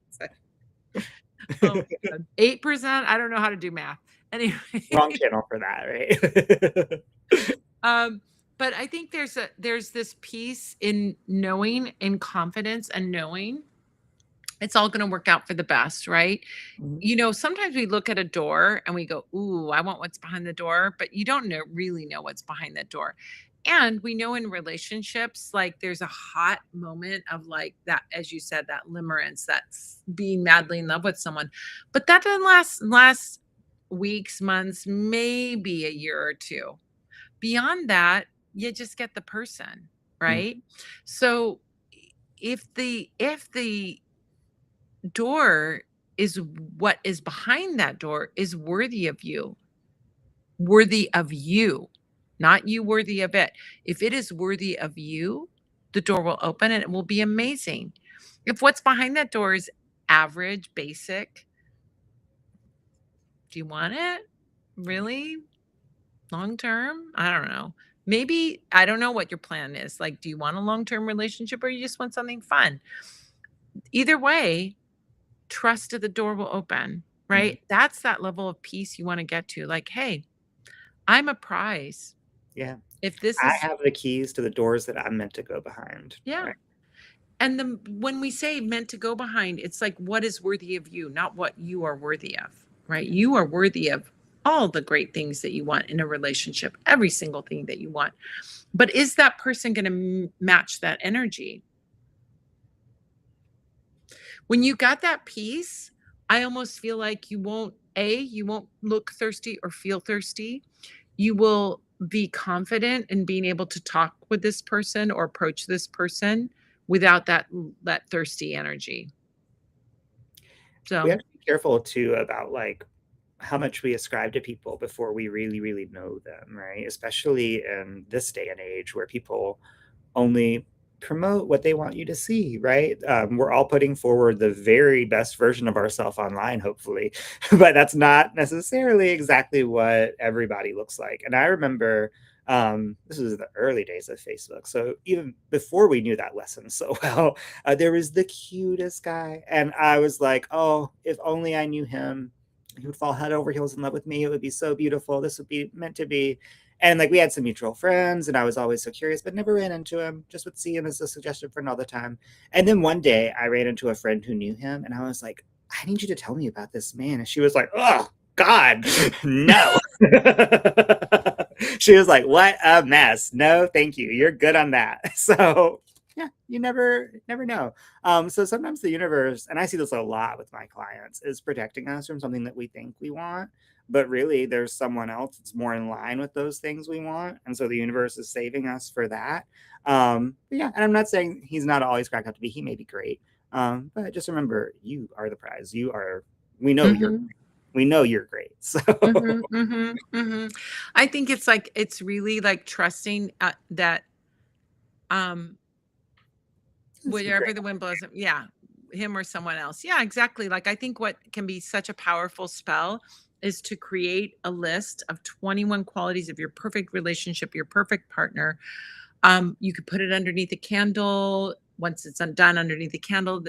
Oh my god. 8%? I don't know how to do math. Anyway, Wrong channel for that, right? um, but I think there's this piece in knowing, in confidence and knowing it's all gonna work out for the best, right? Mhm, Sometimes we look at a door and we go, "Ooh, I want what's behind the door," but you don't really know what's behind that door. And we know in relationships, like there's a hot moment of like that, as you said, that limerence, that's being madly in love with someone. But that doesn't last weeks, months, maybe a year or two. Beyond that, you just get the person, mhm, right? So if the door is what is behind that door is worthy of you, not you worthy of it. If it is worthy of you, the door will open and it will be amazing. If what's behind that door is average, basic, do you want it? Really? Long term? I don't know. Maybe I don't know what your plan is. Like, do you want a long term relationship or you just want something fun? Either way, trust that the door will open, mhm. right? That's that level of peace you want to get to. Like, hey, I'm a prize. Yeah. If this I is, have the keys to the doors that I'm meant to go behind, yeah. right? And when we say meant to go behind, it's like what is worthy of you, not what you are worthy of, right? Yeah. You are worthy of all the great things that you want in a relationship, every single thing that you want. But is that person going to match that energy? When you got that peace, I almost feel like you won't look thirsty or feel thirsty. You will be confident in being able to talk with this person or approach this person without that thirsty energy. We So, have to be careful too about like how much we ascribe to people before we really, really know them, right? Especially in this day and age where people only promote what they want you to see, right? We're all putting forward the very best version of ourselves online, hopefully, but that's not necessarily exactly what everybody looks like. And I remember this was the early days of Facebook. So even before we knew that lesson so well, there was the cutest guy. And I was like, oh, if only I knew him, he would fall head over heels in love with me. It would be so beautiful. This would be meant to be. And like we had some mutual friends, and I was always so curious, but never ran into him. Just would see him as a suggested friend all the time. And then one day I ran into a friend who knew him, and I was like, I need you to tell me about this man. And she was like, oh, God, no. She was like, what a mess. No, thank you. You're good on that. So yeah, you never know. So sometimes the universe, and I see this a lot with my clients, is protecting us from something that we think we want, but really there's someone else that's more in line with those things we want, and so the universe is saving us for that. But yeah, and I'm not saying he's not always cracked up to be. He may be great, but just remember, you are the prize. You are. We know you're. mhm, We know you're great. So mhm, mhm, mhm. I think it's like it's really like trusting, that, um, it's great. wherever the wind blows, yeah, him or someone else. Yeah, exactly. Like, I think what can be such a powerful spell is to create a list of 21 qualities of your perfect relationship, your perfect partner. You could put it underneath a candle. Once it's undone underneath the candle,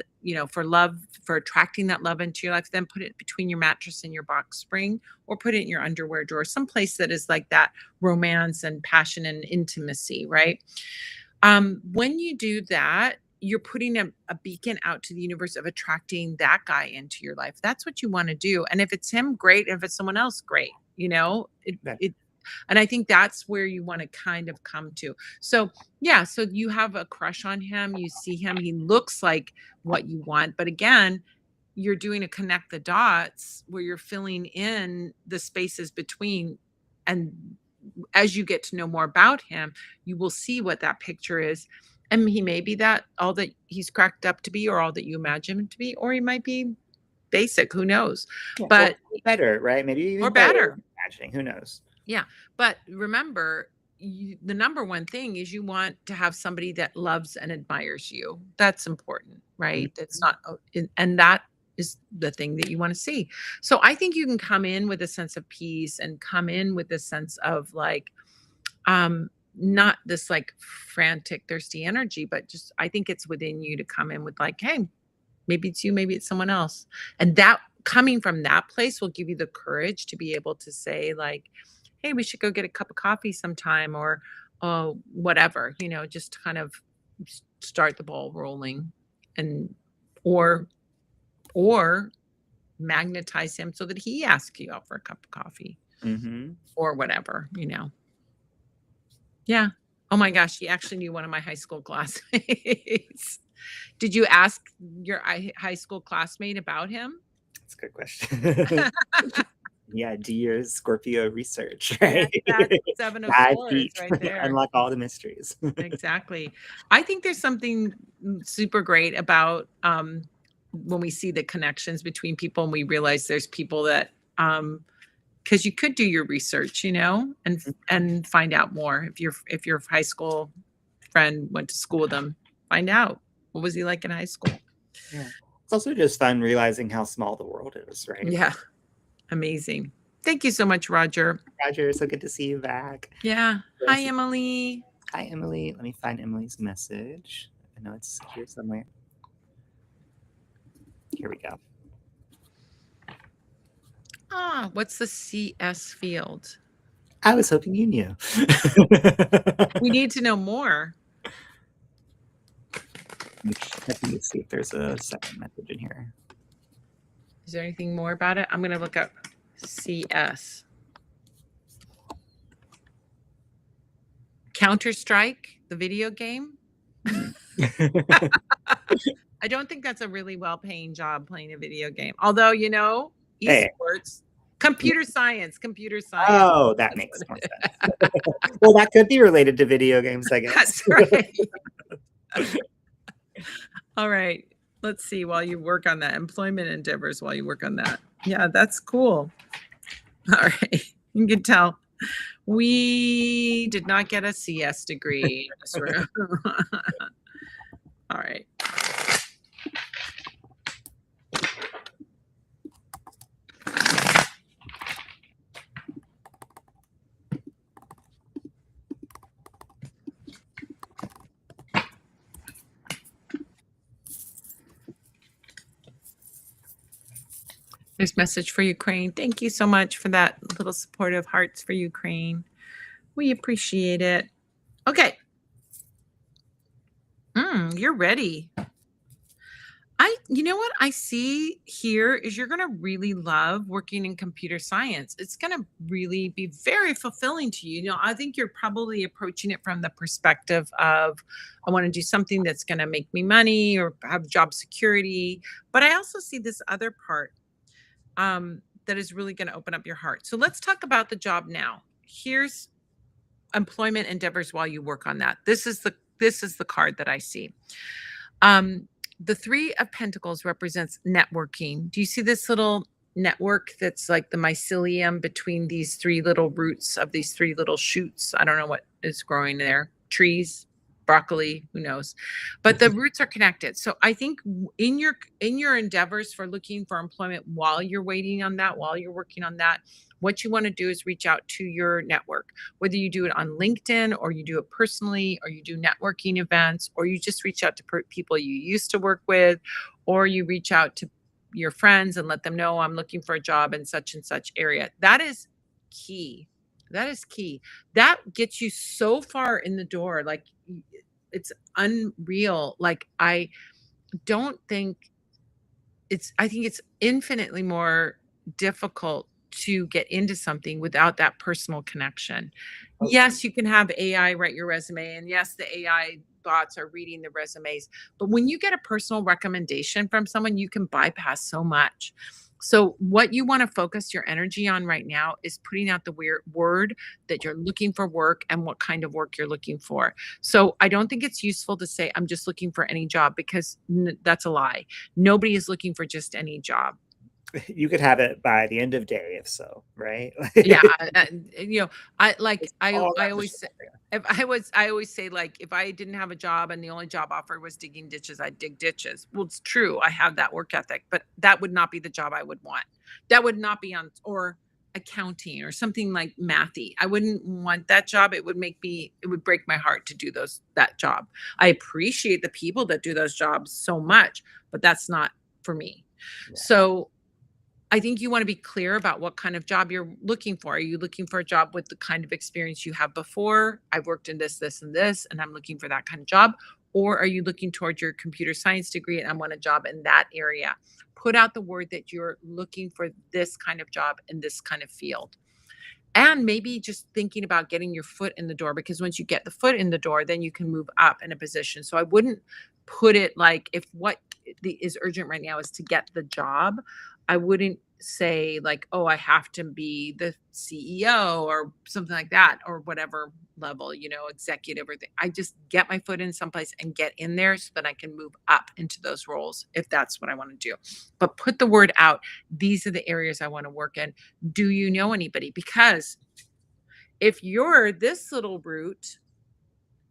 for love, for attracting that love into your life, then put it between your mattress and your box spring, or put it in your underwear drawer, someplace that is like that romance and passion and intimacy, right? When you do that, you're putting a beacon out to the universe of attracting that guy into your life. That's what you want to do. And if it's him, great. If it's someone else, great. That And I think that's where you want to kind of come to. So, yeah, so you have a crush on him, you see him, he looks like what you want. But again, you're doing a connect the dots where you're filling in the spaces between. And as you get to know more about him, you will see what that picture is. And he may be that all that he's cracked up to be, or all that you imagine him to be, or he might be basic, who knows? yeah, or But better, right? Maybe or even better better. than imagining. Who knows? Yeah, but remember, the number one thing is you want to have somebody that loves and admires you. That's important, right? It's Mhm. not, and that is the thing that you want to see. So I think you can come in with a sense of peace and come in with a sense of like, not this like frantic, thirsty energy, but just I think it's within you to come in with like, hey, maybe it's you, maybe it's someone else. And that coming from that place will give you the courage to be able to say, like, hey, we should go get a cup of coffee sometime, or whatever, just to kind of start the ball rolling, and or or magnetize him so that he asks you out for a cup of coffee Mhm. or whatever. Yeah. Oh my gosh, he actually knew one of my high school classmates. Did you ask your high school classmate about him? That's a good question. Yeah, do your Scorpio research, Yeah, right? exactly. 7 of Dive swords deep, right there. unlock all the mysteries. Exactly. I think there's something super great about, when we see the connections between people and we realize there's people that, because you could do your research, and find out more. If your high school friend went to school with them, find out what was he like in high school. Yeah. It's also just fun realizing how small the world is, right? Yeah, amazing. Thank you so much, Roger. Roger, so good to see you back. Yeah. Hi, Yes. Emily. Hi, Emily. Let me find Emily's message. I know it's here somewhere. Here we go. What's the CS field? I was hoping you knew. We need to know more. Let me see if there's a second message in here. Is there anything more about it? I'm going to look up CS. Counter Strike, the video game. I don't think that's a really well-paying job playing a video game. Although, Hey, esports, yeah. computer science. Oh, that That's what makes more it sense. is. Well, that could be related to video games, I guess. That's right. All right. Let's see while you work on that employment endeavors while you work on that. Yeah, that's cool. All right. You can tell we did not get a CS degree in this room. All right. There's message for Ukraine. Thank you so much for that little supportive hearts for Ukraine. We appreciate it. Okay. You're ready. You know what I see here is you're going to really love working in computer science. It's going to really be very fulfilling to you. I think you're probably approaching it from the perspective of, I want to do something that's going to make me money or have job security. But I also see this other part that is really going to open up your heart. So let's talk about the job now. Here's employment endeavors while you work on that. This is the card that I see. The Three of Pentacles represents networking. Do you see this little network that's like the mycelium between these three little roots of these three little shoots? I don't know what is growing there. Trees, broccoli, who knows? But the roots are connected. So I think in your endeavors for looking for employment while you're waiting on that, while you're working on that, what you want to do is reach out to your network, whether you do it on LinkedIn or you do it personally or you do networking events or you just reach out to people you used to work with or you reach out to your friends and let them know I'm looking for a job in such and such area. That is key. That is key. That gets you so far in the door. Like it's unreal. Like don't think I think it's infinitely more difficult to get into something without that personal connection. Oh, Yes, you can have AI write your resume, and yes, the AI bots are reading the resumes. But when you get a personal recommendation from someone, you can bypass so much. So, what you want to focus your energy on right now is putting out the word that you're looking for work and what kind of work you're looking for. So, I don't think it's useful to say, I'm just looking for any job because that's a lie. Nobody is looking for just any job. you could have it by the end of day, if so, right? Yeah, I like It's all I around the always say, area. I always say like if I didn't have a job and the only job offer was digging ditches, I'd dig ditches. Well, it's true. I have that work ethic, but that would not be the job I would want. That would not be on or accounting or something like mathy. I wouldn't want that job. It would break my heart to do that job. I appreciate the people that do those jobs so much, but that's not for me. Yeah. So I think you want to be clear about what kind of job you're looking for. Are you looking for a job with the kind of experience you have before? I've worked in this, this, and this, and I'm looking for that kind of job. Or are you looking towards your computer science degree and I want a job in that area? Put out the word that you're looking for this kind of job in this kind of field. And maybe just thinking about getting your foot in the door because once you get the foot in the door, then you can move up in a position. So I wouldn't put it like if what is urgent right now is to get the job, I wouldn't say like, oh, I have to be the CEO or something like that or whatever level, executive or thing. I just get my foot in someplace and get in there so that I can move up into those roles if that's what I want to do. But put the word out. These are the areas I want to work in. Do you know anybody? Because if you're this little root,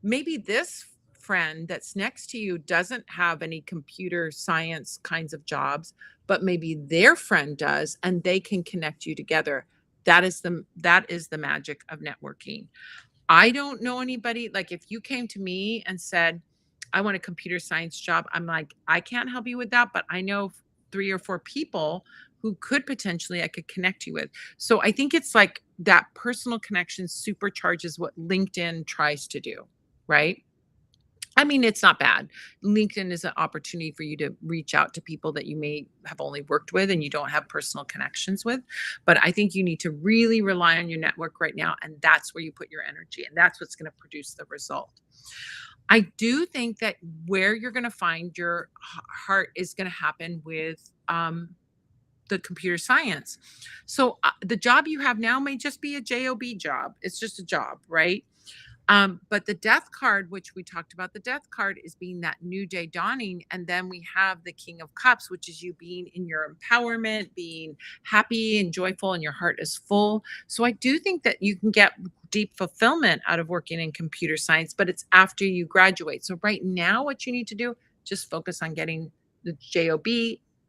maybe this friend that's next to you doesn't have any computer science kinds of jobs, but maybe their friend does and they can connect you together. That is the magic of networking. I don't know anybody like if you came to me and said, I want a computer science job, I'm like, I can't help you with that, but I know 3 or 4 people who could potentially I could connect you with. So I think it's like that personal connection supercharges what LinkedIn tries to do, right? I mean, it's not bad. LinkedIn is an opportunity for you to reach out to people that you may have only worked with and you don't have personal connections with. But I think you need to really rely on your network right now. And that's where you put your energy. And that's what's going to produce the result. I do think that where you're going to find your heart is going to happen with the computer science. So the job you have now may just be a job job. It's just a job, right? But the death card, which we talked about, the death card is being that new day dawning. And then we have the King of Cups, which is you being in your empowerment, being happy and joyful, and your heart is full. So I do think that you can get deep fulfillment out of working in computer science, but it's after you graduate. So right now, what you need to do, just focus on getting the job,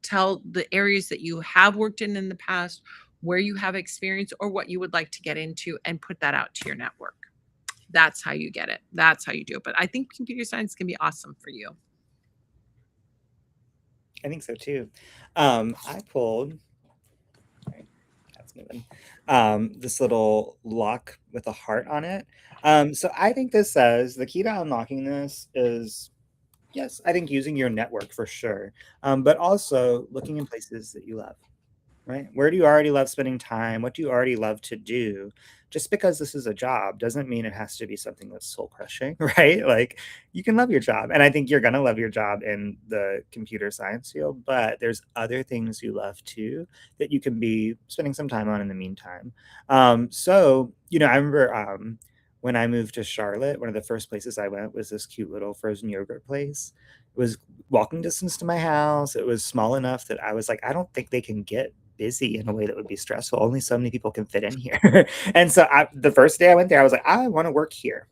tell the areas that you have worked in the past, where you have experience, or what you would like to get into, and put that out to your network. That's how you get it. That's how you do it. But I think computer science can be awesome for you. I think so too. I pulled, sorry, that's moving, this little lock with a heart on it. So I think this says the key to unlocking this is, yes, I think using your network for sure, but also looking in places that you love. Right? Where do you already love spending time? What do you already love to do? Just because this is a job doesn't mean it has to be something that's soul crushing, right? Like you can love your job. And I think you're going to love your job in the computer science field, but there's other things you love too that you can be spending some time on in the meantime. I remember when I moved to Charlotte, one of the first places I went was this cute little frozen yogurt place. It was walking distance to my house. It was small enough that I was like, I don't think they can get busy in a way that would be stressful. Only so many people can fit in here. And so the first day I went there, I was like, I want to work here.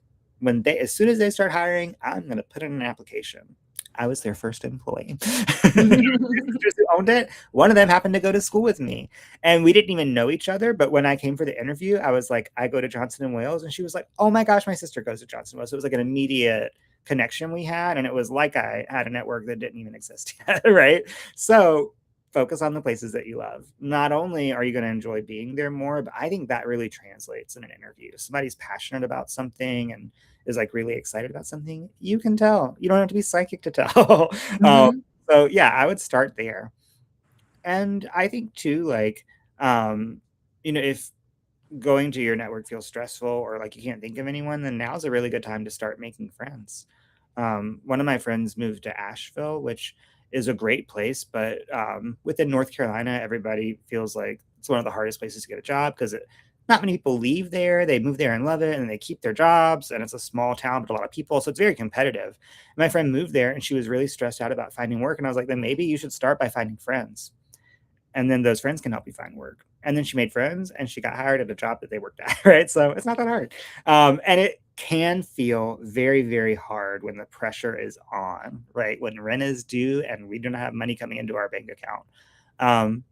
As soon as they start hiring, I'm going to put in an application. I was their first employee. Sisters who owned it, one of them happened to go to school with me, and we didn't even know each other. But when I came for the interview, I was like, I go to Johnson and Wales, and she was like, oh my gosh, my sister goes to Johnson and Wales. So it was like an immediate connection we had, and it was like I had a network that didn't even exist yet, right? So focus on the places that you love. Not only are you going to enjoy being there more, but I think that really translates in an interview. If somebody's passionate about something and is like really excited about something, you can tell. You don't have to be psychic to tell. Mhm. So yeah, I would start there. And I think too, like, if going to your network feels stressful or like you can't think of anyone, then now's a really good time to start making friends. One of my friends moved to Asheville, which is a great place, but within North Carolina, everybody feels like it's one of the hardest places to get a job because not many people leave there. They move there and love it, and they keep their jobs. And it's a small town, but a lot of people, so it's very competitive. And my friend moved there, and she was really stressed out about finding work. And I was like, then maybe you should start by finding friends, and then those friends can help you find work. And then she made friends and she got hired at a job that they worked at, right? So it's not that hard. And it can feel very, very hard when the pressure is on, right? When rent is due and we do not have money coming into our bank account.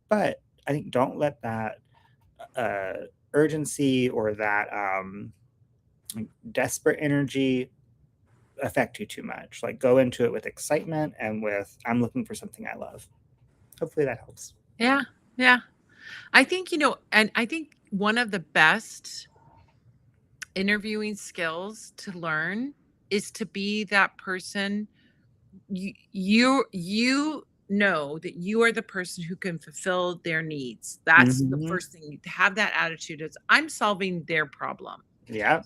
But I think don't let that urgency or that desperate energy affect you too much. Like go into it with excitement and with, I'm looking for something I love. Hopefully that helps. Yeah. Yeah. I think, and I think one of the best interviewing skills to learn is to be that person. You know that you are the person who can fulfill their needs. That's the Mm-hmm. first thing. To have that attitude is I'm solving their problem. Yeah.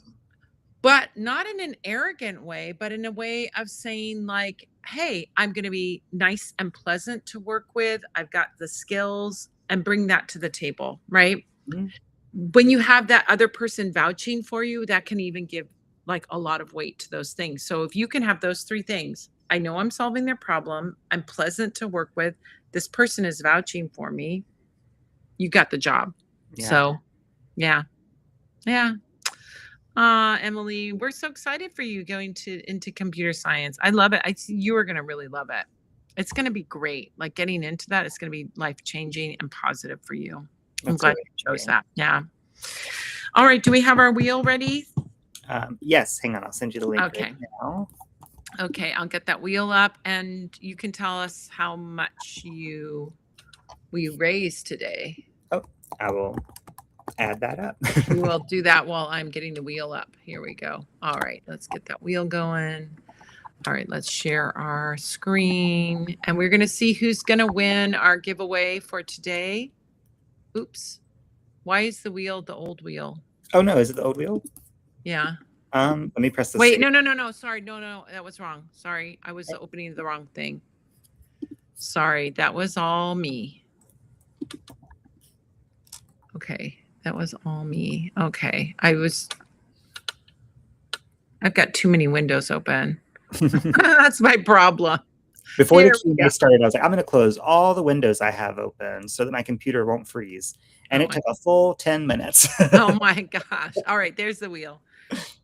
But not in an arrogant way, but in a way of saying like, "Hey, I'm gonna be nice and pleasant to work with. I've got the skills," and bring that to the table, right? Mhm. When you have that other person vouching for you, that can even give, like, a lot of weight to those things. So if you can have those 3 things, I know I'm solving their problem, I'm pleasant to work with, this person is vouching for me, you got the job. Yeah. So, yeah. Yeah. Emily, we're so excited for you going into computer science. I love it. You are gonna really love it. It's gonna be great. Like getting into that, it's gonna be life changing and positive for you. I'm That's glad really you chose exciting. that. Yeah. All right. Do we have our wheel ready? Yes, hang on. I'll send you the link right Okay. now. Okay. I'll get that wheel up, and you can tell us how much we raised today. Oh, I will add that up. We will do that while I'm getting the wheel up. Here we go. All right. Let's get that wheel going. All right, let's share our screen, and we're going to see who's going to win our giveaway for today. Oops. Why is the wheel the old wheel? Oh no, is it the old wheel? Yeah. Let me press the Wait, save. no. Sorry, no. That was wrong. Sorry, I was opening the wrong thing. Sorry, that was all me. Okay, that was all me. Okay, I've got too many windows open. That's my problem. Before the Here we Q&A go. started, I was like, I'm going to close all the windows I have open so that my computer won't freeze. And Oh it my, took a full 10 minutes. oh my gosh. All right, there's the wheel.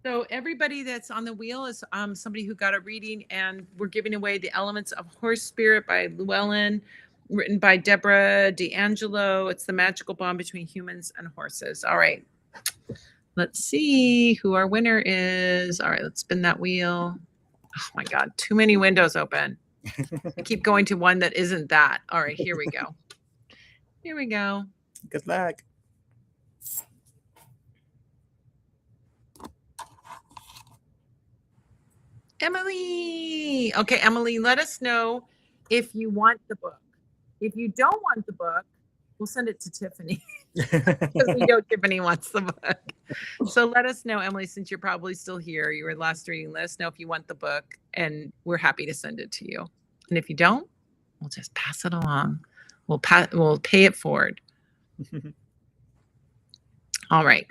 So everybody that's on the wheel is somebody who got a reading, and we're giving away The Elements of Horse Spirit by Llewellyn, written by Deborah D'Angelo. It's the magical bond between humans and horses. All right. Let's see who our winner is. All right, let's spin that wheel. Oh my God, too many windows open. I keep going to one that isn't that. All right, here we go. Here we go. Good luck. Emily. Okay, Emily, let us know if you want the book. If you don't want the book, we'll send it to Tiffany because we know Tiffany wants the book. So let us know, Emily, since you're probably still here, you were last reading, let us know if you want the book, and we're happy to send it to you. And if you don't, we'll just pass it along. We'll pay it forward. All right.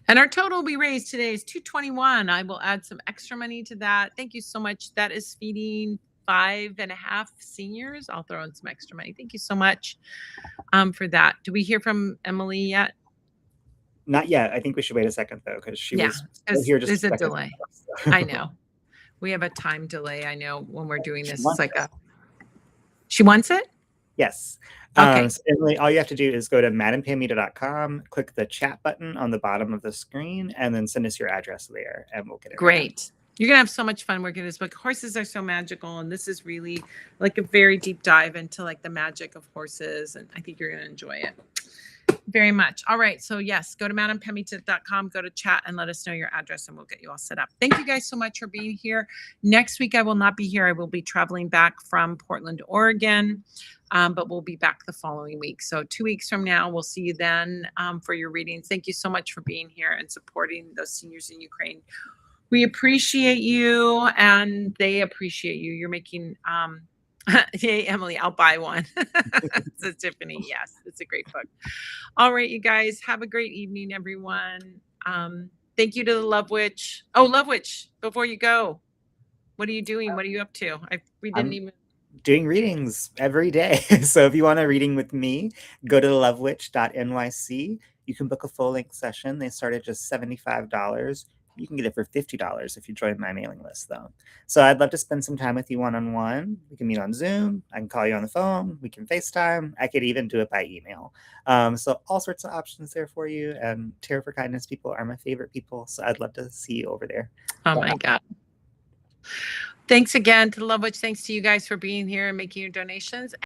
And our total we raised today is 221. I will add some extra money to that. Thank you so much. That is feeding 5.5 seniors. I'll throw in some extra money. Thank you so much for that. Do we hear from Emily yet? Not yet. I think we should wait a second, though, because she was still here just there's a a second delay. ago, so. I know. We have a time delay. I know when we're doing She this. wants It's like it. she wants it? Yes. Okay. So Emily, all you have to do is go to madampamita.com, click the chat button on the bottom of the screen, and then send us your address there, and we'll get it. Great. You're going to have so much fun working this book. Horses are so magical, and this is really like a very deep dive into like the magic of horses, and I think you're going to enjoy it very much. All right. So yes, go to madampamita.com, go to chat, and let us know your address, and we'll get you all set up. Thank you guys so much for being here. Next week, I will not be here. I will be traveling back from Portland, Oregon, but we'll be back the following week. So 2 weeks from now, we'll see you then for your readings. Thank you so much for being here and supporting those seniors in Ukraine. We appreciate you, and they appreciate you. You're making Yay, Emily, I'll buy one. It's Tiffany. Yes, it's a great book. All right, you guys, have a great evening, everyone. Thank you to the Love Witch. Oh, Love Witch, before you go, what are you doing? What are you up to? We didn't even doing readings every day. So if you want a reading with me, go to lovewitch.nyc. You can book a full-length session. They start at just $75. You can get it for $50 if you join my mailing list, though. So I'd love to spend some time with you one-on-one. We can meet on Zoom. I can call you on the phone. We can FaceTime. I could even do it by email. So all sorts of options there for you. And Tarot for Kindness people are my favorite people. So I'd love to see you over there. Oh my God. Thanks again to the Love Witch. Thanks to you guys for being here and making your donations.